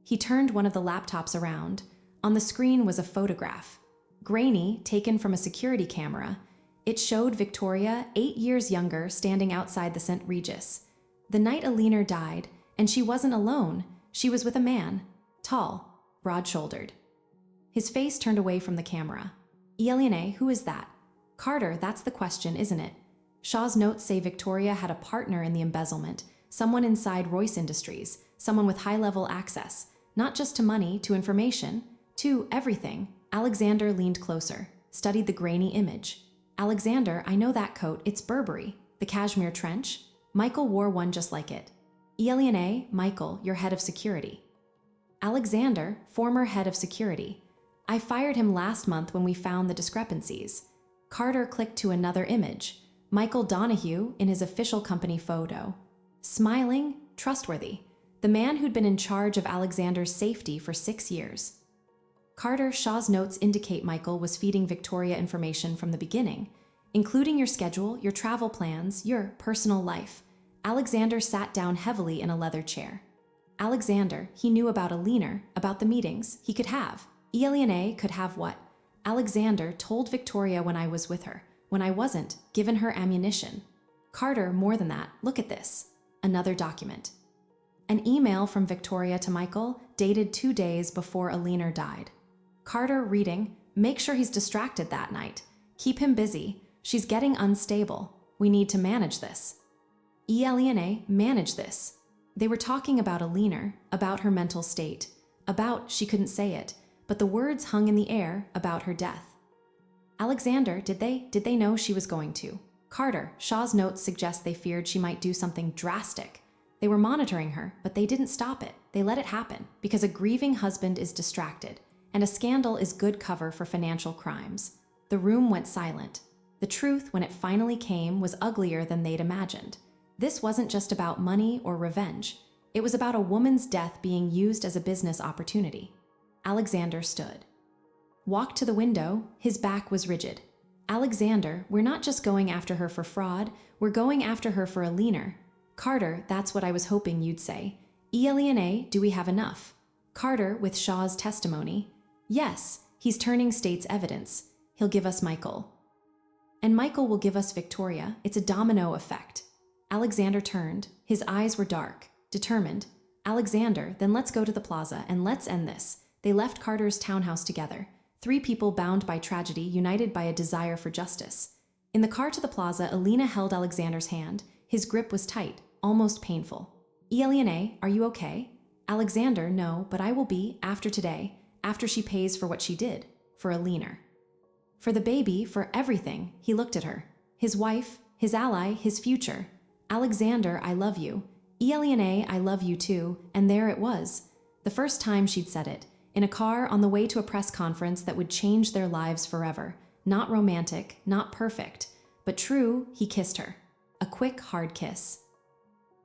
He turned one of the laptops around. On the screen was a photograph. Grainy, taken from a security camera. It showed Victoria, 8 years younger, standing outside the St. Regis. The night Alina died, and she wasn't alone. She was with a man. Tall, broad-shouldered. His face turned away from the camera. Eliane, who is that? Carter, that's the question, isn't it? Shaw's notes say Victoria had a partner in the embezzlement, someone inside Royce Industries, someone with high-level access, not just to money, to information, to everything. Alexander leaned closer, studied the grainy image. Alexander, I know that coat, it's Burberry. The cashmere trench? Michael wore one just like it. Eliane, Michael, your head of security. Alexander, former head of security. I fired him last month when we found the discrepancies. Carter clicked to another image. Michael Donahue in his official company photo. Smiling, trustworthy. The man who'd been in charge of Alexander's safety for 6 years. Carter, Shaw's notes indicate Michael was feeding Victoria information from the beginning, including your schedule, your travel plans, your personal life. Alexander sat down heavily in a leather chair. Alexander, he knew about Alina, about the meetings he could have. Eliane could have what? Alexander told Victoria when I was with her, when I wasn't, given her ammunition. Carter, more than that, look at this. Another document. An email from Victoria to Michael, dated 2 days before Alina died. Carter, reading, make sure he's distracted that night. Keep him busy. She's getting unstable. We need to manage this. Eliane, manage this. They were talking about Alina, about her mental state, about, she couldn't say it, but the words hung in the air, about her death. Alexander, did they know she was going to? Carter, Shaw's notes suggest they feared she might do something drastic. They were monitoring her, but they didn't stop it. They let it happen, because a grieving husband is distracted, and a scandal is good cover for financial crimes. The room went silent. The truth, when it finally came, was uglier than they'd imagined. This wasn't just about money or revenge. It was about a woman's death being used as a business opportunity. Alexander stood. Walked to the window, his back was rigid. Alexander, we're not just going after her for fraud, we're going after her for Alina. Carter, that's what I was hoping you'd say. Eliane, do we have enough? Carter, with Shaw's testimony. Yes, he's turning state's evidence. He'll give us Michael. And Michael will give us Victoria. It's a domino effect. Alexander turned. His eyes were dark, determined. Alexander, then let's go to the plaza and let's end this. They left Carter's townhouse together. 3 people bound by tragedy, united by a desire for justice. In the car to the plaza, Alina held Alexander's hand. His grip was tight, almost painful. Eliane, are you okay? Alexander, no, but I will be, after today, after she pays for what she did, for Alina. For the baby, for everything, he looked at her. His wife, his ally, his future. Alexander, I love you. Eliane, I love you too, and there it was. The first time she'd said it. in a car on the way to a press conference that would change their lives forever. Not romantic, not perfect, but true, he kissed her. A quick, hard kiss.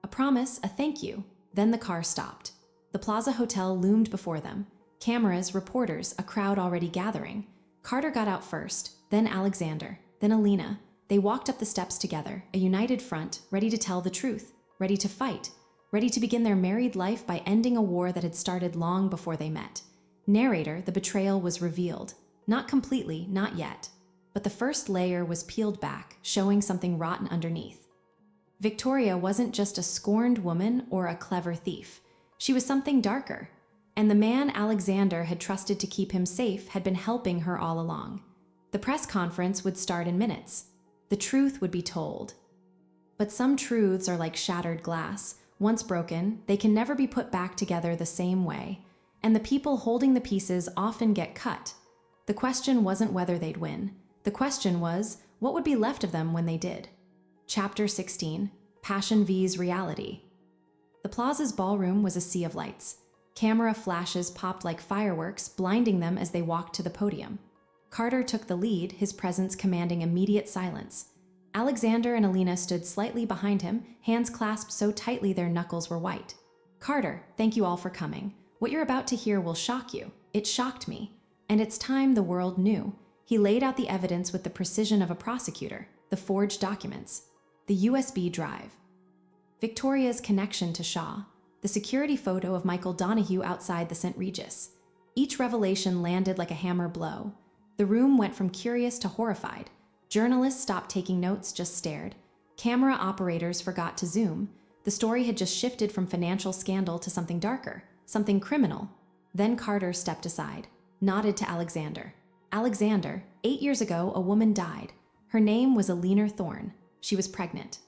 A promise, a thank you. Then the car stopped. The Plaza Hotel loomed before them. Cameras, reporters, a crowd already gathering. Carter got out first, then Alexander, then Alina. They walked up the steps together, a united front, ready to tell the truth, ready to fight, ready to begin their married life by ending a war that had started long before they met. Narrator, the betrayal was revealed. Not completely, not yet. But the first layer was peeled back, showing something rotten underneath. Victoria wasn't just a scorned woman or a clever thief. She was something darker. And the man Alexander had trusted to keep him safe had been helping her all along. The press conference would start in minutes. The truth would be told. But some truths are like shattered glass. Once broken, they can never be put back together the same way. And the people holding the pieces often get cut. The question wasn't whether they'd win. The question was, what would be left of them when they did? Chapter 16, Passion vs. Reality. The Plaza's ballroom was a sea of lights. Camera flashes popped like fireworks, blinding them as they walked to the podium. Carter took the lead, his presence commanding immediate silence. Alexander and Alina stood slightly behind him, hands clasped so tightly their knuckles were white. Carter, thank you all for coming. What you're about to hear will shock you. It shocked me. And it's time the world knew. He laid out the evidence with the precision of a prosecutor, the forged documents, the USB drive, Victoria's connection to Shaw, the security photo of Michael Donahue outside the St. Regis. Each revelation landed like a hammer blow. The room went from curious to horrified. Journalists stopped taking notes, just stared. Camera operators forgot to zoom. The story had just shifted from financial scandal to something darker, something criminal. Then Carter stepped aside, nodded to Alexander. Alexander, 8 years ago, a woman died. Her name was Alina Thorne. She was pregnant.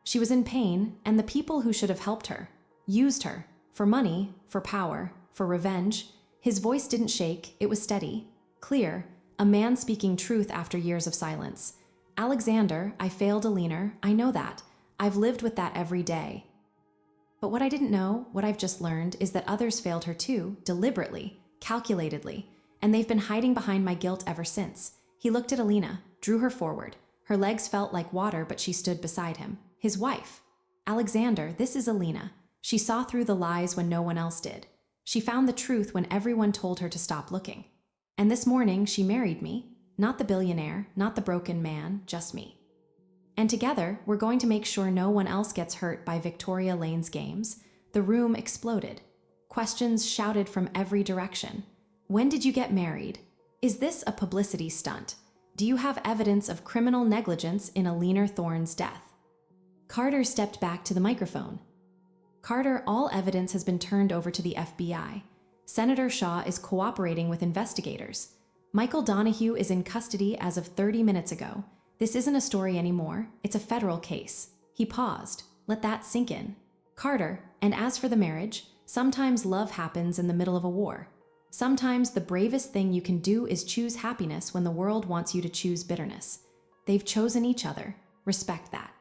She was in pain, and the people who should have helped her used her for money, for power, for revenge. His voice didn't shake, it was steady, clear, a man speaking truth after years of silence. Alexander, I failed Alina, I know that. I've lived with that every day. But what I didn't know, what I've just learned, is that others failed her too, deliberately, calculatedly, and they've been hiding behind my guilt ever since. He looked at Alina, drew her forward. Her legs felt like water, but she stood beside him. His wife. Alexander, this is Alina. She saw through the lies when no one else did. She found the truth when everyone told her to stop looking. And this morning, she married me. Not the billionaire, not the broken man, just me. And together, we're going to make sure no one else gets hurt by Victoria Lane's games. The room exploded. Questions shouted from every direction. When did you get married? Is this a publicity stunt? Do you have evidence of criminal negligence in Alina Thorne's death? Carter stepped back to the microphone. Carter, all evidence has been turned over to the FBI. Senator Shaw is cooperating with investigators. Michael Donahue is in custody as of 30 minutes ago. This isn't a story anymore. It's a federal case. He paused. Let that sink in. Carter, and as for the marriage, sometimes love happens in the middle of a war. Sometimes the bravest thing you can do is choose happiness when the world wants you to choose bitterness. They've chosen each other. Respect that.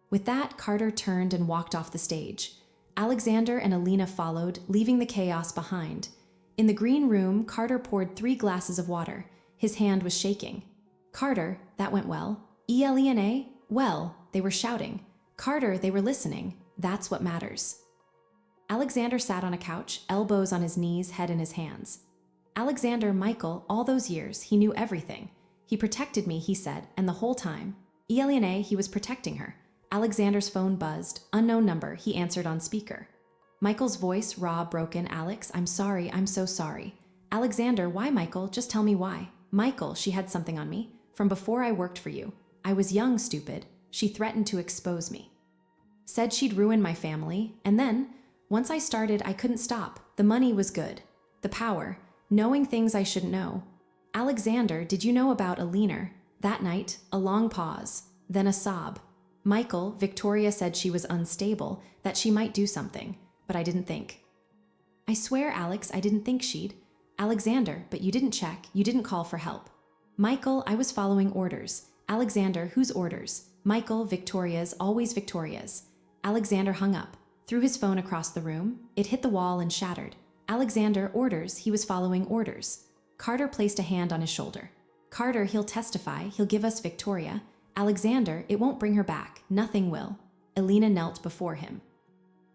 With that, Carter turned and walked off the stage. Alexander and Alina followed, leaving the chaos behind. In the green room, Carter poured 3 glasses of water. His hand was shaking. Carter, that went well. Elena, well, they were shouting. Carter, they were listening. That's what matters. Alexander sat on a couch, elbows on his knees, head in his hands. Alexander, Michael, all those years, he knew everything. He protected me, he said, and the whole time. Elena, he was protecting her. Alexander's phone buzzed. Unknown number, he answered on speaker. Michael's voice, raw, broken. Alex, I'm sorry, I'm so sorry. Alexander, why, Michael? Just tell me why. Michael, she had something on me. From before I worked for you. I was young, stupid. She threatened to expose me. Said she'd ruin my family, and then, once I started, I couldn't stop. The money was good. The power. Knowing things I shouldn't know. Alexander, did you know about Alina? That night, a long pause. Then a sob. Michael, Victoria said she was unstable, that she might do something, but I didn't think. I swear, Alex, I didn't think she'd. Alexander, but you didn't check, you didn't call for help. Michael, I was following orders. Alexander, whose orders? Michael, Victoria's, always Victoria's. Alexander hung up, threw his phone across the room. It hit the wall and shattered. Alexander orders. He was following orders. Carter placed a hand on his shoulder. Carter, he'll testify. He'll give us Victoria. Alexander, it won't bring her back. Nothing will. Elena knelt before him.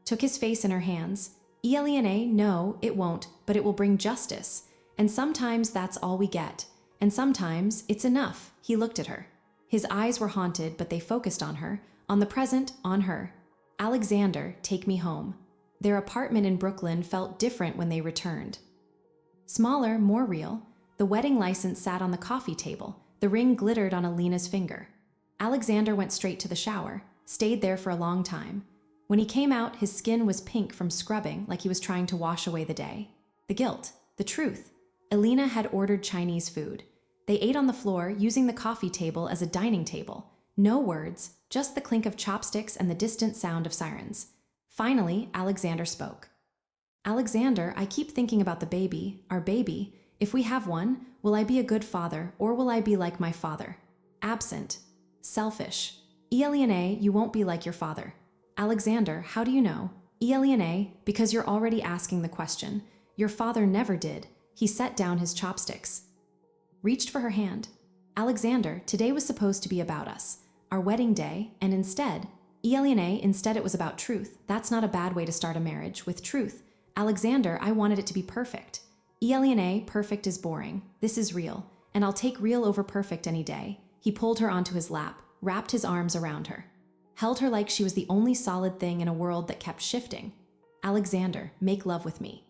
Took his face in her hands. Elena, no, it won't, but it will bring justice. And sometimes that's all we get. And sometimes it's enough. He looked at her. His eyes were haunted, but they focused on her, on the present, on her. Alexander, take me home. Their apartment in Brooklyn felt different when they returned. Smaller, more real. The wedding license sat on the coffee table. The ring glittered on Elena's finger. Alexander went straight to the shower, stayed there for a long time. When he came out, his skin was pink from scrubbing, like he was trying to wash away the day. The guilt, the truth. Elena had ordered Chinese food. They ate on the floor, using the coffee table as a dining table. No words, just the clink of chopsticks and the distant sound of sirens. Finally, Alexander spoke. Alexander, I keep thinking about the baby, our baby. If we have one, will I be a good father, or will I be like my father? Absent. Selfish. Elena, you won't be like your father. Alexander, how do you know? Elena, because you're already asking the question. Your father never did. He set down his chopsticks. Reached for her hand. Alexander, today was supposed to be about us, our wedding day, and instead it was about truth. That's not a bad way to start a marriage, with truth. Alexander, I wanted it to be perfect. Elena, perfect is boring. This is real, and I'll take real over perfect any day. He pulled her onto his lap, wrapped his arms around her, held her like she was the only solid thing in a world that kept shifting. Alexander, make love with me.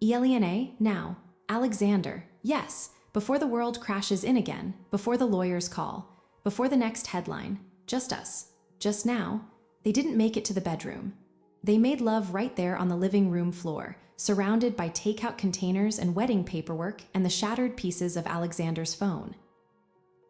Elena, now. Alexander, yes, before the world crashes in again, before the lawyers call, before the next headline, just us. Just now, they didn't make it to the bedroom. They made love right there on the living room floor, surrounded by takeout containers and wedding paperwork and the shattered pieces of Alexander's phone.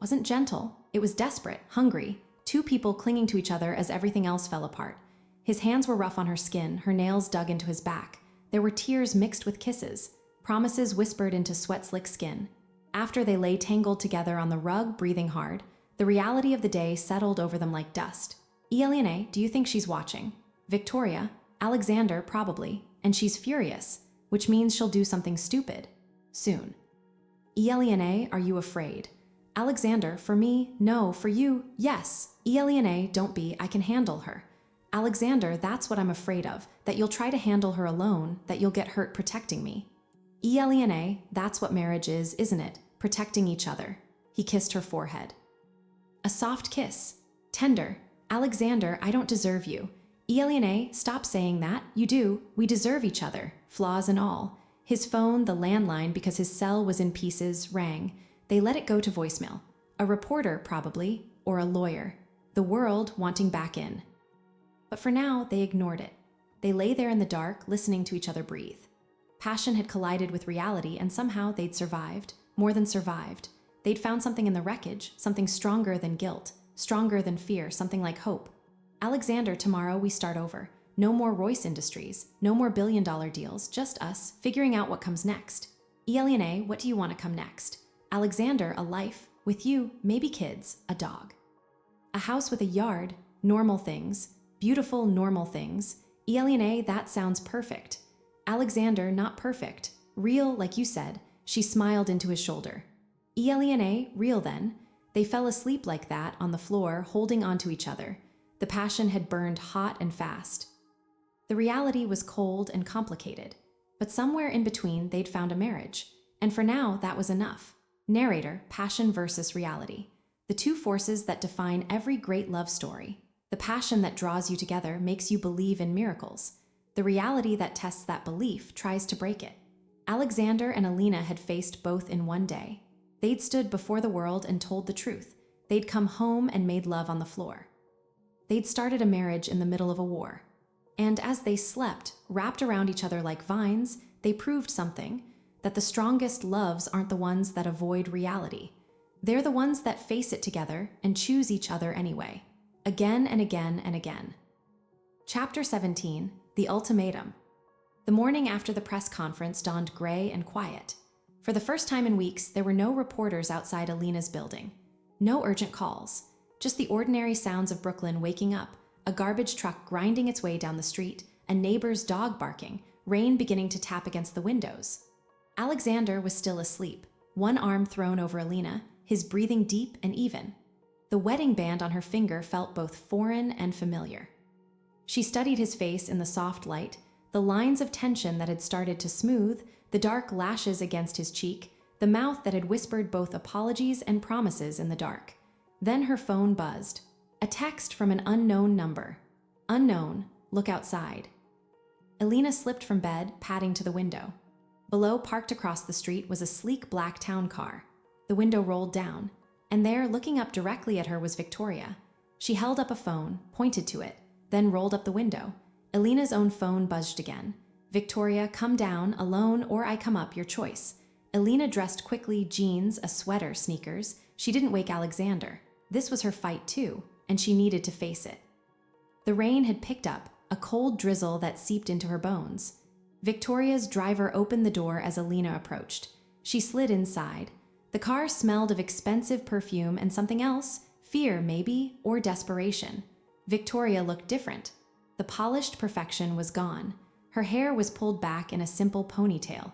Wasn't gentle, it was desperate, hungry, two people clinging to each other as everything else fell apart. His hands were rough on her skin, her nails dug into his back. There were tears mixed with kisses, promises whispered into sweat-slick skin. After they lay tangled together on the rug, breathing hard, the reality of the day settled over them like dust. Elena, do you think she's watching? Victoria, Alexander, probably, and she's furious, which means she'll do something stupid. Soon. Elena, are you afraid? Alexander, for me, no, for you, yes. Elena, don't be, I can handle her. Alexander, that's what I'm afraid of, that you'll try to handle her alone, that you'll get hurt protecting me. Elena, that's what marriage is, isn't it? Protecting each other. He kissed her forehead. A soft kiss. Tender. Alexander, I don't deserve you. Elena, stop saying that. You do. We deserve each other, flaws and all. His phone, the landline, because his cell was in pieces, rang. They let it go to voicemail. A reporter, probably, or a lawyer. The world wanting back in. But for now, they ignored it. They lay there in the dark, listening to each other breathe. Passion had collided with reality, and somehow they'd survived. More than survived. They'd found something in the wreckage, something stronger than guilt, stronger than fear, something like hope. Alexander, tomorrow we start over. No more Royce Industries, no more billion-dollar deals, just us, figuring out what comes next. Elena, what do you want to come next? Alexander, a life. With you, maybe kids, a dog. A house with a yard, normal things, beautiful normal things. Elena, that sounds perfect. Alexander, not perfect. Real, like you said. She smiled into his shoulder. Elena, real then. They fell asleep like that, on the floor, holding onto each other. The passion had burned hot and fast. The reality was cold and complicated. But somewhere in between, they'd found a marriage. And for now, that was enough. Narrator, passion versus reality. The two forces that define every great love story. The passion that draws you together makes you believe in miracles. The reality that tests that belief tries to break it. Alexander and Elena had faced both in one day. They'd stood before the world and told the truth. They'd come home and made love on the floor. They'd started a marriage in the middle of a war. And as they slept, wrapped around each other like vines, they proved something, that the strongest loves aren't the ones that avoid reality. They're the ones that face it together and choose each other anyway. Again and again and again. Chapter 17, The Ultimatum. The morning after the press conference dawned gray and quiet. For the first time in weeks, there were no reporters outside Elena's building. No urgent calls. Just the ordinary sounds of Brooklyn waking up, a garbage truck grinding its way down the street, a neighbor's dog barking, rain beginning to tap against the windows. Alexander was still asleep, one arm thrown over Alina, his breathing deep and even. The wedding band on her finger felt both foreign and familiar. She studied his face in the soft light, the lines of tension that had started to smooth, the dark lashes against his cheek, the mouth that had whispered both apologies and promises in the dark. Then her phone buzzed. A text from an unknown number. Unknown, look outside. Alina slipped from bed, padding to the window. Below, parked across the street, was a sleek black town car. The window rolled down, and there, looking up directly at her, was Victoria. She held up a phone, pointed to it, then rolled up the window. Alina's own phone buzzed again. Victoria, come down, alone, or I come up, your choice. Alina dressed quickly, jeans, a sweater, sneakers. She didn't wake Alexander. This was her fight too, and she needed to face it. The rain had picked up, a cold drizzle that seeped into her bones. Victoria's driver opened the door as Alina approached. She slid inside. The car smelled of expensive perfume and something else, fear maybe, or desperation. Victoria looked different. The polished perfection was gone. Her hair was pulled back in a simple ponytail.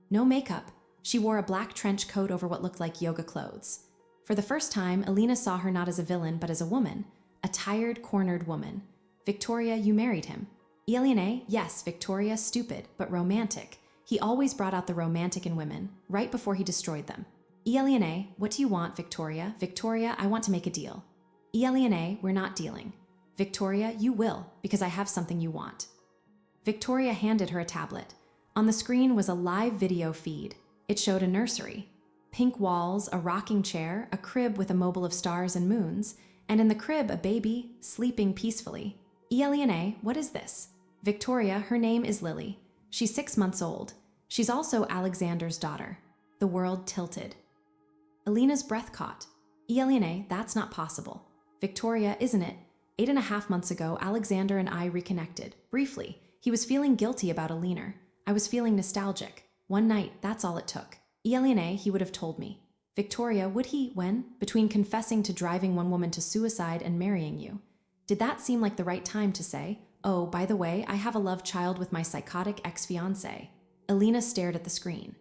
No makeup. She wore a black trench coat over what looked like yoga clothes. For the first time, Alina saw her not as a villain, but as a woman. A tired, cornered woman. Victoria, you married him. Billionaire, yes, Victoria, stupid, but romantic. He always brought out the romantic in women, right before he destroyed them. Billionaire, what do you want, Victoria? Victoria, I want to make a deal. Billionaire, we're not dealing. Victoria, you will, because I have something you want. Victoria handed her a tablet. On the screen was a live video feed. It showed a nursery. Pink walls, a rocking chair, a crib with a mobile of stars and moons, and in the crib a baby, sleeping peacefully. Billionaire, what is this? Victoria, her name is Lily. She's 6 months old. She's also Alexander's daughter. The world tilted. Alina's breath caught. Billionaire, that's not possible. Victoria, isn't it? 8.5 months ago, Alexander and I reconnected. Briefly. He was feeling guilty about Alina. I was feeling nostalgic. One night, that's all it took. Billionaire, he would have told me. Victoria, would he, when? Between confessing to driving one woman to suicide and marrying you. Did that seem like the right time to say, oh, by the way, I have a love child with my psychotic ex-fiancé? Alina stared at the screen.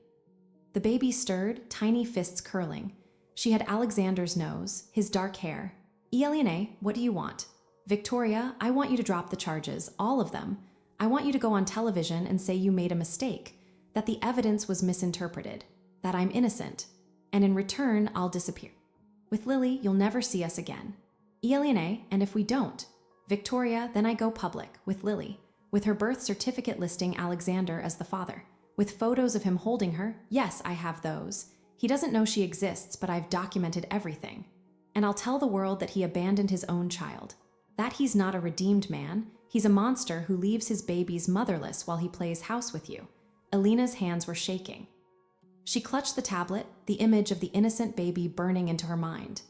The baby stirred, tiny fists curling. She had Alexander's nose, his dark hair. Billionaire, what do you want? Victoria, I want you to drop the charges, all of them. I want you to go on television and say you made a mistake, that the evidence was misinterpreted, that I'm innocent, and in return, I'll disappear. With Lily, you'll never see us again. Billionaire, and if we don't, Victoria, then I go public, with Lily, with her birth certificate listing Alexander as the father, with photos of him holding her. Yes, I have those. He doesn't know she exists, but I've documented everything. And I'll tell the world that he abandoned his own child, that he's not a redeemed man. He's a monster who leaves his babies motherless while he plays house with you. Alina's hands were shaking. She clutched the tablet, the image of the innocent baby burning into her mind.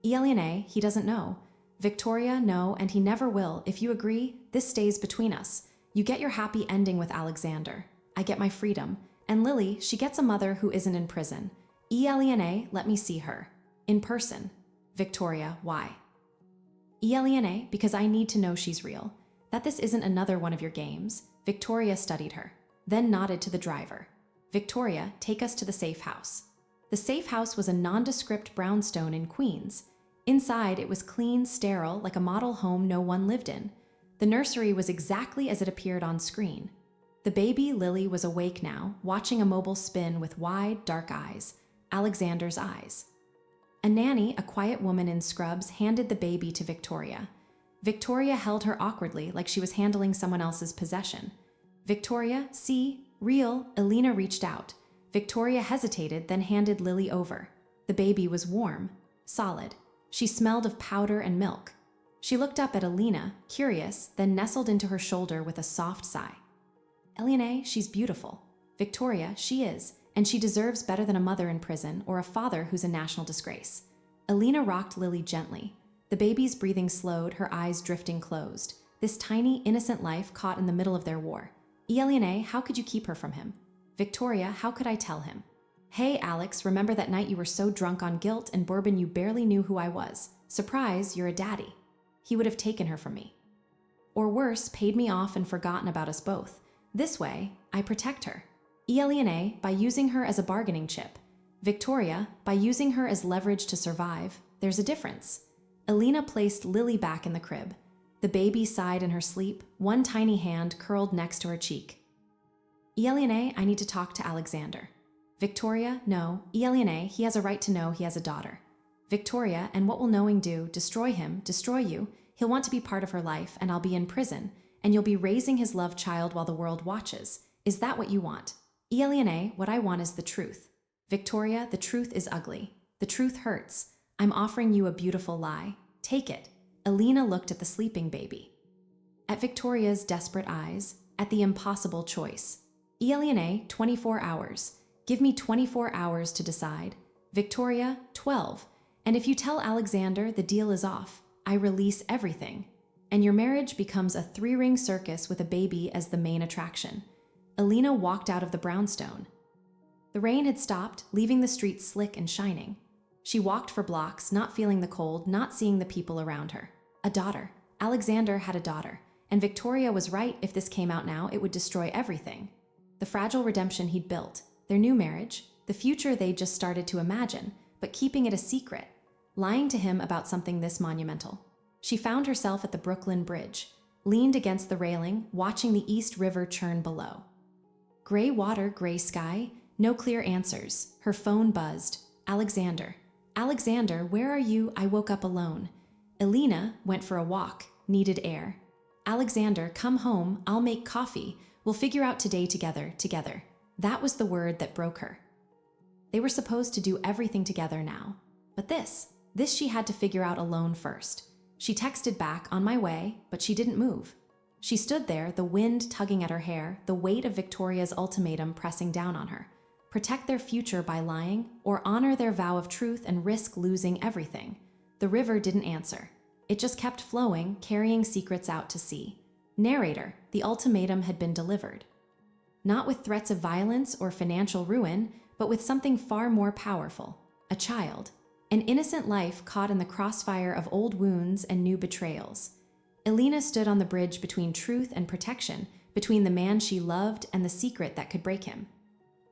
Billionaire, he doesn't know. Victoria, no, and he never will. If you agree, this stays between us. You get your happy ending with Alexander. I get my freedom. And Lily, she gets a mother who isn't in prison. Billionaire, let me see her. In person. Victoria, why? Billionaire, because I need to know she's real. That this isn't another one of your games. Victoria studied her, then nodded to the driver. Victoria, take us to the safe house. The safe house was a nondescript brownstone in Queens. Inside, it was clean, sterile, like a model home no one lived in. The nursery was exactly as it appeared on screen. The baby, Lily, was awake now, watching a mobile spin with wide, dark eyes. Alexander's eyes. A nanny, a quiet woman in scrubs, handed the baby to Victoria. Victoria held her awkwardly, like she was handling someone else's possession. Victoria, see, real. Alina reached out. Victoria hesitated, then handed Lily over. The baby was warm, solid. She smelled of powder and milk. She looked up at Alina, curious, then nestled into her shoulder with a soft sigh. Billionaire, she's beautiful. Victoria, she is, and she deserves better than a mother in prison or a father who's a national disgrace. Alina rocked Lily gently. The baby's breathing slowed, her eyes drifting closed. This tiny, innocent life caught in the middle of their war. Billionaire, how could you keep her from him? Victoria, how could I tell him? Hey, Alex, remember that night you were so drunk on guilt and bourbon you barely knew who I was? Surprise, you're a daddy. He would have taken her from me. Or worse, paid me off and forgotten about us both. This way, I protect her. Elena, by using her as a bargaining chip. Victoria, by using her as leverage to survive. There's a difference. Elena placed Lily back in the crib. The baby sighed in her sleep, one tiny hand curled next to her cheek. Elena, I need to talk to Alexander. Victoria, no. Elena, he has a right to know he has a daughter. Victoria, and what will knowing do? Destroy him, destroy you. He'll want to be part of her life, and I'll be in prison, and you'll be raising his love child while the world watches. Is that what you want? Elena, what I want is the truth. Victoria, the truth is ugly. The truth hurts. I'm offering you a beautiful lie. Take it. Elena looked at the sleeping baby. At Victoria's desperate eyes, at the impossible choice. Elena, 24 hours. Give me 24 hours to decide. Victoria, 12. And if you tell Alexander the deal is off, I release everything. And your marriage becomes a 3-ring circus with a baby as the main attraction. Elena walked out of the brownstone. The rain had stopped, leaving the streets slick and shining. She walked for blocks, not feeling the cold, not seeing the people around her. A daughter. Alexander had a daughter. And Victoria was right. If this came out now, it would destroy everything. The fragile redemption he'd built, their new marriage, the future they just started to imagine, but keeping it a secret, lying to him about something this monumental. She found herself at the Brooklyn Bridge, leaned against the railing, watching the East River churn below. Gray water, gray sky, no clear answers. Her phone buzzed. Alexander. Alexander, where are you? I woke up alone. Elena went for a walk, needed air. Alexander, come home, I'll make coffee. We'll figure out today together. That was the word that broke her. They were supposed to do everything together now. But this she had to figure out alone first. She texted back, on my way, but she didn't move. She stood there, the wind tugging at her hair, the weight of Victoria's ultimatum pressing down on her. Protect their future by lying, or honor their vow of truth and risk losing everything. The river didn't answer. It just kept flowing, carrying secrets out to sea. Narrator, the ultimatum had been delivered. Not with threats of violence or financial ruin, but with something far more powerful. A child. An innocent life caught in the crossfire of old wounds and new betrayals. Elena stood on the bridge between truth and protection, between the man she loved and the secret that could break him.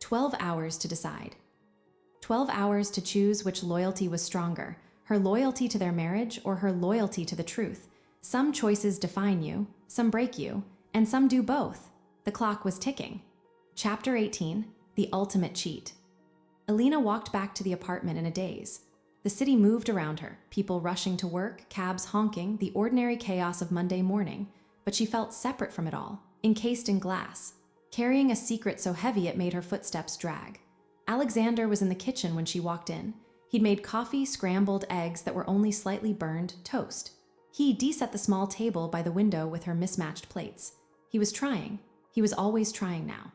12 hours to decide. 12 hours to choose which loyalty was stronger, her loyalty to their marriage or her loyalty to the truth. Some choices define you, some break you, and some do both. The clock was ticking. Chapter 18, The Ultimate Cheat. Elena walked back to the apartment in a daze. The city moved around her, people rushing to work, cabs honking, the ordinary chaos of Monday morning, but she felt separate from it all, encased in glass, carrying a secret so heavy it made her footsteps drag. Alexander was in the kitchen when she walked in. He'd made coffee, scrambled eggs that were only slightly burned, toast. He set the small table by the window with her mismatched plates. He was trying. He was always trying now.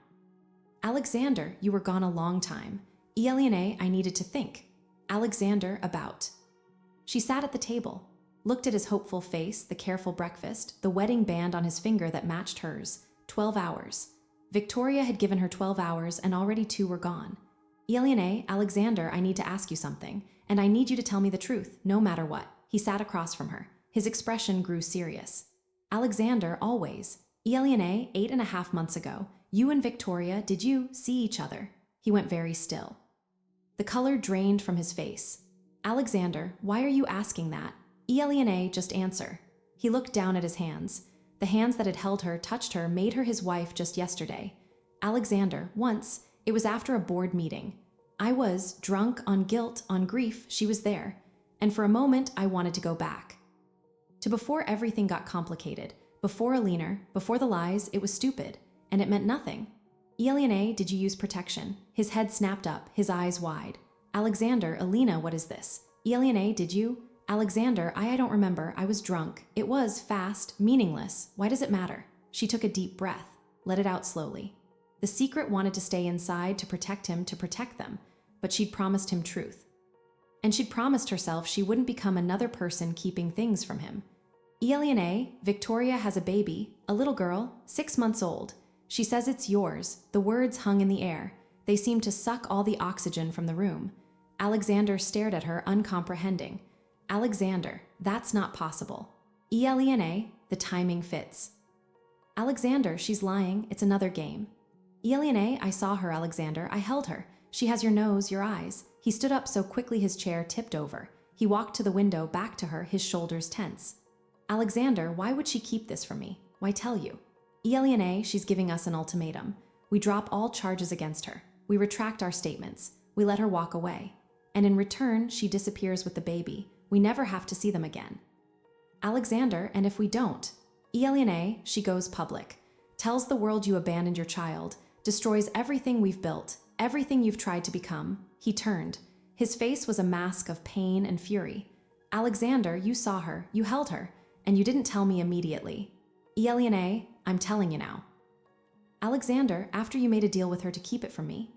Alexander, you were gone a long time. Elena, I needed to think. Alexander, about. She sat at the table, looked at his hopeful face, the careful breakfast, the wedding band on his finger that matched hers. 12 hours. Victoria had given her 12 hours and already 2 were gone. Elena, Alexander, I need to ask you something, and I need you to tell me the truth, no matter what. He sat across from her. His expression grew serious. Alexander, always. Elena, 8.5 months ago, you and Victoria, did you see each other? He went very still. The color drained from his face. Alexander, why are you asking that? Elena, just answer. He looked down at his hands. The hands that had held her, touched her, made her his wife just yesterday. Alexander, once, it was after a board meeting. I was drunk on guilt, on grief, she was there. And for a moment, I wanted to go back. To before everything got complicated, before Elena, before the lies, it was stupid, and it meant nothing. Elena, did you use protection? His head snapped up, his eyes wide. Alexander, Elena, what is this? Elena, did you? Alexander, I don't remember, I was drunk. It was fast, meaningless. Why does it matter? She took a deep breath, let it out slowly. The secret wanted to stay inside to protect him, to protect them, but she'd promised him truth. And she'd promised herself she wouldn't become another person keeping things from him. Elena, Victoria has a baby, a little girl, 6 months old. She says it's yours. The words hung in the air. They seemed to suck all the oxygen from the room. Alexander stared at her, uncomprehending. Alexander, that's not possible. Elena, the timing fits. Alexander, she's lying. It's another game. Eliane, I saw her, Alexander. I held her. She has your nose, your eyes. He stood up so quickly his chair tipped over. He walked to the window, back to her, his shoulders tense. Alexander, why would she keep this from me? Why tell you? Eliane, she's giving us an ultimatum. We drop all charges against her. We retract our statements. We let her walk away. And in return, she disappears with the baby. We never have to see them again. Alexander, and if we don't? Eliane, she goes public. Tells the world you abandoned your child. Destroys everything we've built. Everything you've tried to become. He turned. His face was a mask of pain and fury. Alexander, you saw her. You held her. And you didn't tell me immediately. Eliane, I'm telling you now. Alexander, after you made a deal with her to keep it from me.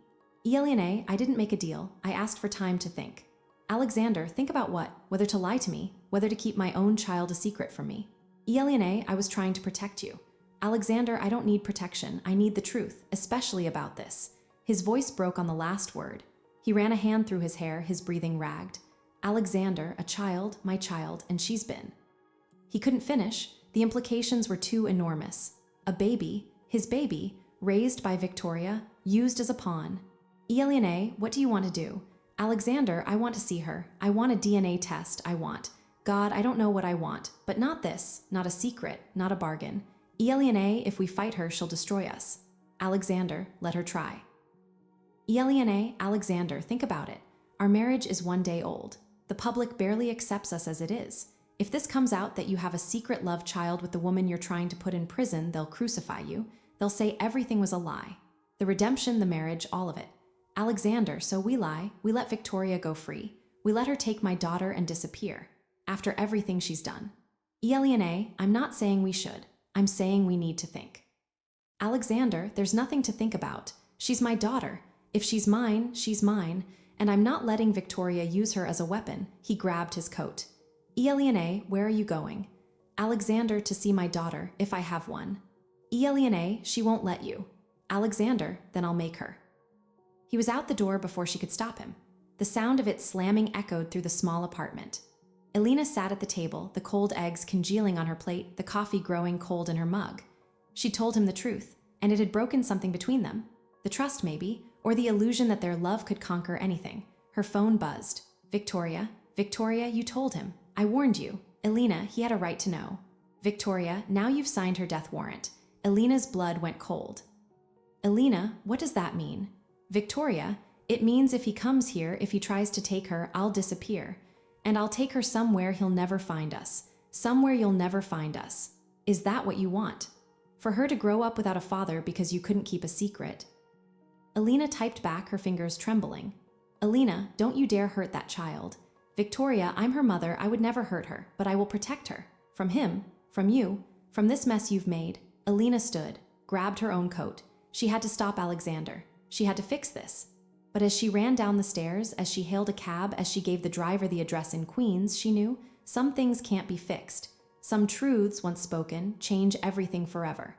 Eliane, I didn't make a deal. I asked for time to think. Alexander, think about what? Whether to lie to me, whether to keep my own child a secret from me. Eliane, I was trying to protect you. Alexander, I don't need protection. I need the truth, especially about this. His voice broke on the last word. He ran a hand through his hair, his breathing ragged. Alexander, a child, my child, and she's been. He couldn't finish. The implications were too enormous. A baby, his baby, raised by Victoria, used as a pawn. Eliane, what do you want to do? Alexander, I want to see her. I want a DNA test. I want. God, I don't know what I want, but not this, not a secret, not a bargain. Eliane, if we fight her, she'll destroy us. Alexander, let her try. Eliane, Alexander, think about it. Our marriage is 1 day old. The public barely accepts us as it is. If this comes out that you have a secret love child with the woman you're trying to put in prison, they'll crucify you. They'll say everything was a lie. The redemption, the marriage, all of it. Alexander, so we lie. We let Victoria go free. We let her take my daughter and disappear. After everything she's done. Eliane, I'm not saying we should. I'm saying we need to think. Alexander, there's nothing to think about. She's my daughter. If she's mine, and I'm not letting Victoria use her as a weapon. He grabbed his coat. Eliane, where are you going? Alexander, to see my daughter, if I have one. Eliane, she won't let you. Alexander, then I'll make her. He was out the door before she could stop him. The sound of it slamming echoed through the small apartment. Elena sat at the table, the cold eggs congealing on her plate, the coffee growing cold in her mug. She told him the truth, and it had broken something between them. The trust, maybe, or the illusion that their love could conquer anything. Her phone buzzed. Victoria, you told him. I warned you. Elena, he had a right to know. Victoria, now you've signed her death warrant. Elena's blood went cold. Elena, what does that mean? Victoria, it means if he comes here, if he tries to take her, I'll disappear. And I'll take her somewhere he'll never find us. Somewhere you'll never find us. Is that what you want? For her to grow up without a father because you couldn't keep a secret? Elena typed back, her fingers trembling. Elena, don't you dare hurt that child. Victoria, I'm her mother. I would never hurt her, but I will protect her. From him, from you, from this mess you've made. Elena stood, grabbed her own coat. She had to stop Alexander. She had to fix this. But as she ran down the stairs, as she hailed a cab, as she gave the driver the address in Queens, she knew some things can't be fixed. Some truths, once spoken, change everything forever.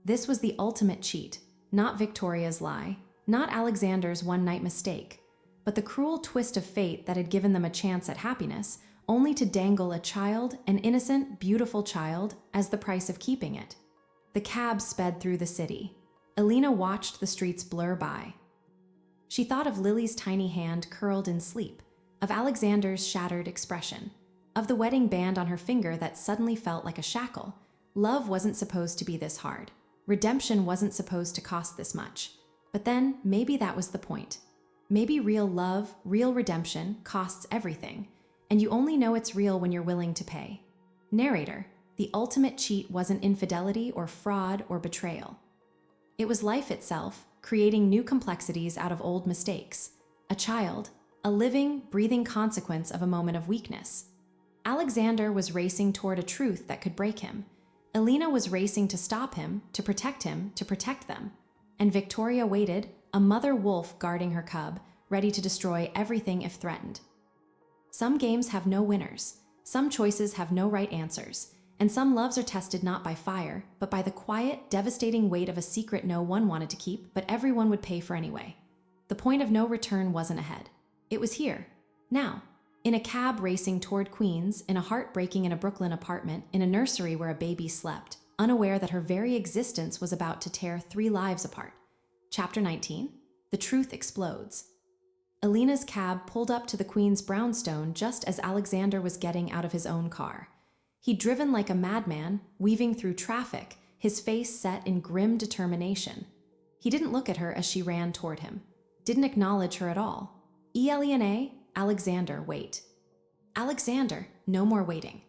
This was the ultimate cheat, not Victoria's lie, not Alexander's one-night mistake, but the cruel twist of fate that had given them a chance at happiness, only to dangle a child, an innocent, beautiful child, as the price of keeping it. The cab sped through the city. Elena watched the streets blur by. She thought of Lily's tiny hand curled in sleep, of Alexander's shattered expression, of the wedding band on her finger that suddenly felt like a shackle. Love wasn't supposed to be this hard. Redemption wasn't supposed to cost this much. But then, maybe that was the point. Maybe real love, real redemption, costs everything, and you only know it's real when you're willing to pay. Narrator, the ultimate cheat wasn't infidelity or fraud or betrayal. It was life itself, creating new complexities out of old mistakes. A child, a living, breathing consequence of a moment of weakness. Alexander was racing toward a truth that could break him. Elena was racing to stop him, to protect them. And Victoria waited, a mother wolf guarding her cub, ready to destroy everything if threatened. Some games have no winners. Some choices have no right answers. And some loves are tested not by fire, but by the quiet, devastating weight of a secret no one wanted to keep, but everyone would pay for anyway. The point of no return wasn't ahead. It was here, now, in a cab racing toward Queens, in a heartbreaking in a Brooklyn apartment, in a nursery where a baby slept, unaware that her very existence was about to tear 3 lives apart. Chapter 19. The Truth Explodes. Alina's cab pulled up to the Queen's brownstone just as Alexander was getting out of his own car. He'd driven like a madman, weaving through traffic, his face set in grim determination. He didn't look at her as she ran toward him. Didn't acknowledge her at all. Elena, Alexander, wait. Alexander, no more waiting.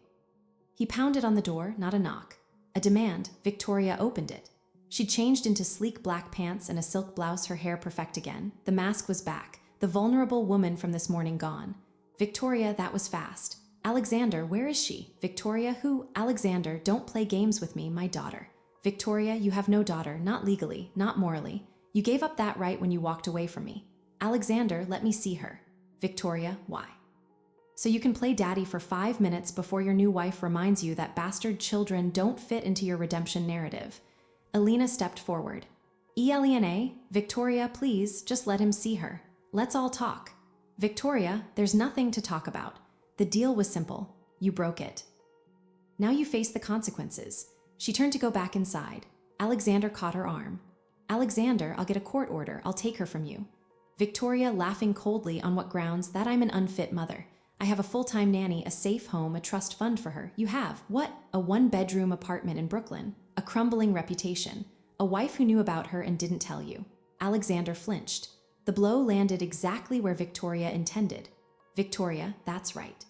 He pounded on the door, not a knock. A demand. Victoria opened it. She'd changed into sleek black pants and a silk blouse, her hair perfect again. The mask was back, the vulnerable woman from this morning gone. Victoria, that was fast. Alexander, where is she? Victoria, who? Alexander, don't play games with me, my daughter. Victoria, you have no daughter, not legally, not morally. You gave up that right when you walked away from me. Alexander, let me see her. Victoria, why? So you can play daddy for 5 minutes before your new wife reminds you that bastard children don't fit into your redemption narrative. Alina stepped forward. Elena, Victoria, please, just let him see her. Let's all talk. Victoria, there's nothing to talk about. The deal was simple. You broke it. Now you face the consequences. She turned to go back inside. Alexander caught her arm. Alexander, I'll get a court order. I'll take her from you. Victoria, laughing coldly, on what grounds? That I'm an unfit mother. I have a full-time nanny, a safe home, a trust fund for her. You have, what? A 1-bedroom apartment in Brooklyn, a crumbling reputation, a wife who knew about her and didn't tell you. Alexander flinched. The blow landed exactly where Victoria intended. Victoria, that's right.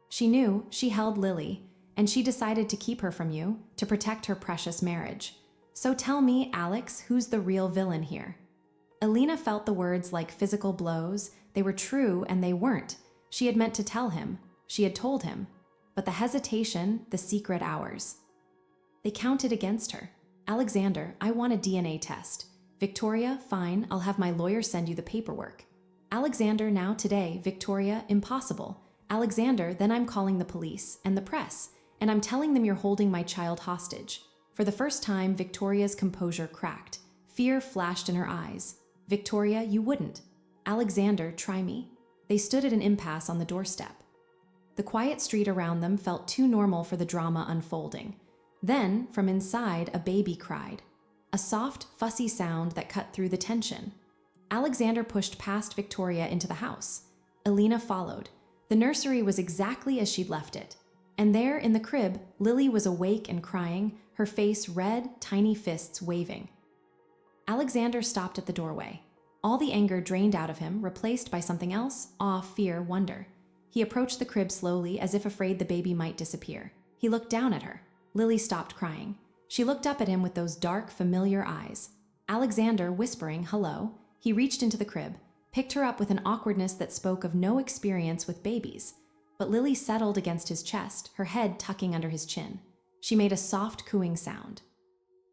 She knew, she held Lily, and she decided to keep her from you, to protect her precious marriage. So tell me, Alex, who's the real villain here? Alina felt the words like physical blows. They were true and they weren't. She had meant to tell him. She had told him. But the hesitation, the secret hours. They counted against her. Alexander, I want a DNA test. Victoria, fine, I'll have my lawyer send you the paperwork. Alexander, now today. Victoria, impossible. Alexander, then I'm calling the police and the press, and I'm telling them you're holding my child hostage. For the first time, Victoria's composure cracked. Fear flashed in her eyes. Victoria, you wouldn't. Alexander, try me. They stood at an impasse on the doorstep. The quiet street around them felt too normal for the drama unfolding. Then, from inside, a baby cried. A soft, fussy sound that cut through the tension. Alexander pushed past Victoria into the house. Alina followed. The nursery was exactly as she'd left it. And there, in the crib, Lily was awake and crying, her face red, tiny fists waving. Alexander stopped at the doorway. All the anger drained out of him, replaced by something else, awe, fear, wonder. He approached the crib slowly, as if afraid the baby might disappear. He looked down at her. Lily stopped crying. She looked up at him with those dark, familiar eyes. Alexander, whispering, hello, he reached into the crib, picked her up with an awkwardness that spoke of no experience with babies. But Lily settled against his chest, her head tucking under his chin. She made a soft, cooing sound.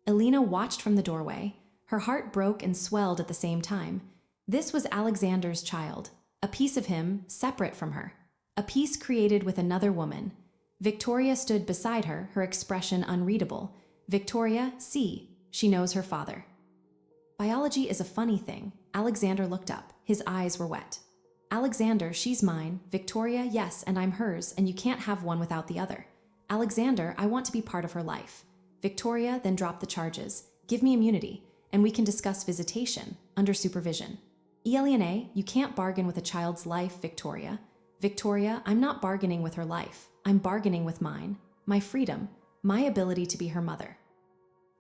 Alina watched from the doorway. Her heart broke and swelled at the same time. This was Alexander's child, a piece of him separate from her, a piece created with another woman. Victoria stood beside her, her expression unreadable. Victoria, see, she knows her father. Biology is a funny thing. Alexander looked up. His eyes were wet. Alexander, she's mine. Victoria, yes, and I'm hers, and you can't have one without the other. Alexander, I want to be part of her life. Victoria, then drop the charges. Give me immunity. And we can discuss visitation, under supervision. Elena, you can't bargain with a child's life, Victoria. Victoria, I'm not bargaining with her life. I'm bargaining with mine, my freedom, my ability to be her mother.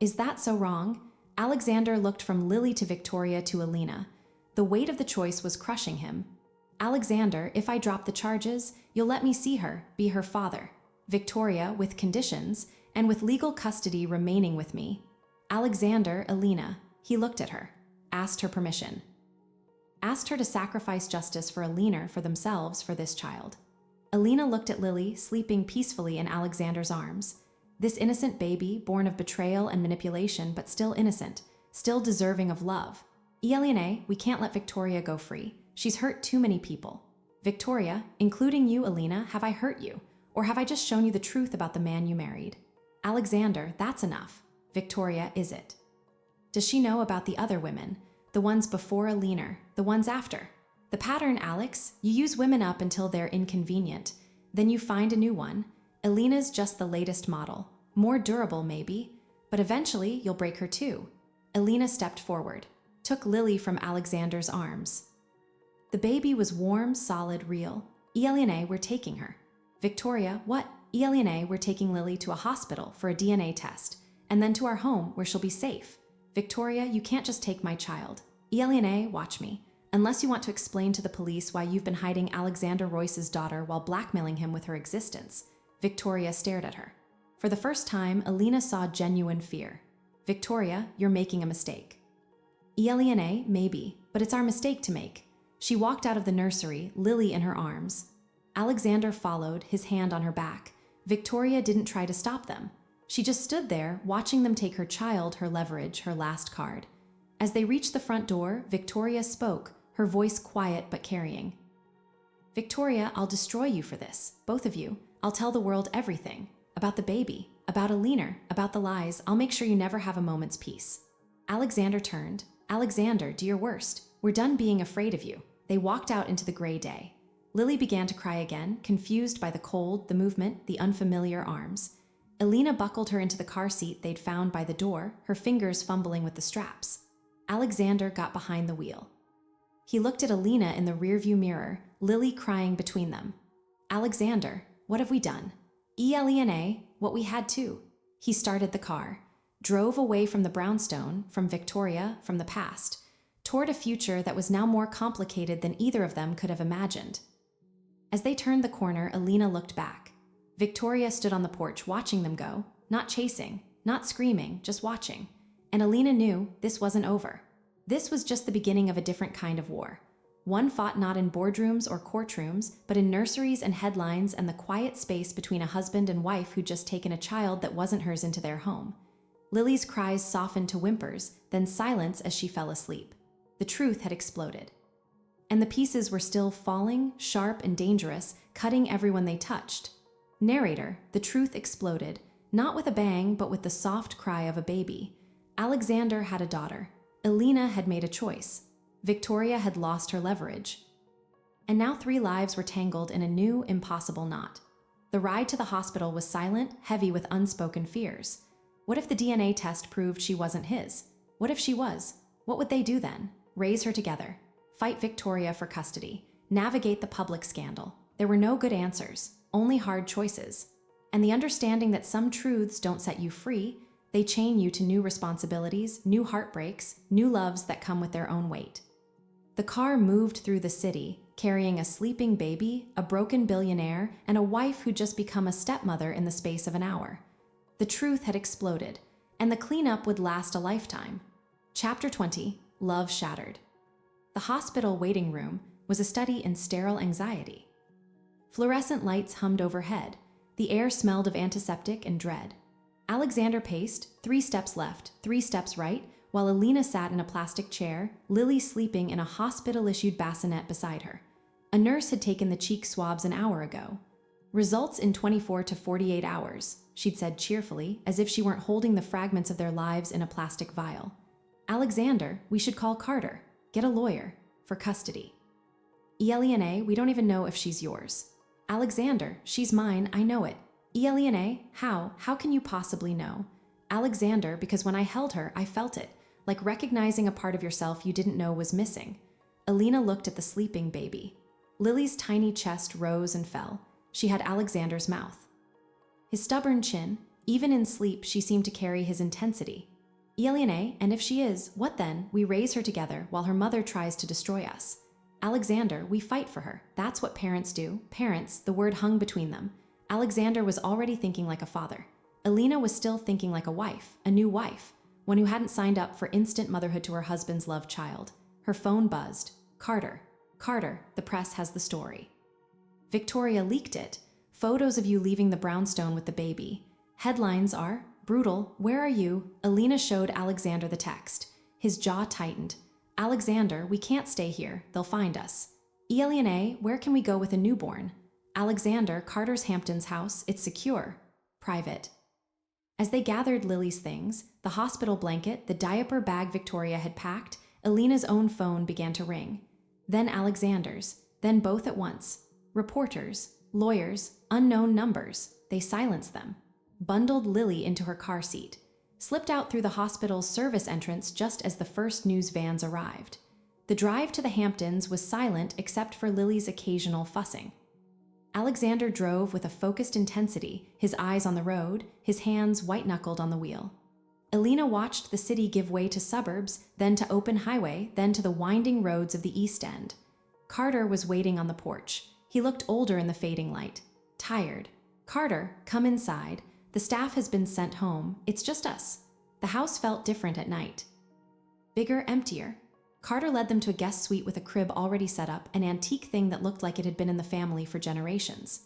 Is that so wrong? Alexander looked from Lily to Victoria to Alina. The weight of the choice was crushing him. Alexander, if I drop the charges, you'll let me see her, be her father. Victoria, with conditions, and with legal custody remaining with me. Alexander, Alina, he looked at her, asked her permission. Asked her to sacrifice justice for Alina, for themselves, for this child. Alina looked at Lily, sleeping peacefully in Alexander's arms. This innocent baby, born of betrayal and manipulation, but still innocent, still deserving of love. Elena, we can't let Victoria go free. She's hurt too many people. Victoria, including you, Alina, have I hurt you? Or have I just shown you the truth about the man you married? Alexander, that's enough. Victoria, is it? Does she know about the other women? The ones before Alina, the ones after? The pattern, Alex, you use women up until they're inconvenient. Then you find a new one. Alina's just the latest model. More durable, maybe. But eventually, you'll break her too. Alina stepped forward, took Lily from Alexander's arms. The baby was warm, solid, real. Elena, we're taking her. Victoria, what? Elena, we're taking Lily to a hospital for a DNA test, and then to our home where she'll be safe. Victoria, you can't just take my child. Elena, watch me. Unless you want to explain to the police why you've been hiding Alexander Royce's daughter while blackmailing him with her existence. Victoria stared at her. For the first time, Alina saw genuine fear. Victoria, you're making a mistake. Elena, maybe, but it's our mistake to make. She walked out of the nursery, Lily in her arms. Alexander followed, his hand on her back. Victoria didn't try to stop them. She just stood there, watching them take her child, her leverage, her last card. As they reached the front door, Victoria spoke, her voice quiet but carrying. Victoria, I'll destroy you for this, both of you. I'll tell the world everything. About the baby, about Alina, about the lies. I'll make sure you never have a moment's peace. Alexander turned. Alexander, do your worst. We're done being afraid of you. They walked out into the gray day. Lily began to cry again, confused by the cold, the movement, the unfamiliar arms. Alina buckled her into the car seat they'd found by the door, her fingers fumbling with the straps. Alexander got behind the wheel. He looked at Alina in the rearview mirror, Lily crying between them. Alexander, what have we done? Elena, what we had to. He started the car, drove away from the brownstone, from Victoria, from the past, toward a future that was now more complicated than either of them could have imagined. As they turned the corner, Alina looked back. Victoria stood on the porch watching them go, not chasing, not screaming, just watching. And Alina knew this wasn't over. This was just the beginning of a different kind of war. One fought not in boardrooms or courtrooms, but in nurseries and headlines and the quiet space between a husband and wife who'd just taken a child that wasn't hers into their home. Lily's cries softened to whimpers, then silence as she fell asleep. The truth had exploded. And the pieces were still falling, sharp and dangerous, cutting everyone they touched. Narrator, the truth exploded, not with a bang, but with the soft cry of a baby. Alexander had a daughter. Alina had made a choice. Victoria had lost her leverage. And now 3 lives were tangled in a new, impossible knot. The ride to the hospital was silent, heavy with unspoken fears. What if the DNA test proved she wasn't his? What if she was? What would they do then? Raise her together. Fight Victoria for custody. Navigate the public scandal. There were no good answers, only hard choices. And the understanding that some truths don't set you free, they chain you to new responsibilities, new heartbreaks, new loves that come with their own weight. The car moved through the city, carrying a sleeping baby, a broken billionaire, and a wife who'd just become a stepmother in the space of an hour. The truth had exploded, and the cleanup would last a lifetime. Chapter 20, Love Shattered. The hospital waiting room was a study in sterile anxiety. Fluorescent lights hummed overhead. The air smelled of antiseptic and dread. Alexander paced, 3 steps left, 3 steps right, while Alina sat in a plastic chair, Lily sleeping in a hospital-issued bassinet beside her. A nurse had taken the cheek swabs an hour ago. Results in 24 to 48 hours, she'd said cheerfully, as if she weren't holding the fragments of their lives in a plastic vial. Alexander, we should call Carter. Get a lawyer. For custody. Elena, we don't even know if she's yours. Alexander, she's mine, I know it. Elena, how can you possibly know? Alexander, because when I held her, I felt it, like recognizing a part of yourself you didn't know was missing. Alina looked at the sleeping baby. Lily's tiny chest rose and fell. She had Alexander's mouth. His stubborn chin, even in sleep she seemed to carry his intensity. Elena, and if she is, what then? We raise her together while her mother tries to destroy us. Alexander, we fight for her. That's what parents do. Parents, the word hung between them. Alexander was already thinking like a father. Alina was still thinking like a wife, a new wife, one who hadn't signed up for instant motherhood to her husband's loved child. Her phone buzzed. Carter, the press has the story. Victoria leaked it. Photos of you leaving the brownstone with the baby. Headlines are, brutal, where are you? Alina showed Alexander the text. His jaw tightened. Alexander, we can't stay here. They'll find us. Elena, where can we go with a newborn? Alexander, Carter's Hampton's house. It's secure. Private. As they gathered Lily's things, the hospital blanket, the diaper bag Victoria had packed, Alina's own phone began to ring. Then Alexander's, then both at once. Reporters, lawyers, unknown numbers. They silenced them. Bundled Lily into her car seat. slipped out through the hospital's service entrance just as the first news vans arrived. The drive to the Hamptons was silent except for Lily's occasional fussing. Alexander drove with a focused intensity, his eyes on the road, his hands white-knuckled on the wheel. Alina watched the city give way to suburbs, then to open highway, then to the winding roads of the East End. Carter was waiting on the porch. He looked older in the fading light. Tired. "Carter, come inside. The staff has been sent home. It's just us." The house felt different at night. Bigger, emptier. Carter led them to a guest suite with a crib already set up, an antique thing that looked like it had been in the family for generations.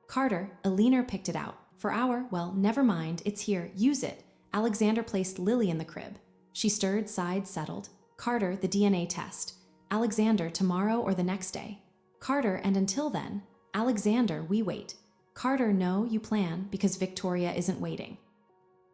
"Carter," Alina picked it out. Well, never mind, it's here, use it." Alexander placed Lily in the crib. She stirred, sighed, settled. "Carter, the DNA test." "Alexander, tomorrow or the next day." "Carter, and until then." "Alexander, we wait." "Carter, no, you plan, because Victoria isn't waiting.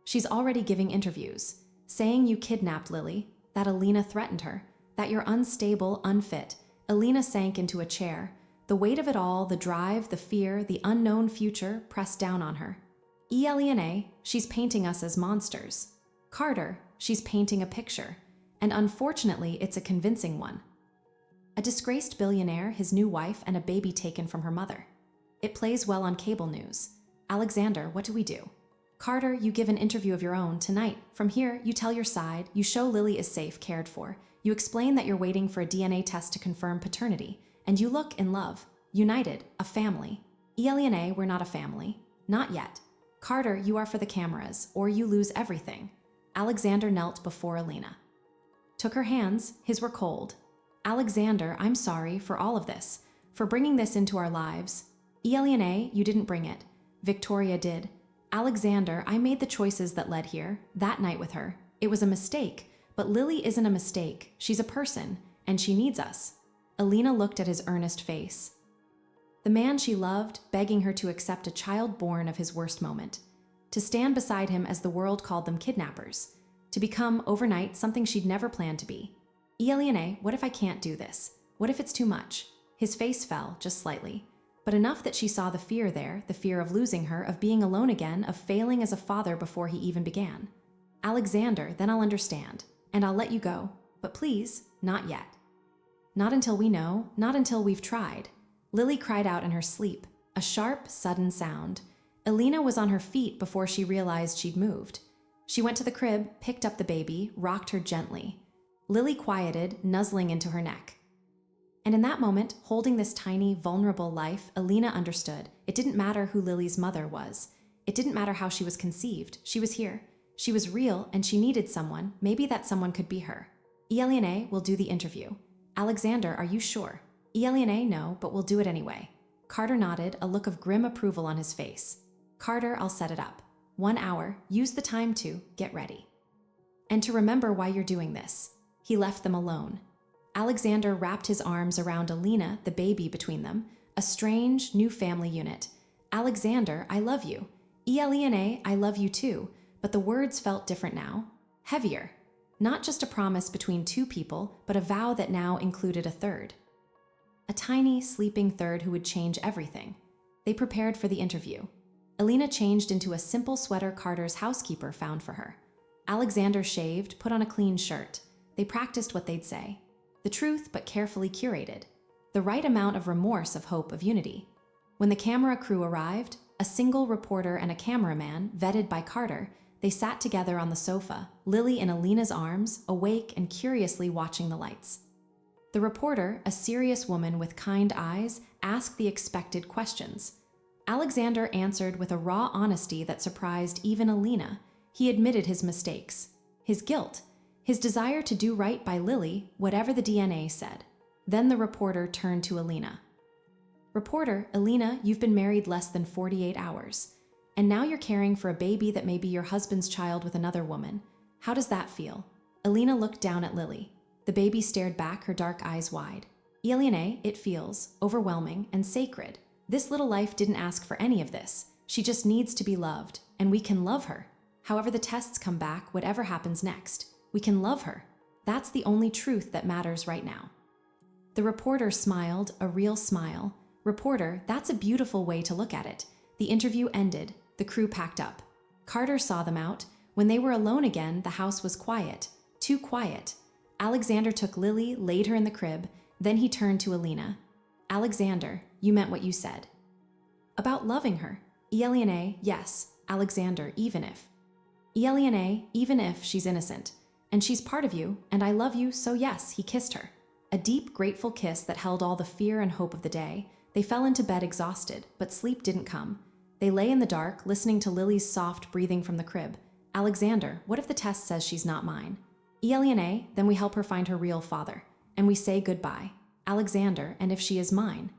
She's already giving interviews, saying you kidnapped Lily, that Alina threatened her, that you're unstable, unfit." Alina sank into a chair. The weight of it all, the drive, the fear, the unknown future, pressed down on her. "Elena, she's painting us as monsters." "Carter, she's painting a picture. And unfortunately, it's a convincing one. A disgraced billionaire, his new wife, and a baby taken from her mother. It plays well on cable news." "Alexander, what do we do?" "Carter, you give an interview of your own tonight. From here, you tell your side, you show Lily is safe, cared for. You explain that you're waiting for a DNA test to confirm paternity, and you look in love, united, a family." "Elena, we're not a family. Not yet." "Carter, you are for the cameras, or you lose everything." Alexander knelt before Alina. Took her hands, his were cold. "Alexander, I'm sorry for all of this, for bringing this into our lives." "Elena, you didn't bring it. Victoria did." "Alexander, I made the choices that led here, that night with her. It was a mistake, but Lily isn't a mistake. She's a person, and she needs us." Alina looked at his earnest face. The man she loved, begging her to accept a child born of his worst moment. To stand beside him as the world called them kidnappers. To become, overnight, something she'd never planned to be. "Elena, what if I can't do this? What if it's too much?" His face fell, just slightly. But enough that she saw the fear there, the fear of losing her, of being alone again, of failing as a father before he even began. "Alexander, then I'll understand. And I'll let you go. But please, not yet. Not until we know, not until we've tried." Lily cried out in her sleep, a sharp, sudden sound. Alina was on her feet before she realized she'd moved. She went to the crib, picked up the baby, rocked her gently. Lily quieted, nuzzling into her neck. And in that moment, holding this tiny, vulnerable life, Alina understood. It didn't matter who Lily's mother was. It didn't matter how she was conceived. She was here. She was real, and she needed someone. Maybe that someone could be her. "Elena, we'll do the interview." "Alexander, are you sure?" "Elena, no, but we'll do it anyway." Carter nodded, a look of grim approval on his face. "Carter, I'll set it up. 1 hour, use the time to get ready. And to remember why you're doing this." He left them alone. Alexander wrapped his arms around Alina, the baby between them, a strange, new family unit. "Alexander, I love you." "Elena, I love you too." But the words felt different now. Heavier. Not just a promise between two people, but a vow that now included a third. A tiny, sleeping third who would change everything. They prepared for the interview. Alina changed into a simple sweater Carter's housekeeper found for her. Alexander shaved, put on a clean shirt. They practiced what they'd say. The truth, but carefully curated. The right amount of remorse, of hope, of unity. When the camera crew arrived, a single reporter and a cameraman, vetted by Carter, they sat together on the sofa, Lily in Alina's arms, awake and curiously watching the lights. The reporter, a serious woman with kind eyes, asked the expected questions. Alexander answered with a raw honesty that surprised even Alina. He admitted his mistakes, his guilt, his desire to do right by Lily, whatever the DNA said. Then the reporter turned to Alina. "Reporter, Alina, you've been married less than 48 hours. And now you're caring for a baby that may be your husband's child with another woman. How does that feel?" Alina looked down at Lily. The baby stared back, her dark eyes wide. "Elena, it feels overwhelming and sacred. This little life didn't ask for any of this. She just needs to be loved, and we can love her. However the tests come back, whatever happens next, we can love her. That's the only truth that matters right now." The reporter smiled, a real smile. "Reporter, that's a beautiful way to look at it." The interview ended. The crew packed up. Carter saw them out. When they were alone again, the house was quiet. Too quiet. Alexander took Lily, laid her in the crib, then he turned to Alina. Alexander, you meant what you said. About loving her. Elena, yes. Alexander, even if. Elena, even if she's innocent. And she's part of you, and I love you, so yes, he kissed her. A deep, grateful kiss that held all the fear and hope of the day. They fell into bed exhausted, but sleep didn't come. They lay in the dark, listening to Lily's soft breathing from the crib. Alexander, what if the test says she's not mine? Elena, then we help her find her real father. And we say goodbye. Alexander, and if she is mine?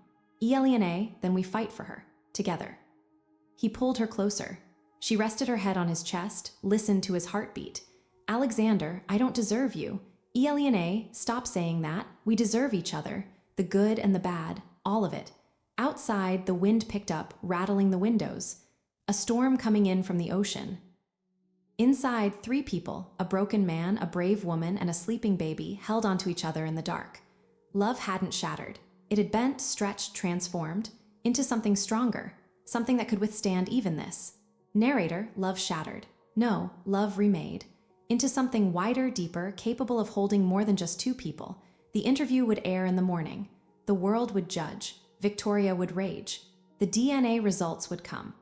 Elena, then we fight for her. Together. He pulled her closer. She rested her head on his chest, listened to his heartbeat. Alexander, I don't deserve you. Elena, stop saying that. We deserve each other. The good and the bad, all of it. Outside, the wind picked up, rattling the windows. A storm coming in from the ocean. Inside, 3 people, a broken man, a brave woman, and a sleeping baby, held onto each other in the dark. Love hadn't shattered. It had bent, stretched, transformed into something stronger, something that could withstand even this. Narrator, love shattered. No, love remade. Into something wider, deeper, capable of holding more than just 2 people. The interview would air in the morning. The world would judge. Victoria would rage. The DNA results would come.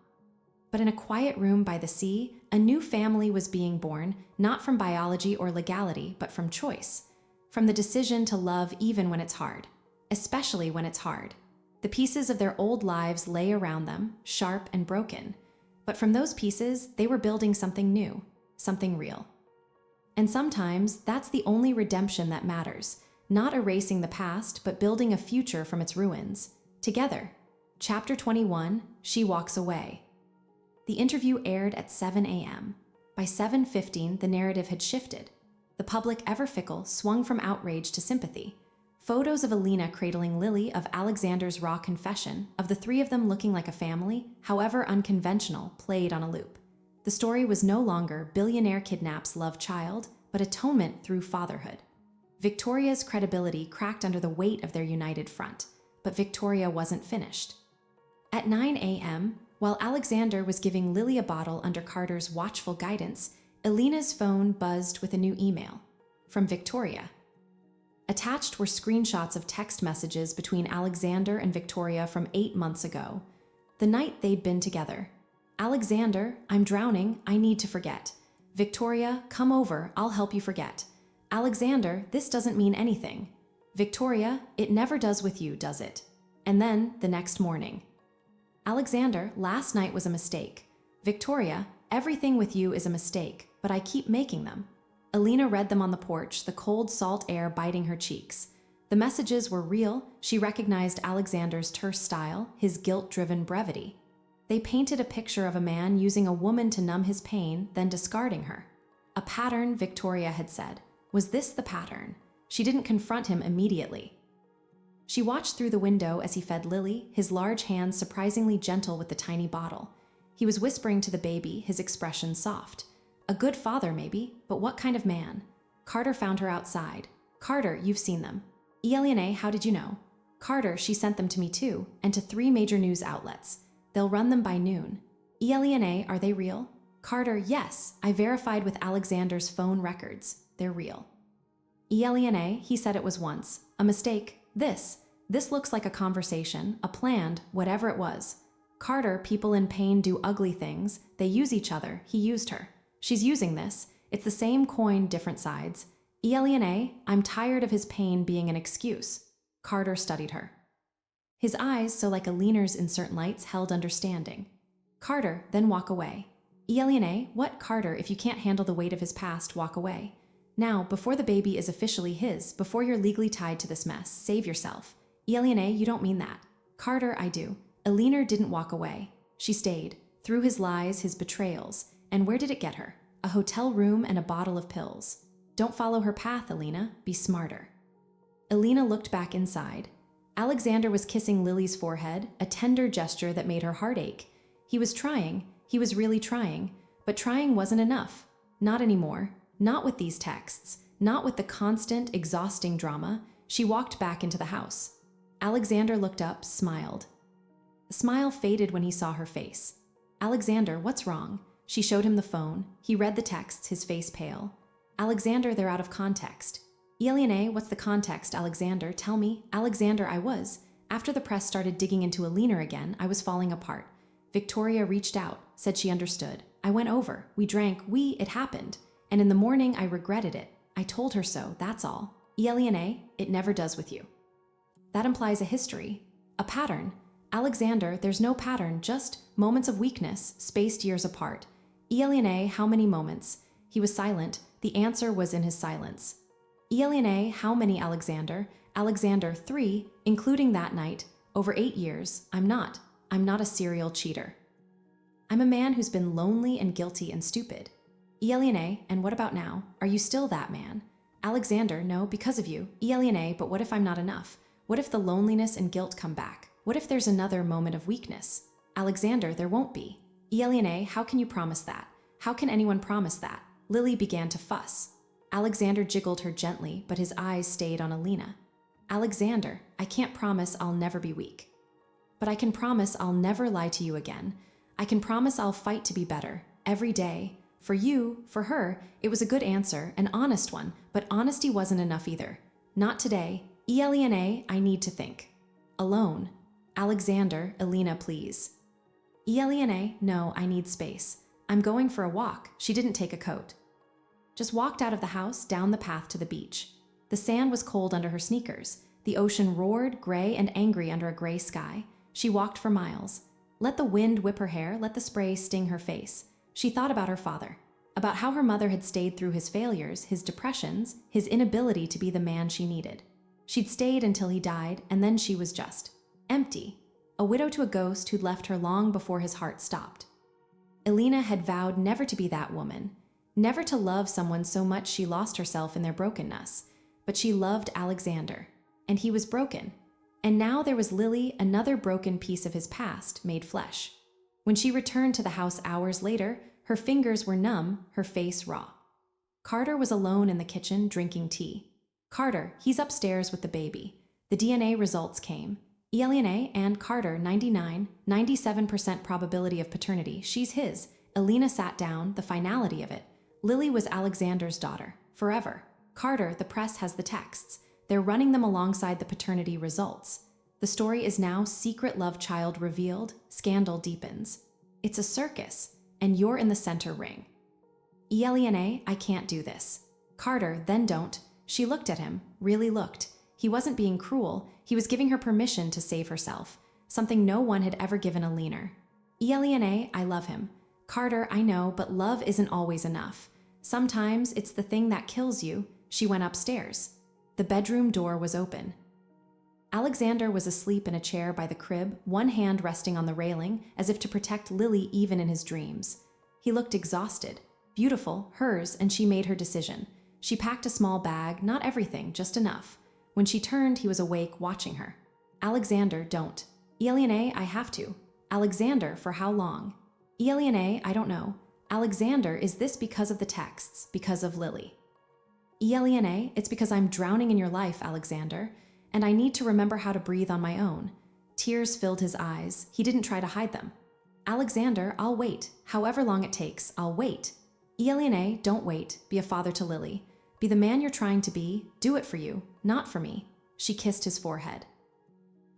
But in a quiet room by the sea, a new family was being born, not from biology or legality, but from choice. From the decision to love even when it's hard. Especially when it's hard. The pieces of their old lives lay around them, sharp and broken. But from those pieces, they were building something new, something real. And sometimes, that's the only redemption that matters. Not erasing the past, but building a future from its ruins. Together. Chapter 21, She Walks Away. The interview aired at 7 a.m. By 7:15, the narrative had shifted. The public, ever fickle, swung from outrage to sympathy. Photos of Alina cradling Lily, of Alexander's raw confession, of the 3 of them looking like a family, however unconventional, played on a loop. The story was no longer billionaire kidnaps love child, but atonement through fatherhood. Victoria's credibility cracked under the weight of their united front, but Victoria wasn't finished. At 9 a.m., while Alexander was giving Lily a bottle under Carter's watchful guidance, Alina's phone buzzed with a new email. From Victoria. Attached were screenshots of text messages between Alexander and Victoria from 8 months ago, the night they'd been together. Alexander, I'm drowning, I need to forget. Victoria, come over, I'll help you forget. Alexander, this doesn't mean anything. Victoria, it never does with you, does it? And then, the next morning. Alexander, last night was a mistake. Victoria, everything with you is a mistake, but I keep making them. Alina read them on the porch, the cold salt air biting her cheeks. The messages were real. She recognized Alexander's terse style, his guilt-driven brevity. They painted a picture of a man using a woman to numb his pain, then discarding her. A pattern, Victoria had said. Was this the pattern? She didn't confront him immediately. She watched through the window as he fed Lily, his large hands surprisingly gentle with the tiny bottle. He was whispering to the baby, his expression soft. A good father, maybe, but what kind of man? Carter found her outside. Carter, you've seen them. Elena, how did you know? Carter, she sent them to me too, and to 3 major news outlets. They'll run them by noon. Elena, are they real? Carter, yes, I verified with Alexander's phone records. They're real. Elena, he said it was once. A mistake. This looks like a conversation, a planned, whatever it was. Carter, people in pain do ugly things. They use each other. He used her. She's using this. It's the same coin, different sides. Elena, I'm tired of his pain being an excuse. Carter studied her. His eyes, so like Alina's in certain lights, held understanding. Carter, then walk away. Elena, what? Carter, if you can't handle the weight of his past, walk away. Now, before the baby is officially his, before you're legally tied to this mess, save yourself. Elena, you don't mean that. Carter, I do. Alina didn't walk away. She stayed, through his lies, his betrayals. And where did it get her? A hotel room and a bottle of pills. Don't follow her path, Alina. Be smarter. Alina looked back inside. Alexander was kissing Lily's forehead, a tender gesture that made her heart ache. He was trying. He was really trying. But trying wasn't enough. Not anymore. Not with these texts. Not with the constant, exhausting drama. She walked back into the house. Alexander looked up, smiled. The smile faded when he saw her face. Alexander, what's wrong? She showed him the phone. He read the texts, his face pale. Alexander, they're out of context. Billionaire, what's the context, Alexander? Tell me. Alexander, after the press started digging into Alina again, I was falling apart. Victoria reached out, said she understood. I went over. We drank. It happened. And in the morning, I regretted it. I told her so, that's all. Billionaire, it never does with you. That implies a history, a pattern. Alexander, there's no pattern, just moments of weakness, spaced years apart. Billionaire, how many moments? He was silent. The answer was in his silence. Billionaire, how many, Alexander? Alexander, 3, including that night, over 8 years. I'm not a serial cheater. I'm a man who's been lonely and guilty and stupid. Billionaire, and what about now? Are you still that man? Alexander, no, because of you. Billionaire, but what if I'm not enough? What if the loneliness and guilt come back? What if there's another moment of weakness? Alexander, there won't be. Billionaire, how can you promise that? How can anyone promise that? Lily began to fuss. Alexander jiggled her gently, but his eyes stayed on Alina. Alexander, I can't promise I'll never be weak. But I can promise I'll never lie to you again. I can promise I'll fight to be better, every day. For you, for her, it was a good answer, an honest one, but honesty wasn't enough either. Not today. Billionaire, I need to think. Alone. Alexander, Alina, please. Billionaire, no, I need space. I'm going for a walk. She didn't take a coat. Just walked out of the house, down the path to the beach. The sand was cold under her sneakers. The ocean roared, gray and angry under a gray sky. She walked for miles. Let the wind whip her hair, let the spray sting her face. She thought about her father, about how her mother had stayed through his failures, his depressions, his inability to be the man she needed. She'd stayed until he died, and then she was just empty, a widow to a ghost who'd left her long before his heart stopped. Alina had vowed never to be that woman, never to love someone so much she lost herself in their brokenness. But she loved Alexander, and he was broken. And now there was Lily, another broken piece of his past made flesh. When she returned to the house hours later, her fingers were numb, her face raw. Carter was alone in the kitchen drinking tea. Carter, he's upstairs with the baby. The DNA results came. Billionaire and Carter, 97% probability of paternity. She's his. Alina sat down, the finality of it. Lily was Alexander's daughter, forever. Carter, the press has the texts. They're running them alongside the paternity results. The story is now secret love child revealed, scandal deepens. It's a circus, and you're in the center ring. Billionaire, I can't do this. Carter, then don't. She looked at him, really looked. He wasn't being cruel, he was giving her permission to save herself, something no one had ever given Alina. Billionaire, I love him. Carter, I know, but love isn't always enough. Sometimes it's the thing that kills you. She went upstairs. The bedroom door was open. Alexander was asleep in a chair by the crib, one hand resting on the railing, as if to protect Lily even in his dreams. He looked exhausted. Beautiful, hers, and she made her decision. She packed a small bag, not everything, just enough. When she turned, he was awake, watching her. Alexander, don't. Billionaire, I have to. Alexander, for how long? Billionaire, I don't know. Alexander, is this because of the texts, because of Lily? Billionaire, it's because I'm drowning in your life, Alexander, and I need to remember how to breathe on my own. Tears filled his eyes. He didn't try to hide them. Alexander, I'll wait. However long it takes, I'll wait. Billionaire, don't wait. Be a father to Lily. Be the man you're trying to be. Do it for you, not for me. She kissed his forehead.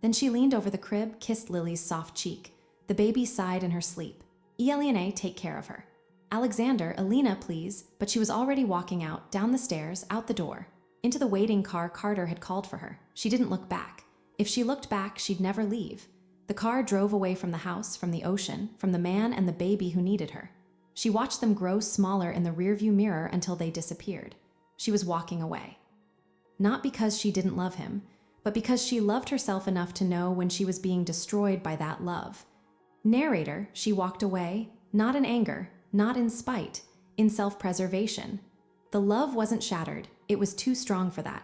Then she leaned over the crib, kissed Lily's soft cheek. The baby sighed in her sleep. Billionaire, take care of her. Alexander, Alina, please, but she was already walking out, down the stairs, out the door. Into the waiting car Carter had called for her. She didn't look back. If she looked back, she'd never leave. The car drove away from the house, from the ocean, from the man and the baby who needed her. She watched them grow smaller in the rearview mirror until they disappeared. She was walking away. Not because she didn't love him, but because she loved herself enough to know when she was being destroyed by that love. Narrator, she walked away, not in anger, not in spite, in self-preservation. The love wasn't shattered, it was too strong for that.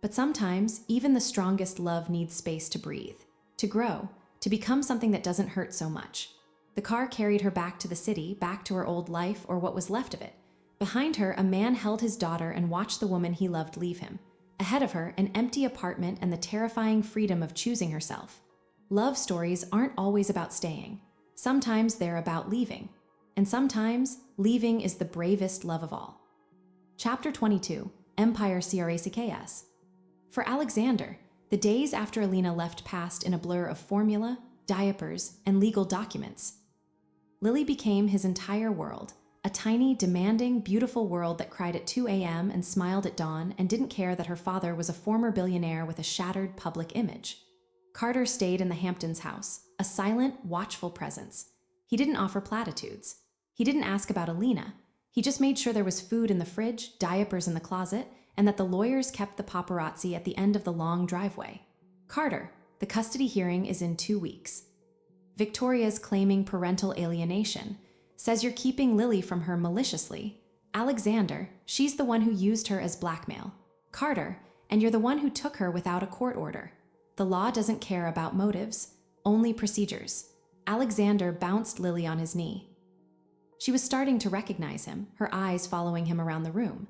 But sometimes, even the strongest love needs space to breathe, to grow, to become something that doesn't hurt so much. The car carried her back to the city, back to her old life, or what was left of it. Behind her, a man held his daughter and watched the woman he loved leave him. Ahead of her, an empty apartment and the terrifying freedom of choosing herself. Love stories aren't always about staying. Sometimes they're about leaving. and sometimes leaving is the bravest love of all. Chapter 22, Empire Cracks. For Alexander, the days after Alina left passed in a blur of formula, diapers, and legal documents. Lily became his entire world, a tiny, demanding, beautiful world that cried at 2 a.m. and smiled at dawn and didn't care that her father was a former billionaire with a shattered public image. Carter stayed in the Hamptons' house, a silent, watchful presence. He didn't offer platitudes. He didn't ask about Alina. He just made sure there was food in the fridge, diapers in the closet, and that the lawyers kept the paparazzi at the end of the long driveway. Carter, the custody hearing is in 2 weeks. Victoria's claiming parental alienation, says you're keeping Lily from her maliciously. Alexander, she's the one who used her as blackmail. Carter, and you're the one who took her without a court order. The law doesn't care about motives, only procedures. Alexander bounced Lily on his knee. She was starting to recognize him, her eyes following him around the room.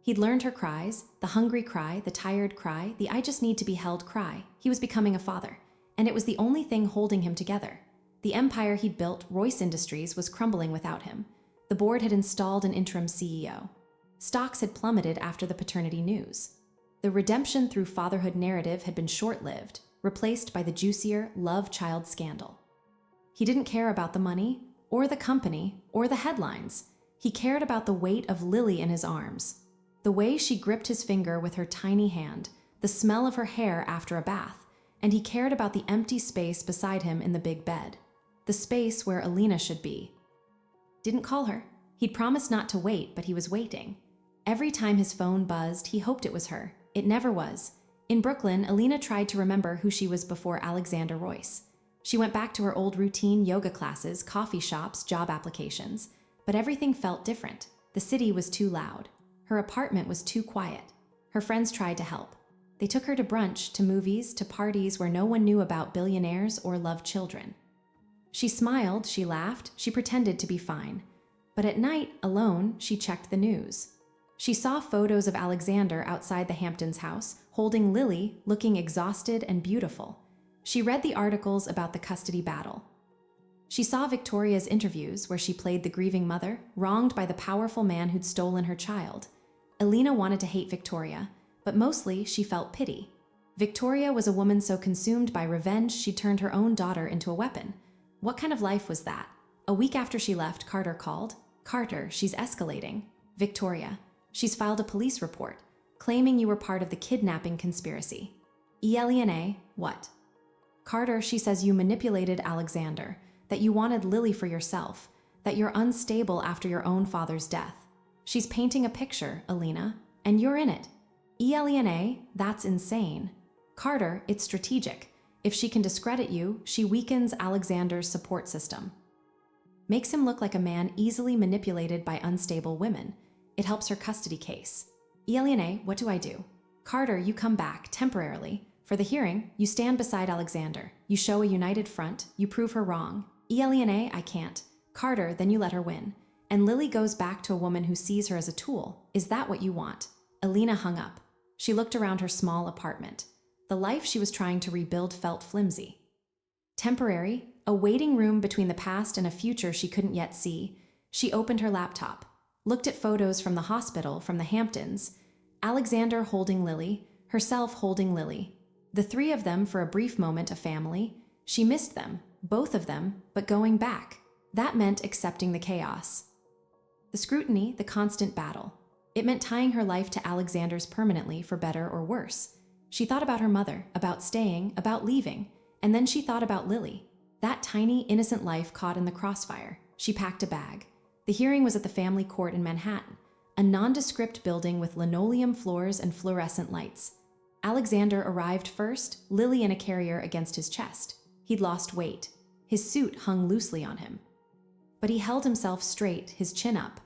He'd learned her cries, the hungry cry, the tired cry, the I just need to be held cry. He was becoming a father, and it was the only thing holding him together. The empire he'd built, Royce Industries, was crumbling without him. The board had installed an interim CEO. Stocks had plummeted after the paternity news. The redemption through fatherhood narrative had been short-lived, replaced by the juicier love child scandal. He didn't care about the money, or the company, or the headlines. He cared about the weight of Lily in his arms. The way she gripped his finger with her tiny hand, the smell of her hair after a bath, and he cared about the empty space beside him in the big bed. The space where Alina should be. Didn't call her. He'd promised not to wait, but he was waiting. Every time his phone buzzed, he hoped it was her. It never was. In Brooklyn, Alina tried to remember who she was before Alexander Royce. She went back to her old routine: yoga classes, coffee shops, job applications. But everything felt different. The city was too loud. Her apartment was too quiet. Her friends tried to help. They took her to brunch, to movies, to parties where no one knew about billionaires or loved children. She smiled, she laughed, she pretended to be fine. But at night, alone, she checked the news. She saw photos of Alexander outside the Hamptons' house, holding Lily, looking exhausted and beautiful. She read the articles about the custody battle. She saw Victoria's interviews where she played the grieving mother, wronged by the powerful man who'd stolen her child. Alina wanted to hate Victoria, but mostly she felt pity. Victoria was a woman so consumed by revenge she turned her own daughter into a weapon. What kind of life was that? A week after she left, Carter called. Carter, she's escalating. Victoria, she's filed a police report, claiming you were part of the kidnapping conspiracy. Elena, what? Carter, she says you manipulated Alexander, that you wanted Lily for yourself, that you're unstable after your own father's death. She's painting a picture, Alina, and you're in it. Elena, that's insane. Carter, it's strategic. If she can discredit you, she weakens Alexander's support system. Makes him look like a man easily manipulated by unstable women. It helps her custody case. Elena, what do I do? Carter, you come back, temporarily. For the hearing, you stand beside Alexander. You show a united front. You prove her wrong. Elena, I can't. Carter, then you let her win. And Lily goes back to a woman who sees her as a tool. Is that what you want? Alina hung up. She looked around her small apartment. The life she was trying to rebuild felt flimsy. Temporary, a waiting room between the past and a future she couldn't yet see. She opened her laptop, looked at photos from the hospital, from the Hamptons. Alexander holding Lily, herself holding Lily. The three of them for a brief moment a family. She missed them, both of them, but going back. That meant accepting the chaos. The scrutiny, the constant battle. It meant tying her life to Alexander's permanently, for better or worse. She thought about her mother, about staying, about leaving, and then she thought about Lily. That tiny, innocent life caught in the crossfire. She packed a bag. The hearing was at the family court in Manhattan, a nondescript building with linoleum floors and fluorescent lights. Alexander arrived first, Lily in a carrier against his chest. He'd lost weight. His suit hung loosely on him. But he held himself straight, his chin up.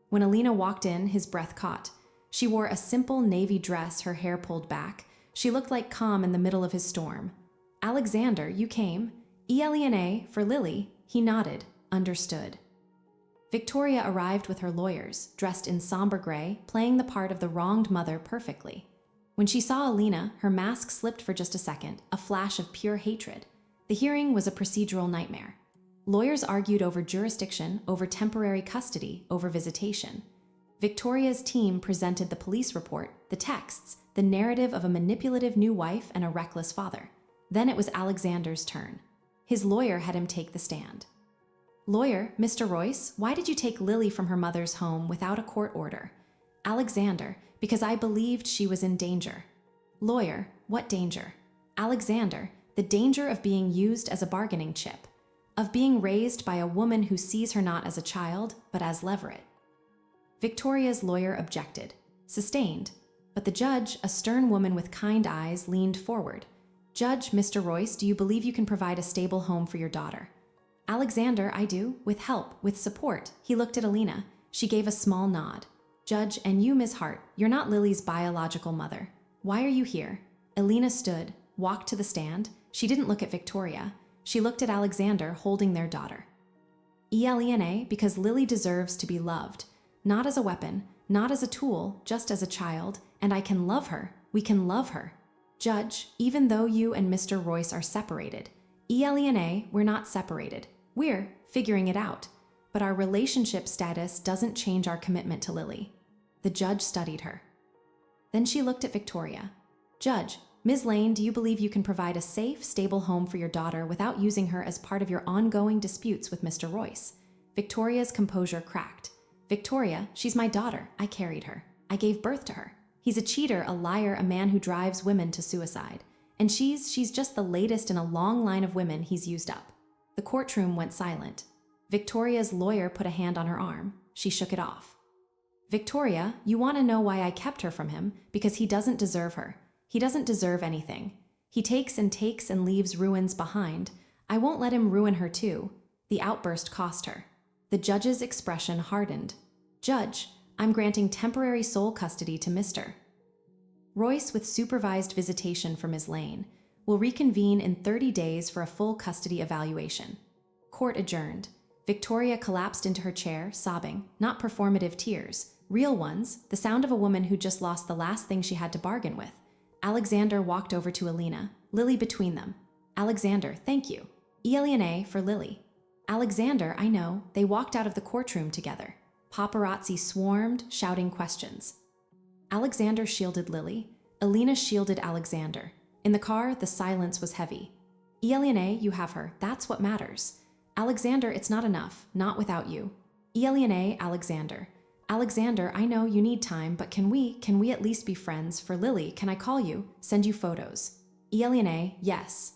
When Alina walked in, his breath caught. She wore a simple navy dress, her hair pulled back. She looked like calm in the middle of his storm. Alexander, you came. Elena, for Lily. He nodded, understood. Victoria arrived with her lawyers, dressed in somber gray, playing the part of the wronged mother perfectly. When she saw Alina, her mask slipped for just a second, a flash of pure hatred. The hearing was a procedural nightmare. Lawyers argued over jurisdiction, over temporary custody, over visitation. Victoria's team presented the police report, the texts, the narrative of a manipulative new wife and a reckless father. Then it was Alexander's turn. His lawyer had him take the stand. Lawyer, Mr. Royce, why did you take Lily from her mother's home without a court order? Alexander, because I believed she was in danger. Lawyer, what danger? Alexander, the danger of being used as a bargaining chip, of being raised by a woman who sees her not as a child, but as leverage. Victoria's lawyer objected, sustained, but the judge, a stern woman with kind eyes, leaned forward. Judge, Mr. Royce, do you believe you can provide a stable home for your daughter? Alexander, I do, with help, with support. He looked at Alina. She gave a small nod. Judge, and you, Ms. Hart, you're not Lily's biological mother. Why are you here? Alina stood, walked to the stand. She didn't look at Victoria. She looked at Alexander holding their daughter. Elena, because Lily deserves to be loved. Not as a weapon, not as a tool, just as a child, and I can love her. We can love her. Judge, even though you and Mr. Royce are separated, Elena, we're not separated. We're figuring it out. But our relationship status doesn't change our commitment to Lily. The judge studied her. Then she looked at Victoria. Judge, Ms. Lane, do you believe you can provide a safe, stable home for your daughter without using her as part of your ongoing disputes with Mr. Royce? Victoria's composure cracked. Victoria, she's my daughter. I carried her. I gave birth to her. He's a cheater, a liar, a man who drives women to suicide. And she's just the latest in a long line of women he's used up. The courtroom went silent. Victoria's lawyer put a hand on her arm. She shook it off. Victoria, you want to know why I kept her from him? Because he doesn't deserve her. He doesn't deserve anything. He takes and leaves ruins behind. I won't let him ruin her too. The outburst cost her. The judge's expression hardened. Judge, I'm granting temporary sole custody to Mr. Royce with supervised visitation for Ms. Lane. Will reconvene in 30 days for a full custody evaluation. Court adjourned. Victoria collapsed into her chair, sobbing, not performative tears, real ones, the sound of a woman who just lost the last thing she had to bargain with. Alexander walked over to Alina, Lily between them. Alexander, thank you. Elena for Lily. Alexander, I know. They walked out of the courtroom together. Paparazzi swarmed, shouting questions. Alexander shielded Lily. Alina shielded Alexander. In the car, the silence was heavy. Elena, you have her. That's what matters. Alexander, it's not enough. Not without you. Elena, Alexander. Alexander, I know you need time, but can we at least be friends? For Lily, can I call you? Send you photos? Elena, yes.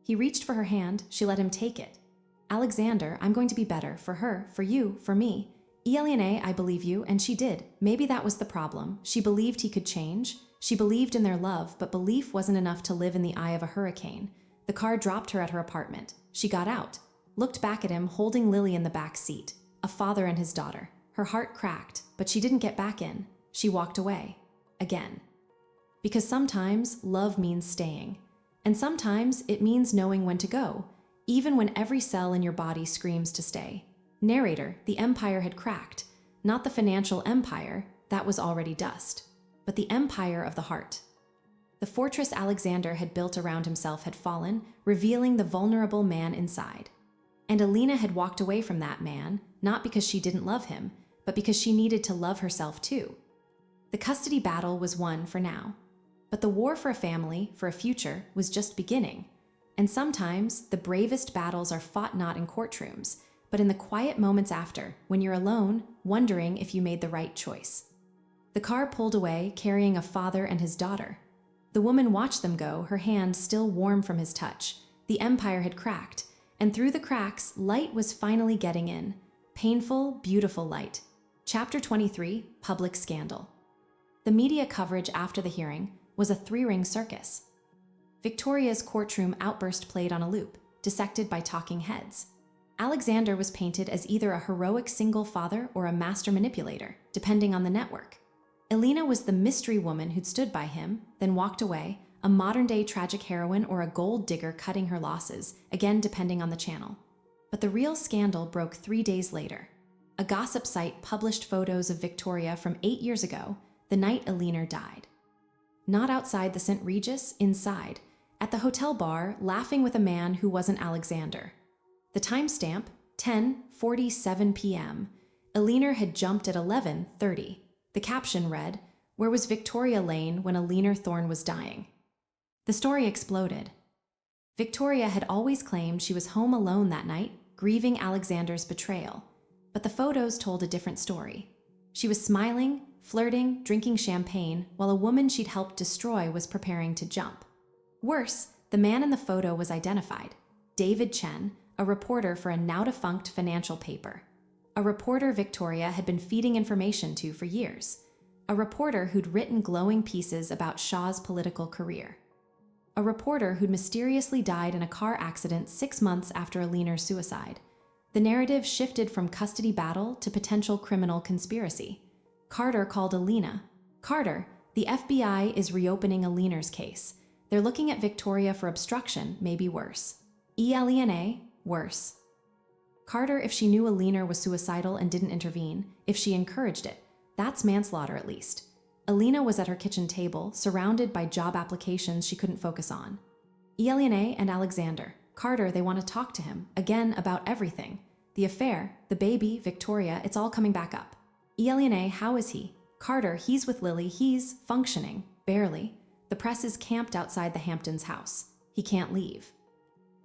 He reached for her hand. She let him take it. Alexander, I'm going to be better. For her, for you, for me. Elena, I believe you, and she did. Maybe that was the problem. She believed he could change. She believed in their love, but belief wasn't enough to live in the eye of a hurricane. The car dropped her at her apartment. She got out, looked back at him, holding Lily in the back seat, a father and his daughter. Her heart cracked, but she didn't get back in. She walked away. Again. Because sometimes love means staying. And sometimes it means knowing when to go, even when every cell in your body screams to stay. Narrator, the empire had cracked. Not the financial empire, that was already dust, but the empire of the heart. The fortress Alexander had built around himself had fallen, revealing the vulnerable man inside. And Alina had walked away from that man, not because she didn't love him, but because she needed to love herself too. The custody battle was won for now, but the war for a family, for a future, was just beginning. And sometimes the bravest battles are fought not in courtrooms, but in the quiet moments after, when you're alone, wondering if you made the right choice. The car pulled away, carrying a father and his daughter. The woman watched them go, her hand still warm from his touch. The empire had cracked, and through the cracks, light was finally getting in. Painful, beautiful light. Chapter 23, Public Scandal. The media coverage after the hearing was a three-ring circus. Victoria's courtroom outburst played on a loop, dissected by talking heads. Alexander was painted as either a heroic single father or a master manipulator, depending on the network. Elena was the mystery woman who'd stood by him, then walked away, a modern-day tragic heroine or a gold digger cutting her losses, again depending on the channel. But the real scandal broke 3 days later. A gossip site published photos of Victoria from 8 years ago, the night Elena died. Not outside the St. Regis, inside, at the hotel bar, laughing with a man who wasn't Alexander. The timestamp, 10:47 p.m. Alina had jumped at 11:30. The caption read, "Where was Victoria Lane when Alina Thorne was dying?" The story exploded. Victoria had always claimed she was home alone that night, grieving Alexander's betrayal. But the photos told a different story. She was smiling, flirting, drinking champagne, while a woman she'd helped destroy was preparing to jump. Worse, the man in the photo was identified. David Chen, a reporter for a now-defunct financial paper. A reporter Victoria had been feeding information to for years. A reporter who'd written glowing pieces about Shaw's political career. A reporter who'd mysteriously died in a car accident 6 months after Alina's suicide. The narrative shifted from custody battle to potential criminal conspiracy. Carter called Alina. "Carter, the FBI is reopening Alina's case. They're looking at Victoria for obstruction, maybe worse." ELENA, worse. Carter, if she knew Alina was suicidal and didn't intervene, if she encouraged it, that's manslaughter at least. Alina was at her kitchen table, surrounded by job applications she couldn't focus on. ELENA and Alexander. Carter, they want to talk to him, again about everything. The affair, the baby, Victoria, it's all coming back up. ELENA, how is he? Carter, he's with Lily, he's functioning, barely. The press is camped outside the Hamptons' house. He can't leave.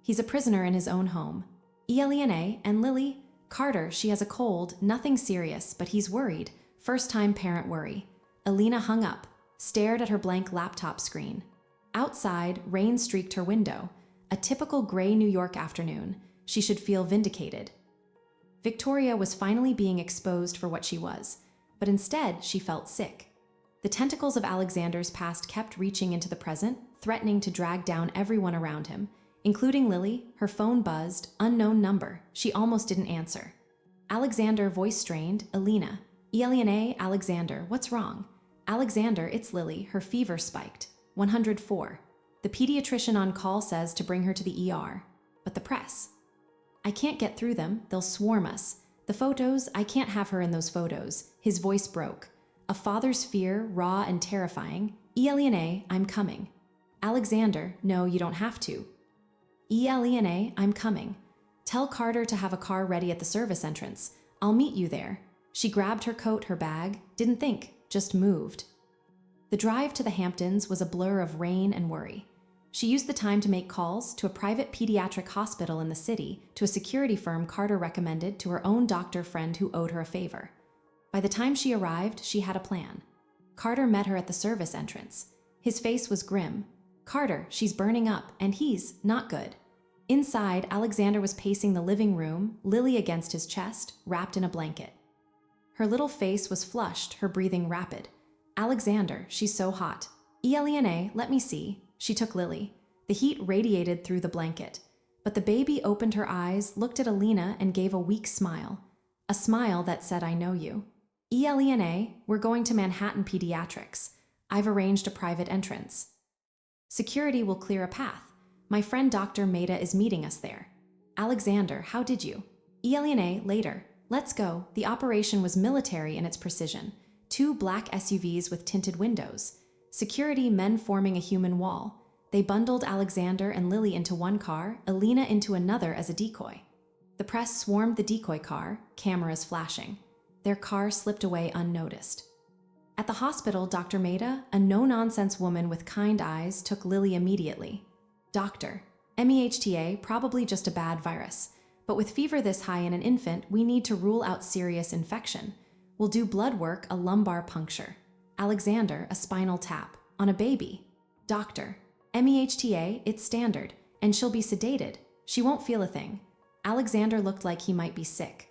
He's a prisoner in his own home. ELENA and Lily? Carter, she has a cold, nothing serious, but he's worried. First-time parent worry. Alina hung up, stared at her blank laptop screen. Outside, rain streaked her window. A typical gray New York afternoon. She should feel vindicated. Victoria was finally being exposed for what she was, but instead she felt sick. The tentacles of Alexander's past kept reaching into the present, threatening to drag down everyone around him, including Lily. Her phone buzzed, unknown number. She almost didn't answer. Alexander, voice strained, Alina. ELENA, Alexander, what's wrong? Alexander, it's Lily, her fever spiked. 104. The pediatrician on call says to bring her to the ER. But the press. I can't get through them, they'll swarm us. The photos, I can't have her in those photos. His voice broke. A father's fear, raw and terrifying. ELENA, I'm coming. Alexander, no, you don't have to. ELENA, I'm coming. Tell Carter to have a car ready at the service entrance. I'll meet you there. She grabbed her coat, her bag, didn't think, just moved. The drive to the Hamptons was a blur of rain and worry. She used the time to make calls to a private pediatric hospital in the city, to a security firm Carter recommended, to her own doctor friend who owed her a favor. By the time she arrived, she had a plan. Carter met her at the service entrance. His face was grim. Carter, she's burning up, and he's not good. Inside, Alexander was pacing the living room, Lily against his chest, wrapped in a blanket. Her little face was flushed, her breathing rapid. Alexander, she's so hot. ELENA, let me see. She took Lily. The heat radiated through the blanket. But the baby opened her eyes, looked at Alina, and gave a weak smile. A smile that said, I know you. ELENA, we're going to Manhattan Pediatrics. I've arranged a private entrance. Security will clear a path. My friend Dr. Maida is meeting us there. Alexander, how did you? ELENA, later. Let's go. The operation was military in its precision. 2 black SUVs with tinted windows. Security men forming a human wall. They bundled Alexander and Lily into one car, Alina into another as a decoy. The press swarmed the decoy car, cameras flashing. Their car slipped away unnoticed. At the hospital, Dr. Maida, a no-nonsense woman with kind eyes, took Lily immediately. Doctor, MEHTA, probably just a bad virus. But with fever this high in an infant, we need to rule out serious infection. We'll do blood work, a lumbar puncture. Alexander, a spinal tap. On a baby. Doctor, MEHTA, it's standard, and she'll be sedated. She won't feel a thing. Alexander looked like he might be sick.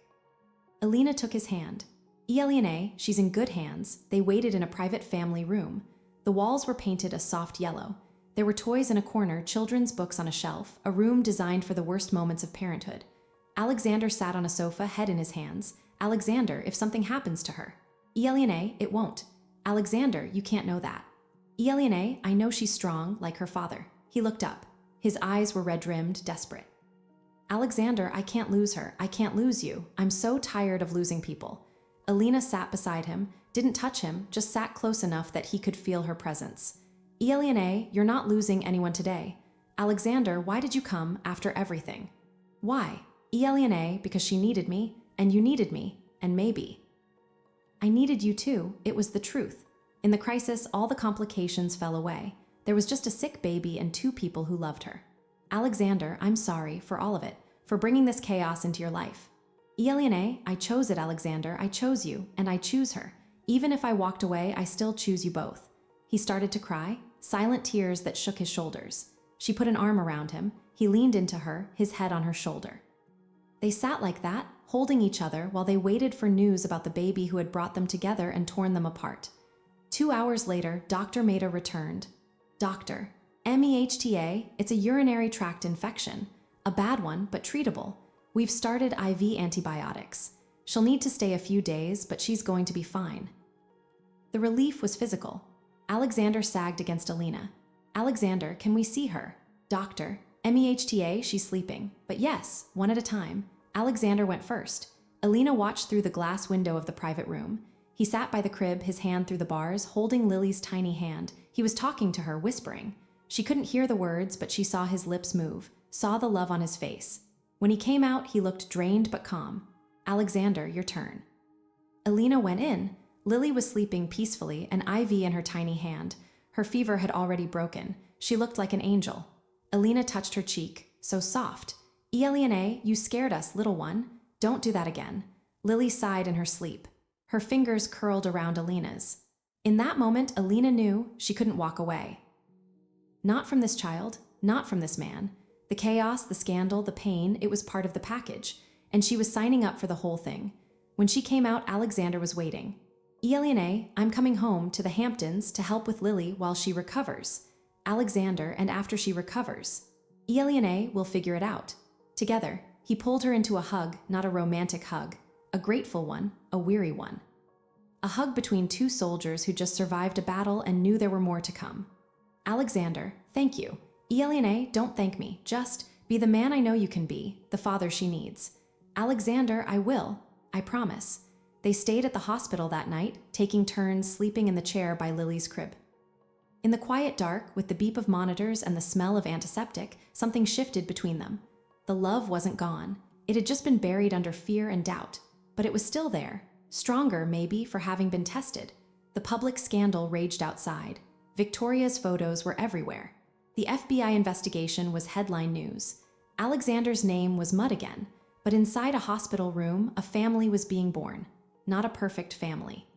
Alina took his hand. ELENA, she's in good hands. They waited in a private family room. The walls were painted a soft yellow. There were toys in a corner, children's books on a shelf, a room designed for the worst moments of parenthood. Alexander sat on a sofa, head in his hands. Alexander, if something happens to her. ELENA, it won't. Alexander, you can't know that. ELENA, I know she's strong, like her father. He looked up. His eyes were red-rimmed, desperate. Alexander, I can't lose her. I can't lose you. I'm so tired of losing people. Alina sat beside him, didn't touch him, just sat close enough that he could feel her presence. ELENA, you're not losing anyone today. Alexander, why did you come after everything? Why? Elena, because she needed me, and you needed me, and maybe. I needed you too, it was the truth. In the crisis, all the complications fell away. There was just a sick baby and 2 people who loved her. Alexander, I'm sorry for all of it, for bringing this chaos into your life. Elena, I chose it, Alexander, I chose you, and I choose her. Even if I walked away, I still choose you both. He started to cry, silent tears that shook his shoulders. She put an arm around him. He leaned into her, his head on her shoulder. They sat like that, holding each other while they waited for news about the baby who had brought them together and torn them apart. 2 hours later, Dr. Maida returned. Doctor, MEHTA, it's a urinary tract infection. A bad one, but treatable. We've started IV antibiotics. She'll need to stay a few days, but she's going to be fine. The relief was physical. Alexander sagged against Elena. Alexander, can we see her? Doctor, MEHTA, she's sleeping. But yes, one at a time. Alexander went first. Elena watched through the glass window of the private room. He sat by the crib, his hand through the bars, holding Lily's tiny hand. He was talking to her, whispering. She couldn't hear the words, but she saw his lips move, saw the love on his face. When he came out, he looked drained but calm. Alexander, your turn. Elena went in. Lily was sleeping peacefully, an IV in her tiny hand. Her fever had already broken. She looked like an angel. Elena touched her cheek, so soft. Elena, you scared us, little one. Don't do that again. Lily sighed in her sleep. Her fingers curled around Elena's. In that moment, Elena knew she couldn't walk away. Not from this child, not from this man. The chaos, the scandal, the pain, it was part of the package, and she was signing up for the whole thing. When she came out, Alexander was waiting. Elena, I'm coming home to the Hamptons to help with Lily while she recovers. Alexander, and after she recovers. Elena, we'll figure it out. Together, he pulled her into a hug, not a romantic hug. A grateful one, a weary one. A hug between 2 soldiers who just survived a battle and knew there were more to come. Alexander, thank you. Elena, don't thank me. Just be the man I know you can be, the father she needs. Alexander, I will. I promise. They stayed at the hospital that night, taking turns sleeping in the chair by Lily's crib. In the quiet dark, with the beep of monitors and the smell of antiseptic, something shifted between them. The love wasn't gone. It had just been buried under fear and doubt. But it was still there, stronger maybe for having been tested. The public scandal raged outside. Victoria's photos were everywhere. The FBI investigation was headline news. Alexander's name was mud again, but inside a hospital room, a family was being born. Not a perfect family.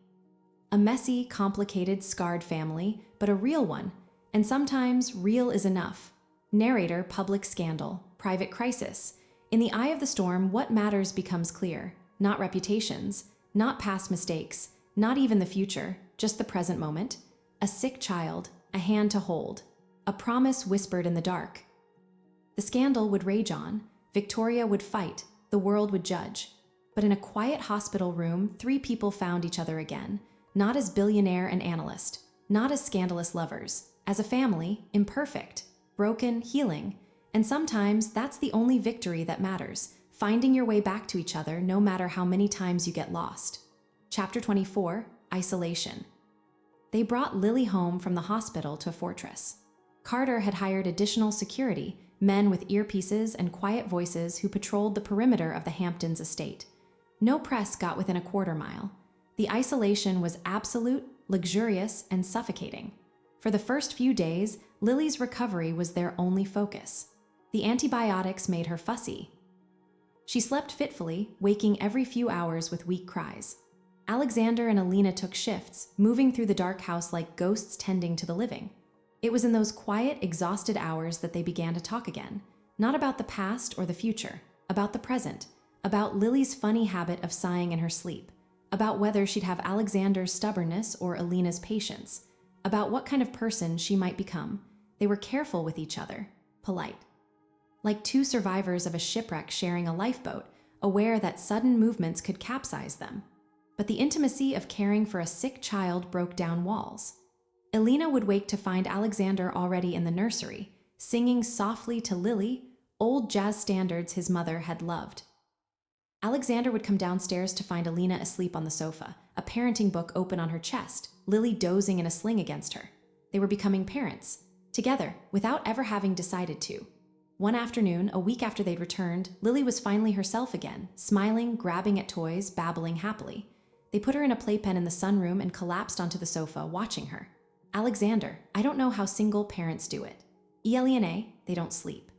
A messy, complicated, scarred family, but a real one, and sometimes real is enough. Narrator, public scandal, private crisis. In the eye of the storm, what matters becomes clear. Not reputations, not past mistakes, not even the future, just the present moment. A sick child, a hand to hold, a promise whispered in the dark. The scandal would rage on, Victoria would fight, the world would judge. But in a quiet hospital room, 3 people found each other again, not as billionaire and analyst, not as scandalous lovers, as a family, imperfect, broken, healing. And sometimes that's the only victory that matters. Finding your way back to each other no matter how many times you get lost. Chapter 24, Isolation. They brought Lily home from the hospital to a fortress. Carter had hired additional security, men with earpieces and quiet voices who patrolled the perimeter of the Hamptons estate. No press got within a quarter mile. The isolation was absolute, luxurious, and suffocating. For the first few days, Lily's recovery was their only focus. The antibiotics made her fussy. She slept fitfully, waking every few hours with weak cries. Alexander and Elena took shifts, moving through the dark house like ghosts tending to the living. It was in those quiet, exhausted hours that they began to talk again. Not about the past or the future, about the present, about Lily's funny habit of sighing in her sleep, about whether she'd have Alexander's stubbornness or Elena's patience, about what kind of person she might become. They were careful with each other, polite. Like 2 survivors of a shipwreck sharing a lifeboat, aware that sudden movements could capsize them. But the intimacy of caring for a sick child broke down walls. Elena would wake to find Alexander already in the nursery, singing softly to Lily, old jazz standards his mother had loved. Alexander would come downstairs to find Elena asleep on the sofa, a parenting book open on her chest, Lily dozing in a sling against her. They were becoming parents, together, without ever having decided to. One afternoon, a week after they'd returned, Lily was finally herself again, smiling, grabbing at toys, babbling happily. They put her in a playpen in the sunroom and collapsed onto the sofa, watching her. Alexander, I don't know how single parents do it. Elena, they don't sleep.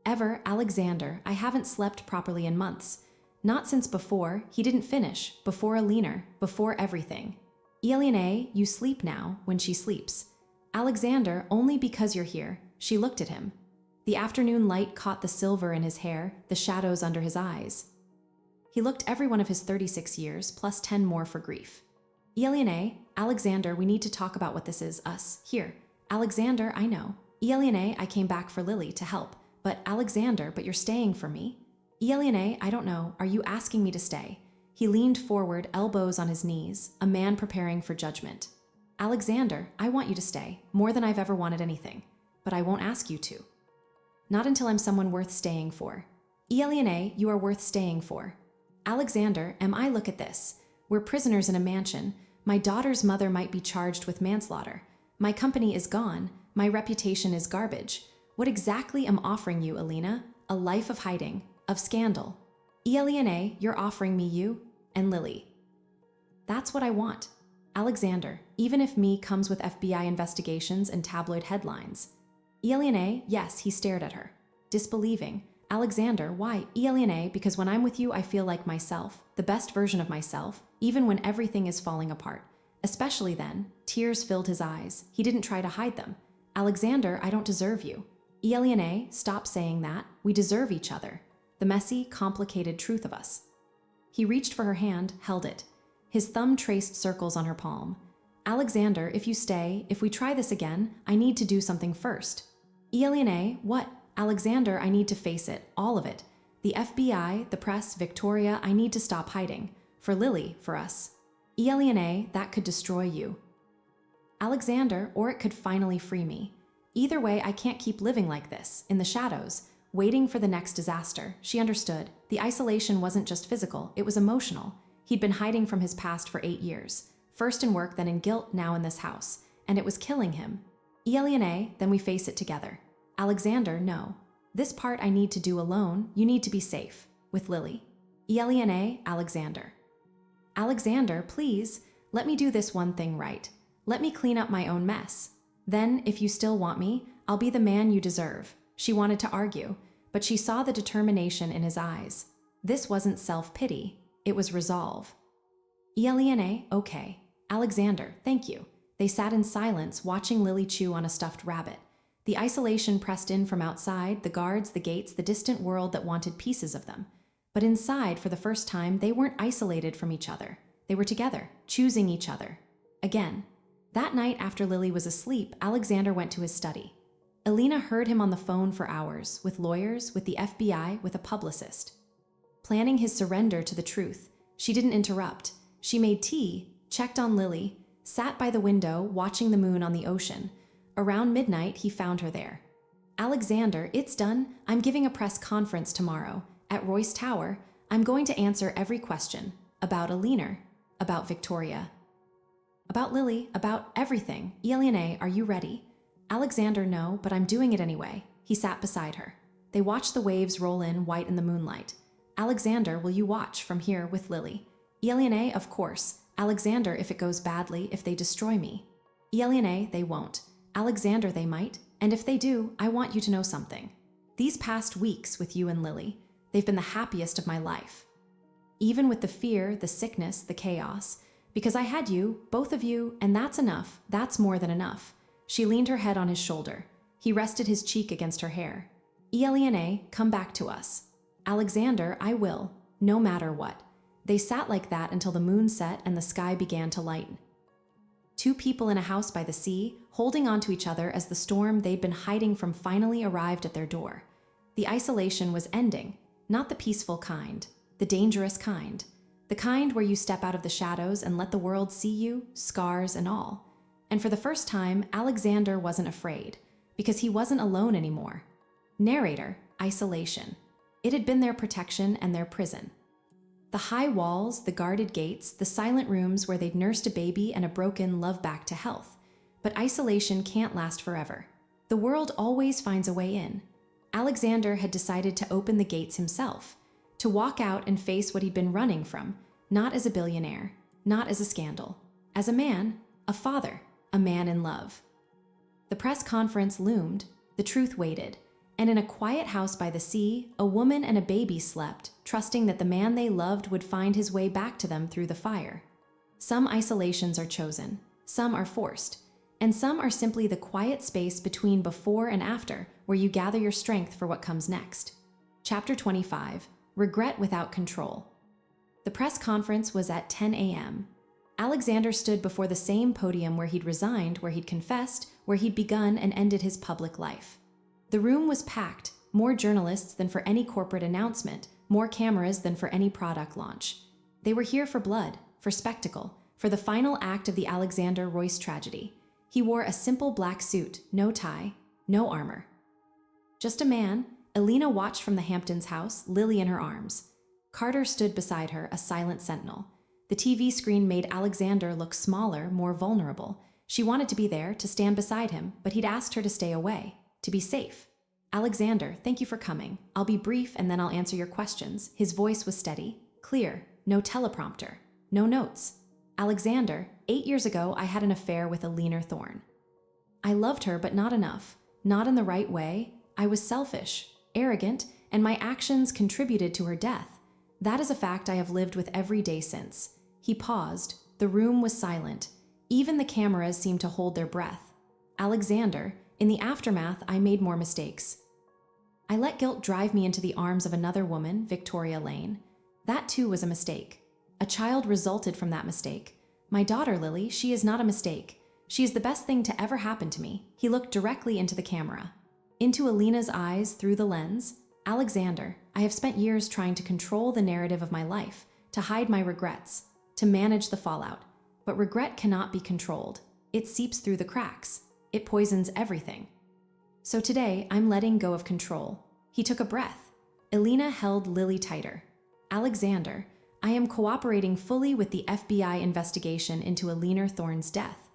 Ever, Alexander, I haven't slept properly in months. Not since before, he didn't finish, before Alina, before everything. Elena, you sleep now, when she sleeps. Alexander, only because you're here. She looked at him. The afternoon light caught the silver in his hair, the shadows under his eyes. He looked every one of his 36 years, plus 10 more for grief. Elena, Alexander, we need to talk about what this is, us, here. Alexander, I know. Elena, I came back for Lily to help. But Alexander, but you're staying for me? Elena, I don't know, are you asking me to stay? He leaned forward, elbows on his knees, a man preparing for judgment. Alexander, I want you to stay, more than I've ever wanted anything. But I won't ask you to. Not until I'm someone worth staying for. Elena, you are worth staying for. Alexander, look at this. We're prisoners in a mansion. My daughter's mother might be charged with manslaughter. My company is gone. My reputation is garbage. What exactly am offering you, Alina? A life of hiding, of scandal. Elena, you're offering me you and Lily. That's what I want. Alexander, even if me comes with FBI investigations and tabloid headlines. Elena, yes, he stared at her, disbelieving. Alexander, why? Elena, because when I'm with you, I feel like myself, the best version of myself, even when everything is falling apart. Especially then, tears filled his eyes. He didn't try to hide them. Alexander, I don't deserve you. Elena, stop saying that. We deserve each other. The messy, complicated truth of us. He reached for her hand, held it. His thumb traced circles on her palm. Alexander, if you stay, if we try this again, I need to do something first. Elena, what? Alexander, I need to face it, all of it. The FBI, the press, Victoria, I need to stop hiding. For Lily, for us. Elena, that could destroy you. Alexander, or it could finally free me. Either way, I can't keep living like this, in the shadows, waiting for the next disaster. She understood. The isolation wasn't just physical, it was emotional. He'd been hiding from his past for 8 years. First in work, then in guilt, now in this house. And it was killing him. Elena, then we face it together. Alexander, no. This part I need to do alone. You need to be safe. With Lily. Elena, Alexander. Alexander, please, let me do this one thing right. Let me clean up my own mess. Then, if you still want me, I'll be the man you deserve. She wanted to argue, but she saw the determination in his eyes. This wasn't self-pity, it was resolve. Elena, okay. Alexander, thank you. They sat in silence, watching Lily chew on a stuffed rabbit. The isolation pressed in from outside, the guards, the gates, the distant world that wanted pieces of them. But inside, for the first time, they weren't isolated from each other. They were together, choosing each other. Again. That night, after Lily was asleep, Alexander went to his study. Alina heard him on the phone for hours, with lawyers, with the FBI, with a publicist. Planning his surrender to the truth. She didn't interrupt. She made tea, checked on Lily, sat by the window, watching the moon on the ocean. Around midnight, he found her there. Alexander, it's done. I'm giving a press conference tomorrow. At Royce Tower, I'm going to answer every question. About Alina. About Victoria. About Lily, about everything. Elena, are you ready? Alexander, no, but I'm doing it anyway. He sat beside her. They watched the waves roll in, white in the moonlight. Alexander, will you watch from here with Lily? Elena, of course. Alexander, if it goes badly, if they destroy me. Elena, they won't. Alexander, they might. And if they do, I want you to know something. These past weeks with you and Lily, they've been the happiest of my life. Even with the fear, the sickness, the chaos. Because I had you, both of you, and that's enough. That's more than enough. She leaned her head on his shoulder. He rested his cheek against her hair. Elena, come back to us. Alexander, I will, no matter what. They sat like that until the moon set and the sky began to lighten. Two people in a house by the sea, holding on to each other as the storm they'd been hiding from finally arrived at their door. The isolation was ending, not the peaceful kind, the dangerous kind. The kind where you step out of the shadows and let the world see you, scars and all. And for the first time, Alexander wasn't afraid, because he wasn't alone anymore. Narrator, isolation. It had been their protection and their prison. The high walls, the guarded gates, the silent rooms where they'd nursed a baby and a broken love back to health. But isolation can't last forever. The world always finds a way in. Alexander had decided to open the gates himself, to walk out and face what he'd been running from, not as a billionaire, not as a scandal, as a man, a father, a man in love. The press conference loomed, the truth waited, and in a quiet house by the sea, a woman and a baby slept, trusting that the man they loved would find his way back to them through the fire. Some isolations are chosen, some are forced, and some are simply the quiet space between before and after, where you gather your strength for what comes next. Chapter 25, Regret Without Control. The press conference was at 10 a.m. Alexander stood before the same podium where he'd resigned, where he'd confessed, where he'd begun and ended his public life. The room was packed, more journalists than for any corporate announcement, more cameras than for any product launch. They were here for blood, for spectacle, for the final act of the Alexander Royce tragedy. He wore a simple black suit, no tie, no armor. Just a man. Elena watched from the Hamptons' house, Lily in her arms. Carter stood beside her, a silent sentinel. The TV screen made Alexander look smaller, more vulnerable. She wanted to be there, to stand beside him, but he'd asked her to stay away, to be safe. Alexander, thank you for coming. I'll be brief and then I'll answer your questions. His voice was steady, clear, no teleprompter, no notes. Alexander, 8 years ago, I had an affair with Elena Thorne. I loved her, but not enough, not in the right way. I was selfish, arrogant, and my actions contributed to her death. That is a fact I have lived with every day since. He paused. The room was silent. Even the cameras seemed to hold their breath. Alexander, in the aftermath, I made more mistakes. I let guilt drive me into the arms of another woman, Victoria Lane. That too was a mistake. A child resulted from that mistake. My daughter, Lily, she is not a mistake. She is the best thing to ever happen to me. He looked directly into the camera. Into Elena's eyes through the lens. Alexander, I have spent years trying to control the narrative of my life, to hide my regrets, to manage the fallout. But regret cannot be controlled. It seeps through the cracks. It poisons everything. So today, I'm letting go of control. He took a breath. Elena held Lily tighter. Alexander, I am cooperating fully with the FBI investigation into Elena Thorne's death.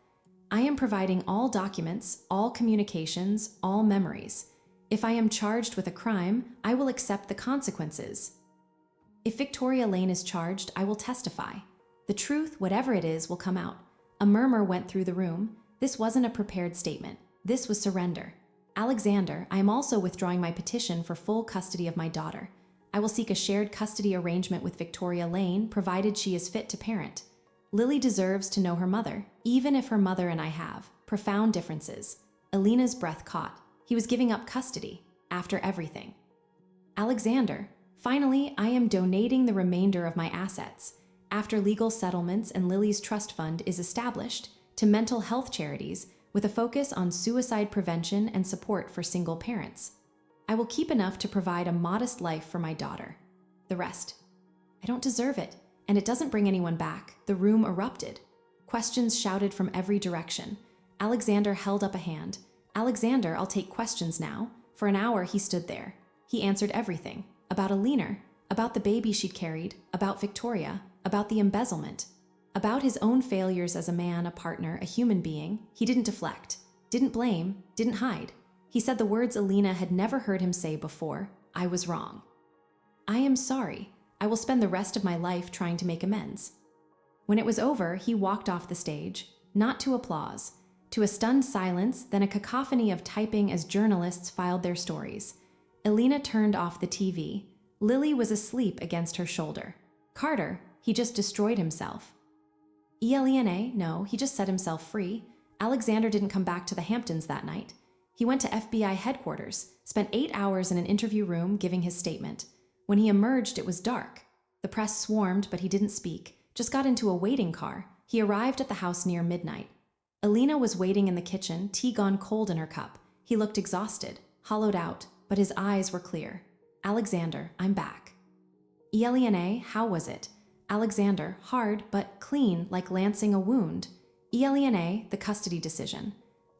I am providing all documents, all communications, all memories. If I am charged with a crime, I will accept the consequences. If Victoria Lane is charged, I will testify. The truth, whatever it is, will come out. A murmur went through the room. This wasn't a prepared statement. This was surrender. Alexander, I am also withdrawing my petition for full custody of my daughter. I will seek a shared custody arrangement with Victoria Lane, provided she is fit to parent. Lily deserves to know her mother, even if her mother and I have profound differences. Elena's breath caught. He was giving up custody, after everything. Alexander, finally, I am donating the remainder of my assets, after legal settlements and Lily's trust fund is established, to mental health charities with a focus on suicide prevention and support for single parents. I will keep enough to provide a modest life for my daughter. The rest. I don't deserve it, and it doesn't bring anyone back. The room erupted. Questions shouted from every direction. Alexander held up a hand. Alexander, I'll take questions now. For an hour, he stood there. He answered everything. About Elena, about the baby she'd carried, about Victoria, about the embezzlement, about his own failures as a man, a partner, a human being. He didn't deflect, didn't blame, didn't hide. He said the words Elena had never heard him say before. I was wrong. I am sorry. I will spend the rest of my life trying to make amends. When it was over, he walked off the stage, not to applause, to a stunned silence, then a cacophony of typing as journalists filed their stories. Elena turned off the TV. Lily was asleep against her shoulder. Carter, he just destroyed himself. Elena, no, he just set himself free. Alexander didn't come back to the Hamptons that night. He went to FBI headquarters, spent 8 hours in an interview room giving his statement. When he emerged, it was dark. The press swarmed, but he didn't speak, just got into a waiting car. He arrived at the house near midnight. Elena was waiting in the kitchen, tea gone cold in her cup. He looked exhausted, hollowed out, but his eyes were clear. Alexander, I'm back. Elena, how was it? Alexander, hard, but clean, like lancing a wound. Elena, the custody decision.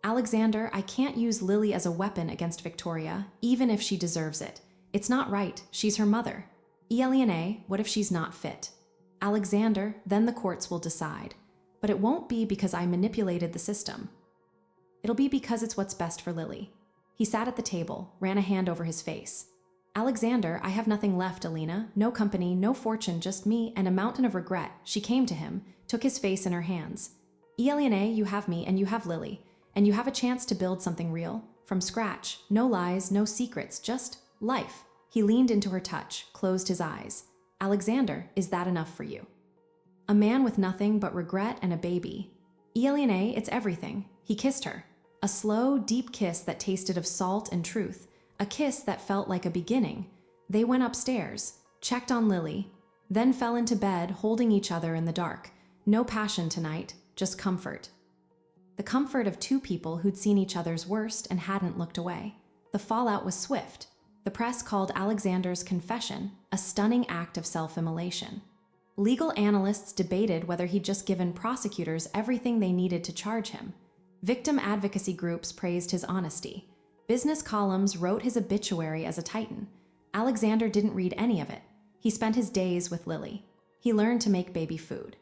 Alexander, I can't use Lily as a weapon against Victoria, even if she deserves it. It's not right. She's her mother. Elena, what if she's not fit? Alexander, then the courts will decide. But it won't be because I manipulated the system. It'll be because it's what's best for Lily. He sat at the table, ran a hand over his face. Alexander, I have nothing left, Alina. No company, no fortune, just me and a mountain of regret. She came to him, took his face in her hands. Elena, you have me and you have Lily, and you have a chance to build something real, from scratch. No lies, no secrets, just life. He leaned into her touch, closed his eyes. Alexander, is that enough for you? A man with nothing but regret and a baby. Elena, it's everything. He kissed her. A slow, deep kiss that tasted of salt and truth. A kiss that felt like a beginning. They went upstairs, checked on Lily, then fell into bed holding each other in the dark. No passion tonight, just comfort. The comfort of two people who'd seen each other's worst and hadn't looked away. The fallout was swift. The press called Alexander's confession a stunning act of self-immolation. Legal analysts debated whether he'd just given prosecutors everything they needed to charge him. Victim advocacy groups praised his honesty. Business columns wrote his obituary as a titan. Alexander didn't read any of it. He spent his days with Lily. He learned to make baby food.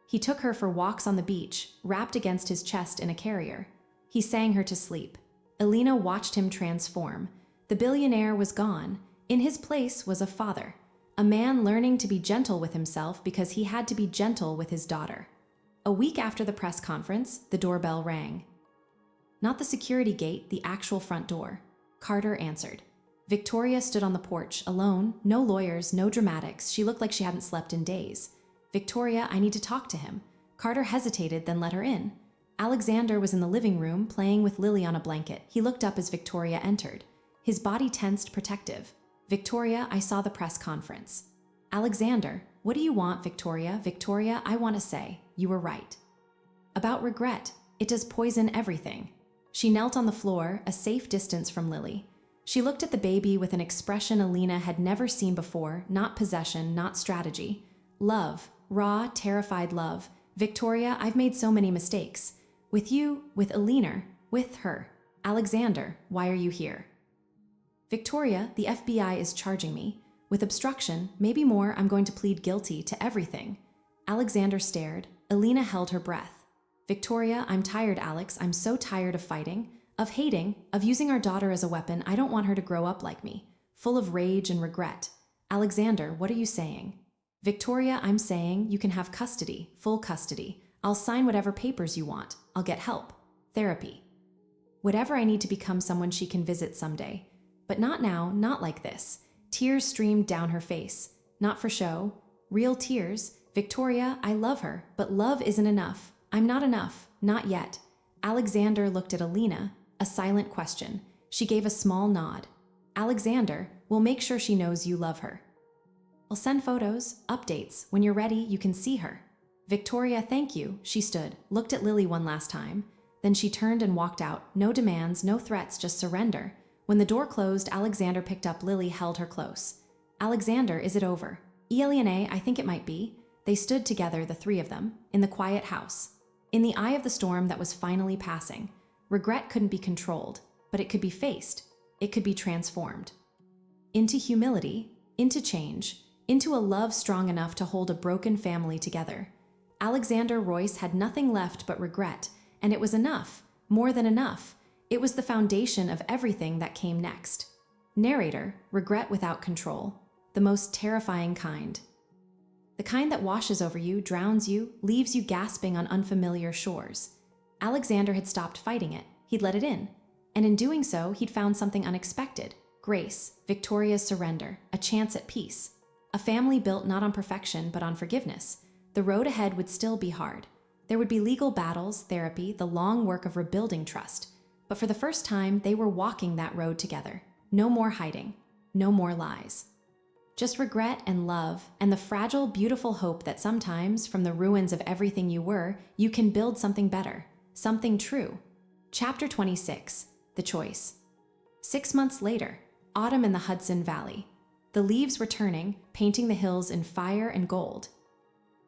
He took her for walks on the beach, wrapped against his chest in a carrier. He sang her to sleep. Elena watched him transform. The billionaire was gone. In his place was a father, a man learning to be gentle with himself because he had to be gentle with his daughter. A week after the press conference, the doorbell rang. Not the security gate, the actual front door. Carter answered. Victoria stood on the porch, alone, no lawyers, no dramatics. She looked like she hadn't slept in days. Victoria, I need to talk to him. Carter hesitated, then let her in. Alexander was in the living room, playing with Lily on a blanket. He looked up as Victoria entered. His body tensed, protective. Victoria, I saw the press conference. Alexander, what do you want, Victoria? Victoria, I want to say, you were right. About regret, it does poison everything. She knelt on the floor, a safe distance from Lily. She looked at the baby with an expression Alina had never seen before, not possession, not strategy. Love, raw, terrified love. Victoria, I've made so many mistakes. With you, with Alina, with her. Alexander, why are you here? Victoria, the FBI is charging me. With obstruction, maybe more, I'm going to plead guilty to everything. Alexander stared. Alina held her breath. Victoria, I'm tired, Alex. I'm so tired of fighting, of hating, of using our daughter as a weapon. I don't want her to grow up like me, full of rage and regret. Alexander, what are you saying? Victoria, I'm saying you can have custody, full custody. I'll sign whatever papers you want. I'll get help. Therapy. Whatever I need to become someone she can visit someday. But not now, not like this. Tears streamed down her face. Not for show. Real tears. Victoria, I love her, but love isn't enough. I'm not enough. Not yet. Alexander looked at Alina, a silent question. She gave a small nod. Alexander, we'll make sure she knows you love her. I'll send photos, updates. When you're ready, you can see her. Victoria, thank you. She stood, looked at Lily one last time. Then she turned and walked out. No demands, no threats, just surrender. When the door closed, Alexander picked up Lily, held her close. Alexander, is it over? Elena, I think it might be. They stood together, the three of them, in the quiet house. In the eye of the storm that was finally passing, regret couldn't be controlled, but it could be faced. It could be transformed. Into humility, into change, into a love strong enough to hold a broken family together. Alexander Royce had nothing left but regret, and it was enough, more than enough. It was the foundation of everything that came next. Narrator, regret without control, the most terrifying kind. The kind that washes over you, drowns you, leaves you gasping on unfamiliar shores. Alexander had stopped fighting it. He'd let it in. And in doing so, he'd found something unexpected. Grace, Victoria's surrender, a chance at peace. A family built not on perfection, but on forgiveness. The road ahead would still be hard. There would be legal battles, therapy, the long work of rebuilding trust. But for the first time, they were walking that road together. No more hiding. No more lies. Just regret and love, and the fragile, beautiful hope that sometimes, from the ruins of everything you were, you can build something better, something true. Chapter 26, The Choice. 6 months later, autumn in the Hudson Valley. The leaves were turning, painting the hills in fire and gold.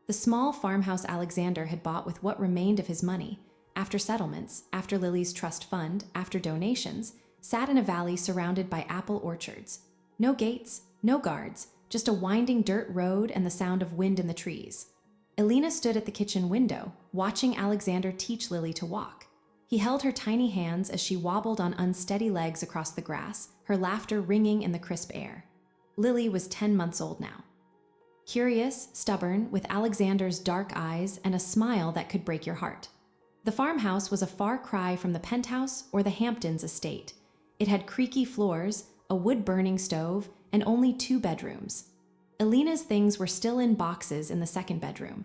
The small farmhouse Alexander had bought with what remained of his money, after settlements, after Lily's trust fund, after donations, sat in a valley surrounded by apple orchards. No gates, no guards, just a winding dirt road and the sound of wind in the trees. Elena stood at the kitchen window, watching Alexander teach Lily to walk. He held her tiny hands as she wobbled on unsteady legs across the grass, her laughter ringing in the crisp air. Lily was 10 months old now. Curious, stubborn, with Alexander's dark eyes and a smile that could break your heart. The farmhouse was a far cry from the penthouse or the Hamptons estate. It had creaky floors, a wood-burning stove, and only 2 bedrooms. Alina's things were still in boxes in the 2nd bedroom.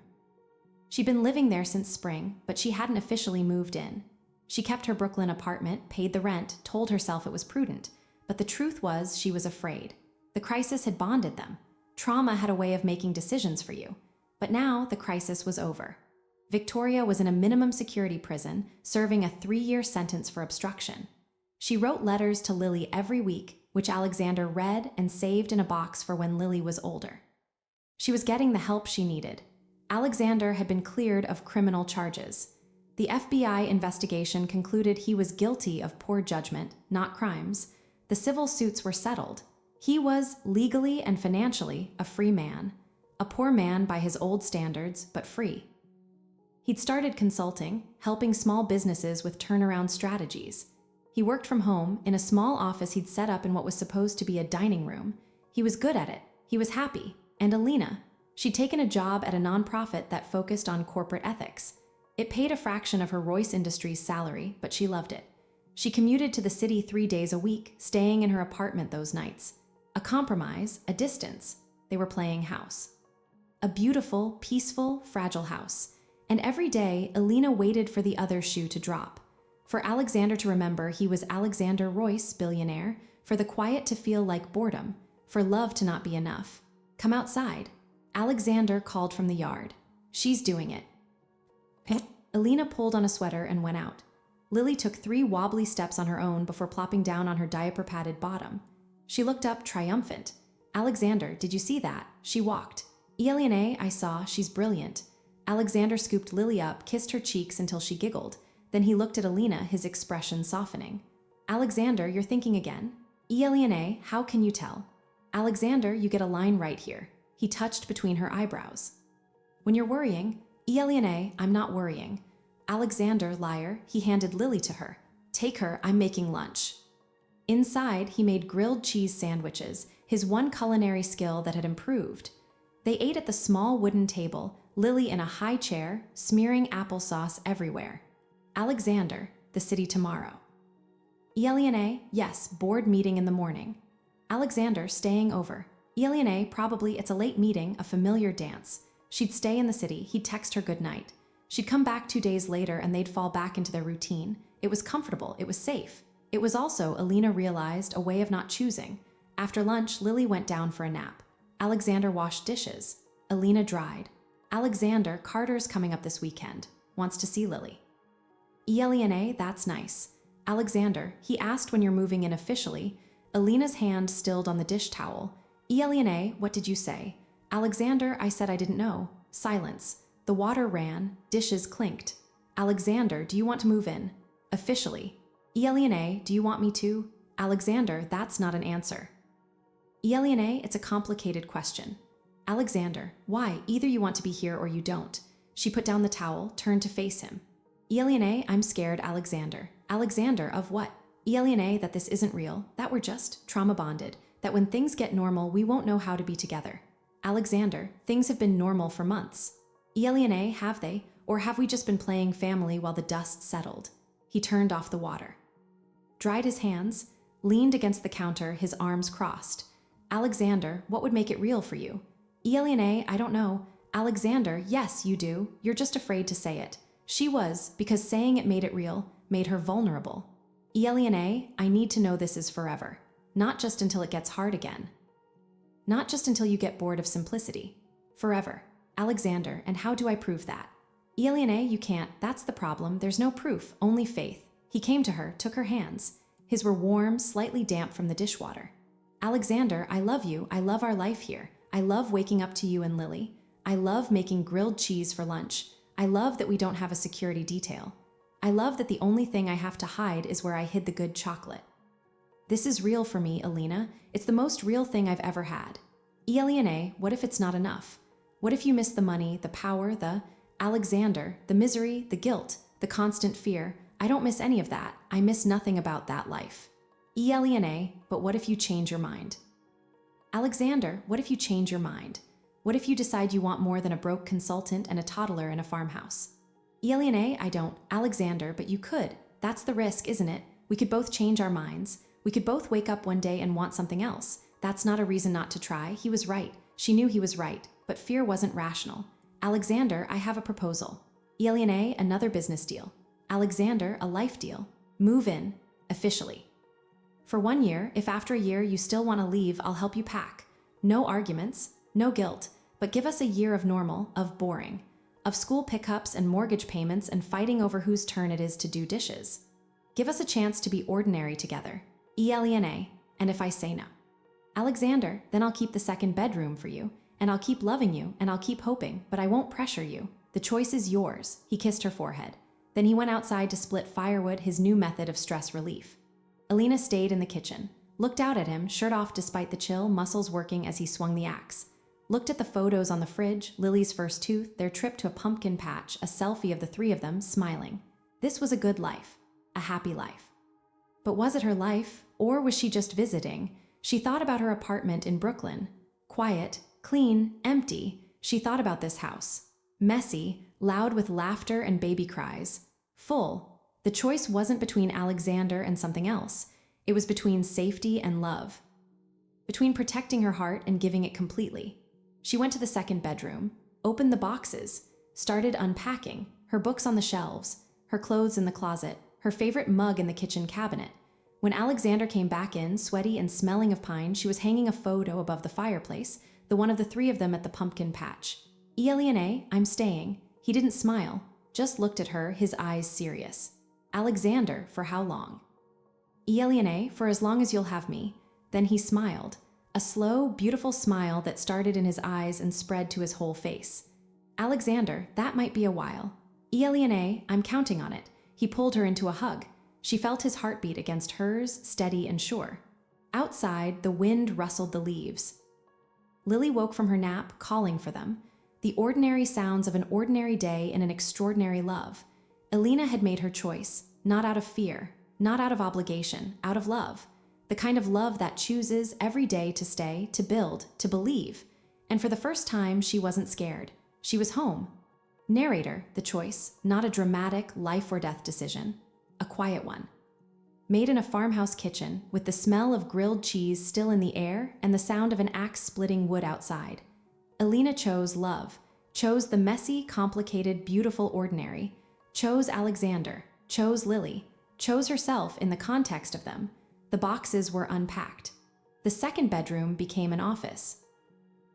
She'd been living there since spring, but she hadn't officially moved in. She kept her Brooklyn apartment, paid the rent, told herself it was prudent, but the truth was she was afraid. The crisis had bonded them. Trauma had a way of making decisions for you. But now the crisis was over. Victoria was in a minimum security prison, serving a 3-year sentence for obstruction. She wrote letters to Lily every week, which Alexander read and saved in a box for when Lily was older. She was getting the help she needed. Alexander had been cleared of criminal charges. The FBI investigation concluded he was guilty of poor judgment, not crimes. The civil suits were settled. He was, legally and financially, a free man. A poor man by his old standards, but free. He'd started consulting, helping small businesses with turnaround strategies. He worked from home in a small office he'd set up in what was supposed to be a dining room. He was good at it. He was happy. And Alina, she'd taken a job at a nonprofit that focused on corporate ethics. It paid a fraction of her Royce Industries salary, but she loved it. She commuted to the city 3 days a week, staying in her apartment those nights. A compromise, a distance. They were playing house. A beautiful, peaceful, fragile house. And every day, Alina waited for the other shoe to drop. For Alexander to remember he was Alexander Royce, billionaire, for the quiet to feel like boredom, for love to not be enough. Come outside. Alexander called from the yard. She's doing it. Alina pulled on a sweater and went out. Lily took 3 wobbly steps on her own before plopping down on her diaper-padded bottom. She looked up, triumphant. Alexander, did you see that? She walked. Elena, I saw, she's brilliant. Alexander scooped Lily up, kissed her cheeks until she giggled. Then he looked at Alina, his expression softening. Alexander, you're thinking again? Elena, how can you tell? Alexander, you get a line right here. He touched between her eyebrows. When you're worrying, Elena, I'm not worrying. Alexander, liar, he handed Lily to her. Take her, I'm making lunch. Inside, he made grilled cheese sandwiches, his one culinary skill that had improved. They ate at the small wooden table, Lily in a high chair, smearing applesauce everywhere. Alexander, the city tomorrow. Elena, yes, board meeting in the morning. Alexander, staying over. Elena, probably it's a late meeting, a familiar dance. She'd stay in the city, he'd text her good night. She'd come back 2 days later and they'd fall back into their routine. It was comfortable, it was safe. It was also, Alina realized, a way of not choosing. After lunch, Lily went down for a nap. Alexander washed dishes. Alina dried. Alexander, Carter's coming up this weekend. Wants to see Lily. Elena, that's nice. Alexander, he asked when you're moving in officially. Alina's hand stilled on the dish towel. Elena, what did you say? Alexander, I said I didn't know. Silence. The water ran. Dishes clinked. Alexander, do you want to move in? Officially. Elena, do you want me to? Alexander, that's not an answer. Elena, it's a complicated question. Alexander, why? Either you want to be here or you don't. She put down the towel, turned to face him. Elena, I'm scared, Alexander. Alexander, of what? Elena, that this isn't real, that we're just trauma bonded, that when things get normal, we won't know how to be together. Alexander, things have been normal for months. Elena, have they? Or have we just been playing family while the dust settled? He turned off the water. Dried his hands, leaned against the counter, his arms crossed. Alexander, what would make it real for you? Elena, I don't know. Alexander, yes, you do. You're just afraid to say it. She was, because saying it made it real, made her vulnerable. Elena, I need to know this is forever. Not just until it gets hard again. Not just until you get bored of simplicity. Forever. Alexander, and how do I prove that? Elena, you can't. That's the problem. There's no proof, only faith. He came to her, took her hands. His were warm, slightly damp from the dishwater. Alexander, I love you. I love our life here. I love waking up to you and Lily. I love making grilled cheese for lunch. I love that we don't have a security detail. I love that the only thing I have to hide is where I hid the good chocolate. This is real for me, Alina. It's the most real thing I've ever had. Elena, what if it's not enough? What if you miss the money, the power, the Alexander, the misery, the guilt, the constant fear? I don't miss any of that. I miss nothing about that life. Elena, but what if you change your mind? Alexander, what if you change your mind? What if you decide you want more than a broke consultant and a toddler in a farmhouse? Elena, I don't. Alexander, but you could. That's the risk, isn't it? We could both change our minds. We could both wake up one day and want something else. That's not a reason not to try. He was right. She knew he was right, but fear wasn't rational. Alexander, I have a proposal. Elena, another business deal. Alexander, a life deal. Move in, officially. For 1 year, if after a year you still want to leave, I'll help you pack. No arguments, no guilt, but give us a year of normal, of boring, of school pickups and mortgage payments and fighting over whose turn it is to do dishes. Give us a chance to be ordinary together. Elena, and if I say no. Alexander, then I'll keep the second bedroom for you, and I'll keep loving you, and I'll keep hoping, but I won't pressure you. The choice is yours. He kissed her forehead. Then he went outside to split firewood, his new method of stress relief. Elena stayed in the kitchen, looked out at him, shirt off despite the chill, muscles working as he swung the axe. Looked at the photos on the fridge, Lily's first tooth, their trip to a pumpkin patch, a selfie of the three of them, smiling. This was a good life, a happy life. But was it her life, or was she just visiting? She thought about her apartment in Brooklyn. Quiet, clean, empty. She thought about this house. Messy, loud with laughter and baby cries. Full. The choice wasn't between Alexander and something else. It was between safety and love. Between protecting her heart and giving it completely. She went to the second bedroom, opened the boxes, started unpacking, her books on the shelves, her clothes in the closet, her favorite mug in the kitchen cabinet. When Alexander came back in, sweaty and smelling of pine, she was hanging a photo above the fireplace, the one of the three of them at the pumpkin patch. Elena, I'm staying. He didn't smile, just looked at her, his eyes serious. Alexander, for how long? Elena, for as long as you'll have me. Then he smiled, a slow, beautiful smile that started in his eyes and spread to his whole face. Alexander, that might be a while. Elena, I'm counting on it. He pulled her into a hug. She felt his heartbeat against hers, steady and sure. Outside, the wind rustled the leaves. Lily woke from her nap, calling for them. The ordinary sounds of an ordinary day in an extraordinary love. Elena had made her choice, not out of fear, not out of obligation, out of love. The kind of love that chooses every day to stay, to build, to believe. And for the first time, she wasn't scared. She was home. Narrator, the choice, not a dramatic life or death decision, a quiet one. Made in a farmhouse kitchen, with the smell of grilled cheese still in the air and the sound of an axe splitting wood outside. Elena chose love, chose the messy, complicated, beautiful ordinary, chose Alexander, chose Lily, chose herself in the context of them. The boxes were unpacked. The second bedroom became an office.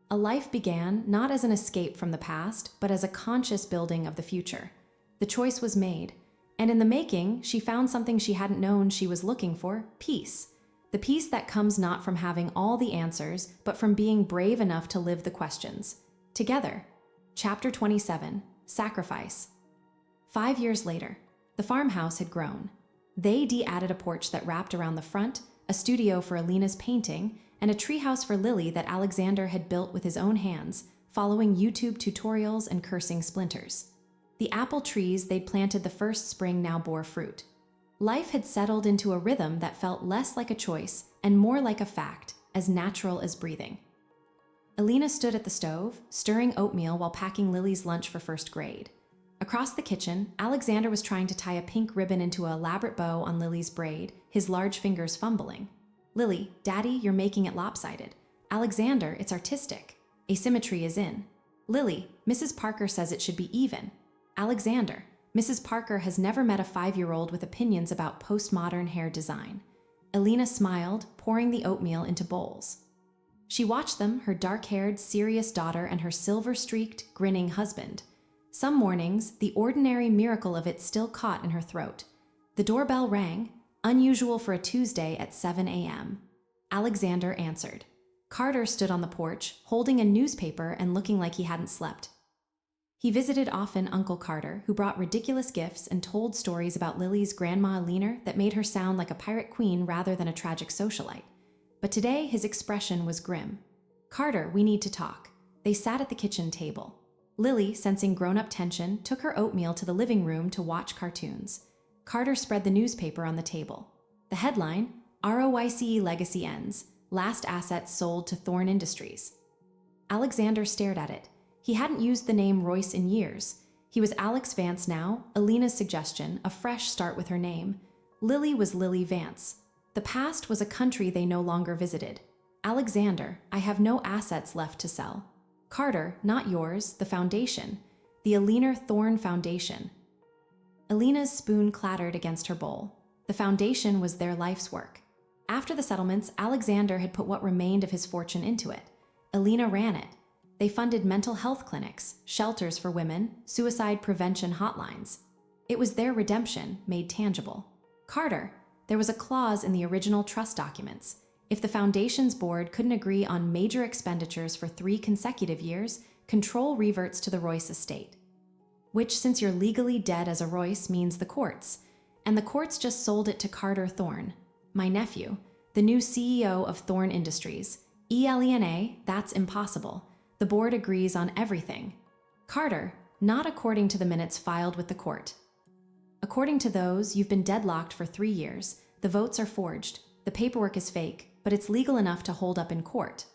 A life began not as an escape from the past, but as a conscious building of the future. The choice was made, and in the making, she found something she hadn't known she was looking for: peace. The peace that comes not from having all the answers, but from being brave enough to live the questions. Together. Chapter 27, Sacrifice. 5 years later, the farmhouse had grown. They added a porch that wrapped around the front, a studio for Elena's painting, and a treehouse for Lily that Alexander had built with his own hands, following YouTube tutorials and cursing splinters. The apple trees they'd planted the first spring now bore fruit. Life had settled into a rhythm that felt less like a choice and more like a fact, as natural as breathing. Elena stood at the stove, stirring oatmeal while packing Lily's lunch for first grade. Across the kitchen, Alexander was trying to tie a pink ribbon into an elaborate bow on Lily's braid, his large fingers fumbling. Lily, Daddy, you're making it lopsided. Alexander, it's artistic. Asymmetry is in. Lily, Mrs. Parker says it should be even. Alexander, Mrs. Parker has never met a 5-year-old with opinions about postmodern hair design. Elena smiled, pouring the oatmeal into bowls. She watched them, her dark-haired, serious daughter and her silver-streaked, grinning husband. Some mornings, the ordinary miracle of it still caught in her throat. The doorbell rang, unusual for a Tuesday at 7 a.m. Alexander answered. Carter stood on the porch, holding a newspaper and looking like he hadn't slept. He visited often Uncle Carter, who brought ridiculous gifts and told stories about Lily's grandma Eleanor that made her sound like a pirate queen rather than a tragic socialite. But today, his expression was grim. Carter, we need to talk. They sat at the kitchen table. Lily, sensing grown-up tension, took her oatmeal to the living room to watch cartoons. Carter spread the newspaper on the table. The headline, ROYCE legacy ends. Last assets sold to Thorn Industries. Alexander stared at it. He hadn't used the name Royce in years. He was Alex Vance now, Alina's suggestion, a fresh start with her name. Lily was Lily Vance. The past was a country they no longer visited. Alexander, I have no assets left to sell. Carter, not yours, the foundation. The Alina Thorn Foundation. Alina's spoon clattered against her bowl. The foundation was their life's work. After the settlements, Alexander had put what remained of his fortune into it. Alina ran it. They funded mental health clinics, shelters for women, suicide prevention hotlines. It was their redemption made tangible. Carter, there was a clause in the original trust documents. If the foundation's board couldn't agree on major expenditures for 3 consecutive years, control reverts to the Royce estate. Which, since you're legally dead as a Royce, means the courts. And the courts just sold it to Carter Thorn, my nephew, the new CEO of Thorn Industries. Elena, that's impossible. The board agrees on everything. Carter, not according to the minutes filed with the court. According to those, you've been deadlocked for 3 years. The votes are forged. The paperwork is fake, but it's legal enough to hold up in court.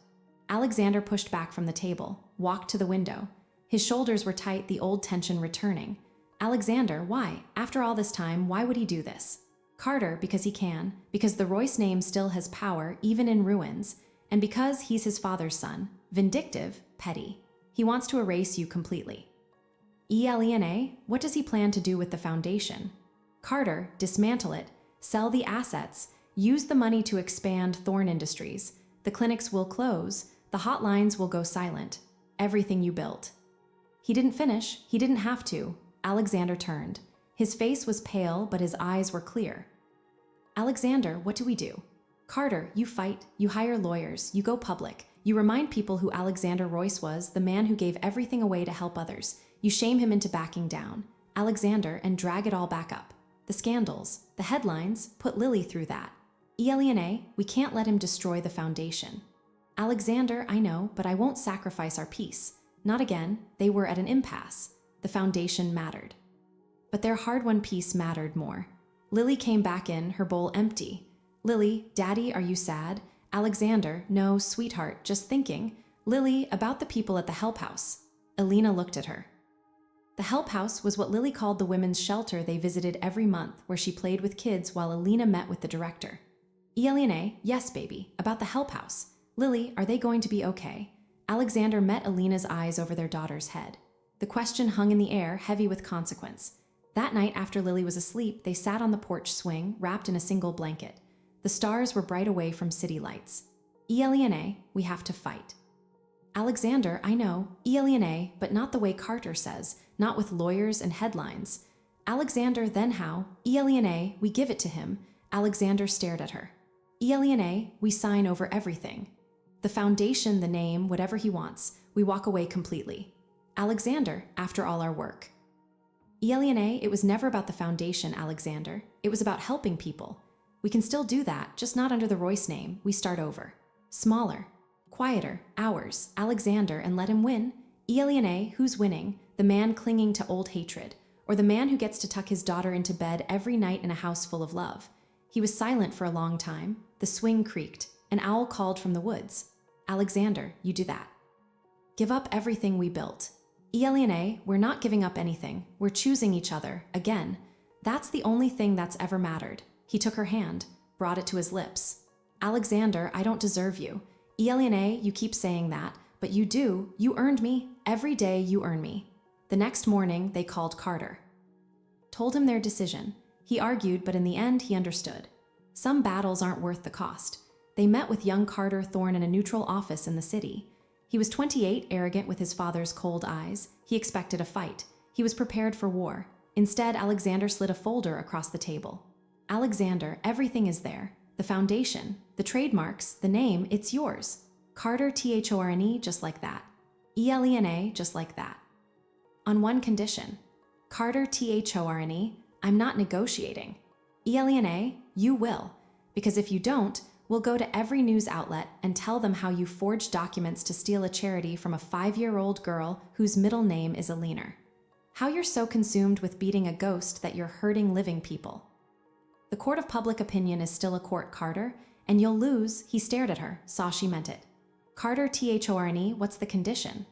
Alexander pushed back from the table, walked to the window. His shoulders were tight, the old tension returning. Alexander, why? After all this time, why would he do this? Carter, because he can, because the Royce name still has power, even in ruins, and because he's his father's son. Vindictive, petty. He wants to erase you completely. Elena, what does he plan to do with the foundation? Carter, dismantle it, sell the assets, use the money to expand Thorn Industries. The clinics will close, the hotlines will go silent. Everything you built. He didn't finish, he didn't have to. Alexander turned. His face was pale, but his eyes were clear. Alexander, what do we do? Carter, you fight, you hire lawyers, you go public. You remind people who Alexander Royce was, the man who gave everything away to help others. You shame him into backing down. Alexander, and drag it all back up. The scandals, the headlines, put Lily through that. Elena, we can't let him destroy the foundation. Alexander, I know, but I won't sacrifice our peace. Not again. They were at an impasse. The foundation mattered. But their hard-won peace mattered more. Lily came back in, her bowl empty. Lily, Daddy, are you sad? Alexander, no, sweetheart, just thinking. Lily, about the people at the Help House. Alina looked at her. The Help House was what Lily called the women's shelter they visited every month, where she played with kids while Alina met with the director. Elena, yes, baby, about the Help House. Lily, are they going to be okay? Alexander met Alina's eyes over their daughter's head. The question hung in the air, heavy with consequence. That night, after Lily was asleep, they sat on the porch swing, wrapped in a single blanket. The stars were bright away from city lights. Elena, we have to fight. Alexander, I know. Elena, but not the way Carter says, not with lawyers and headlines. Alexander, then how? Elena, we give it to him. Alexander stared at her. Elena, we sign over everything. The foundation, the name, whatever he wants. We walk away completely. Alexander, after all our work. Elena, it was never about the foundation, Alexander. It was about helping people. We can still do that, just not under the Royce name. We start over. Smaller. Quieter. Ours. Alexander, and let him win. Elena, who's winning? The man clinging to old hatred, or the man who gets to tuck his daughter into bed every night in a house full of love? He was silent for a long time. The swing creaked. An owl called from the woods. Alexander, you do that. Give up everything we built. Elena, we're not giving up anything. We're choosing each other, again. That's the only thing that's ever mattered. He took her hand, brought it to his lips. Alexander, I don't deserve you. Elena, you keep saying that, but you do. You earned me. Every day you earn me. The next morning, they called Carter. Told him their decision. He argued, but in the end, he understood. Some battles aren't worth the cost. They met with young Carter Thorn in a neutral office in the city. He was 28, arrogant with his father's cold eyes. He expected a fight. He was prepared for war. Instead, Alexander slid a folder across the table. Alexander, everything is there. The foundation, the trademarks, the name, it's yours. Carter Thorne, just like that. Elena, just like that. On one condition. Carter Thorne, I'm not negotiating. Elena, you will. Because if you don't, we'll go to every news outlet and tell them how you forged documents to steal a charity from a 5-year-old girl whose middle name is Alina. How you're so consumed with beating a ghost that you're hurting living people. The court of public opinion is still a court, Carter, and you'll lose. He stared at her, saw she meant it. Carter, Thorne, what's the condition?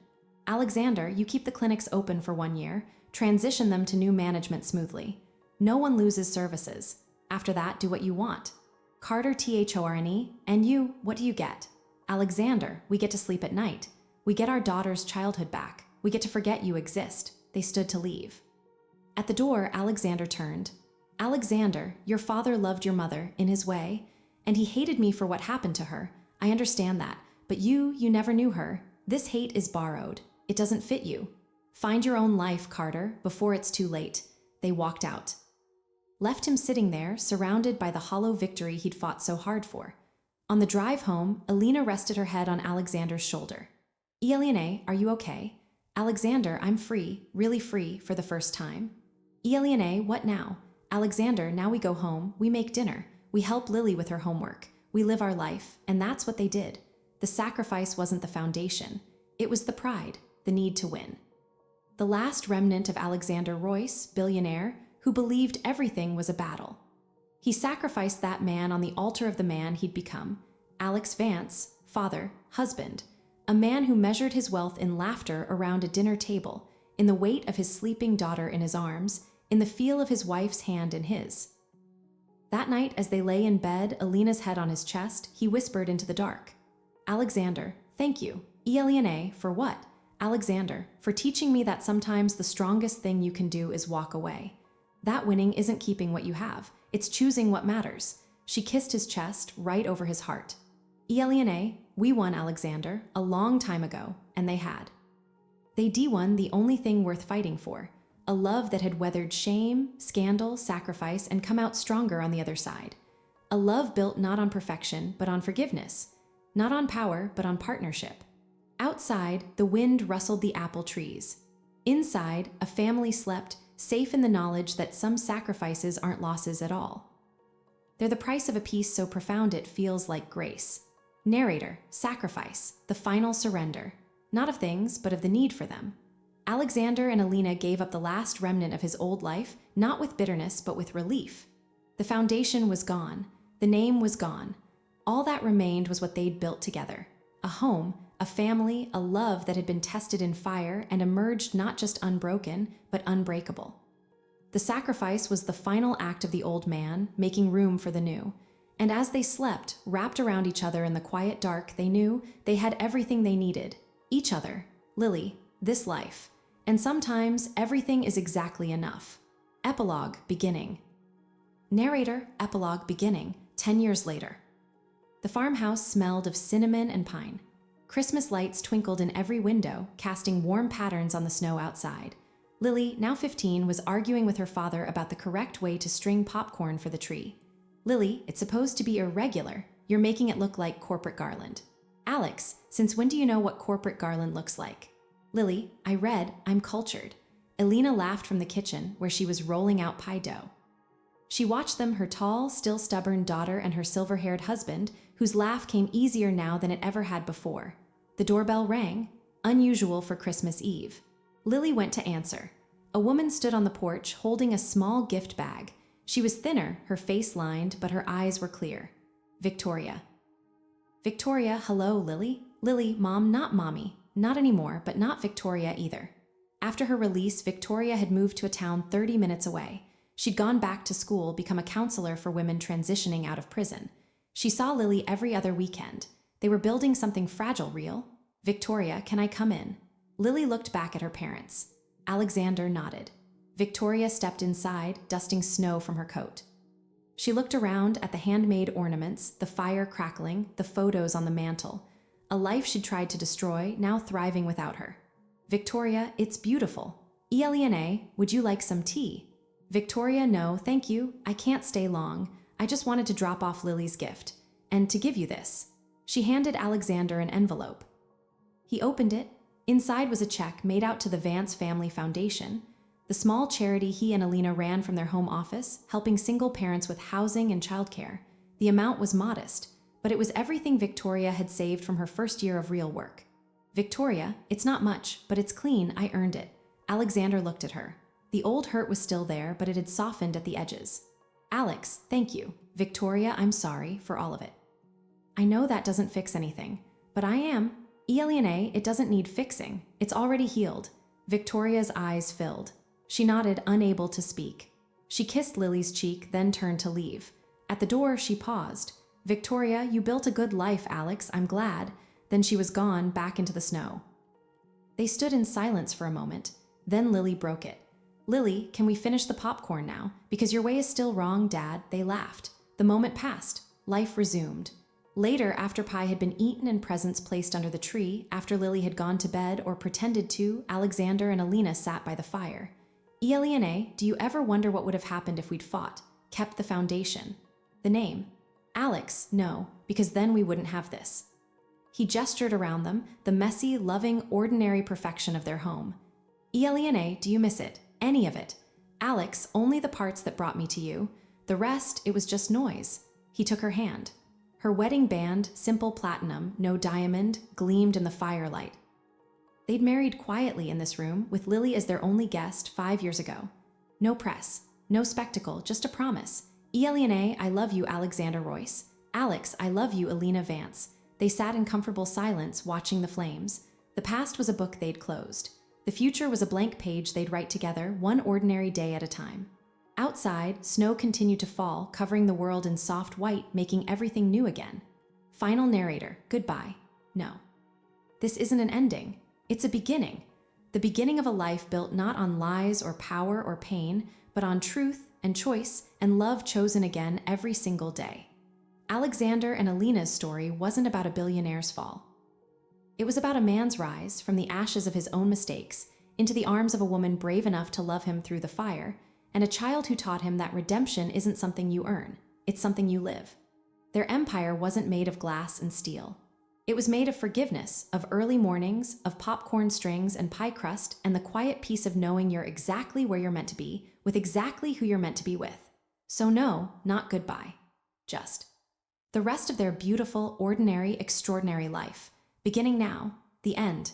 Alexander, you keep the clinics open for 1 year, transition them to new management smoothly. No one loses services. After that, do what you want. Carter, Thorne, and you, what do you get? Alexander, we get to sleep at night. We get our daughter's childhood back. We get to forget you exist. They stood to leave. At the door, Alexander turned. Alexander, your father loved your mother, in his way, and he hated me for what happened to her. I understand that, but you never knew her. This hate is borrowed. It doesn't fit you. Find your own life, Carter, before it's too late. They walked out. Left him sitting there, surrounded by the hollow victory he'd fought so hard for. On the drive home, Alina rested her head on Alexander's shoulder. Eline, are you okay? Alexander, I'm free, really free, for the first time. Eline, what now? Alexander, now we go home, we make dinner, we help Lily with her homework, we live our life, and that's what they did. The sacrifice wasn't the foundation. It was the pride, the need to win. The last remnant of Alexander Royce, billionaire, who believed everything was a battle. He sacrificed that man on the altar of the man he'd become, Alex Vance, father, husband, a man who measured his wealth in laughter around a dinner table, in the weight of his sleeping daughter in his arms, in the feel of his wife's hand in his. That night, as they lay in bed, Alina's head on his chest, he whispered into the dark. Alexander, thank you. Eline, for what? Alexander, for teaching me that sometimes the strongest thing you can do is walk away. That winning isn't keeping what you have, it's choosing what matters. She kissed his chest, right over his heart. Eline, we won, Alexander, a long time ago, and they had. They won the only thing worth fighting for, a love that had weathered shame, scandal, sacrifice, and come out stronger on the other side. A love built not on perfection, but on forgiveness. Not on power, but on partnership. Outside, the wind rustled the apple trees. Inside, a family slept, safe in the knowledge that some sacrifices aren't losses at all. They're the price of a peace so profound it feels like grace. Narrator, sacrifice, the final surrender. Not of things, but of the need for them. Alexander and Alina gave up the last remnant of his old life, not with bitterness, but with relief. The foundation was gone. The name was gone. All that remained was what they'd built together. A home, a family, a love that had been tested in fire and emerged not just unbroken, but unbreakable. The sacrifice was the final act of the old man, making room for the new. And as they slept, wrapped around each other in the quiet dark, they knew they had everything they needed. Each other, Lily, this life. And sometimes everything is exactly enough. Epilogue, beginning. Narrator, epilogue, beginning, 10 years later. The farmhouse smelled of cinnamon and pine. Christmas lights twinkled in every window, casting warm patterns on the snow outside. Lily, now 15, was arguing with her father about the correct way to string popcorn for the tree. Lily, it's supposed to be irregular. You're making it look like corporate garland. Alex, since when do you know what corporate garland looks like? Lily, I read, I'm cultured. Alina laughed from the kitchen, where she was rolling out pie dough. She watched them, her tall, still stubborn daughter and her silver-haired husband, whose laugh came easier now than it ever had before. The doorbell rang, unusual for Christmas Eve. Lily went to answer. A woman stood on the porch, holding a small gift bag. She was thinner, her face lined, but her eyes were clear. Victoria. Victoria, hello, Lily? Lily, Mom, not Mommy. Not anymore, but not Victoria either. After her release, Victoria had moved to a town 30 minutes away. She'd gone back to school, become a counselor for women transitioning out of prison. She saw Lily every other weekend. They were building something fragile, real. Victoria, can I come in? Lily looked back at her parents. Alexander nodded. Victoria stepped inside, dusting snow from her coat. She looked around at the handmade ornaments, the fire crackling, the photos on the mantle. A life she'd tried to destroy, now thriving without her. Victoria, it's beautiful. Elena, would you like some tea? Victoria, no, thank you. I can't stay long. I just wanted to drop off Lily's gift. And to give you this. She handed Alexander an envelope. He opened it. Inside was a check made out to the Vance Family Foundation, the small charity he and Alina ran from their home office, helping single parents with housing and childcare. The amount was modest, but it was everything Victoria had saved from her first year of real work. Victoria, it's not much, but it's clean, I earned it. Alexander looked at her. The old hurt was still there, but it had softened at the edges. Alex, thank you. Victoria, I'm sorry for all of it. I know that doesn't fix anything, but I am. Elena, it doesn't need fixing. It's already healed. Victoria's eyes filled. She nodded, unable to speak. She kissed Lily's cheek, then turned to leave. At the door, she paused. Victoria, you built a good life, Alex, I'm glad. Then she was gone, back into the snow. They stood in silence for a moment. Then Lily broke it. Lily, can we finish the popcorn now? Because your way is still wrong, Dad. They laughed. The moment passed. Life resumed. Later, after pie had been eaten and presents placed under the tree, after Lily had gone to bed or pretended to, Alexander and Alina sat by the fire. Elena, do you ever wonder what would have happened if we'd fought, kept the foundation? The name. Alex, no, because then we wouldn't have this. He gestured around them, the messy, loving, ordinary perfection of their home. Elena, do you miss it? Any of it? Alex, only the parts that brought me to you. The rest, it was just noise. He took her hand. Her wedding band, simple platinum, no diamond, gleamed in the firelight. They'd married quietly in this room, with Lily as their only guest 5 years ago. No press, no spectacle, just a promise. Elena, I love you, Alexander Royce. Alex, I love you, Alina Vance. They sat in comfortable silence, watching the flames. The past was a book they'd closed. The future was a blank page they'd write together, one ordinary day at a time. Outside, snow continued to fall, covering the world in soft white, making everything new again. Final narrator, goodbye. No. This isn't an ending. It's a beginning. The beginning of a life built not on lies or power or pain, but on truth and choice and love chosen again every single day. Alexander and Alina's story wasn't about a billionaire's fall. It was about a man's rise from the ashes of his own mistakes into the arms of a woman brave enough to love him through the fire, and a child who taught him that redemption isn't something you earn, it's something you live. Their empire wasn't made of glass and steel. It was made of forgiveness, of early mornings, of popcorn strings and pie crust, and the quiet peace of knowing you're exactly where you're meant to be, with exactly who you're meant to be with. So no, not goodbye. Just the rest of their beautiful, ordinary, extraordinary life. Beginning now, the end.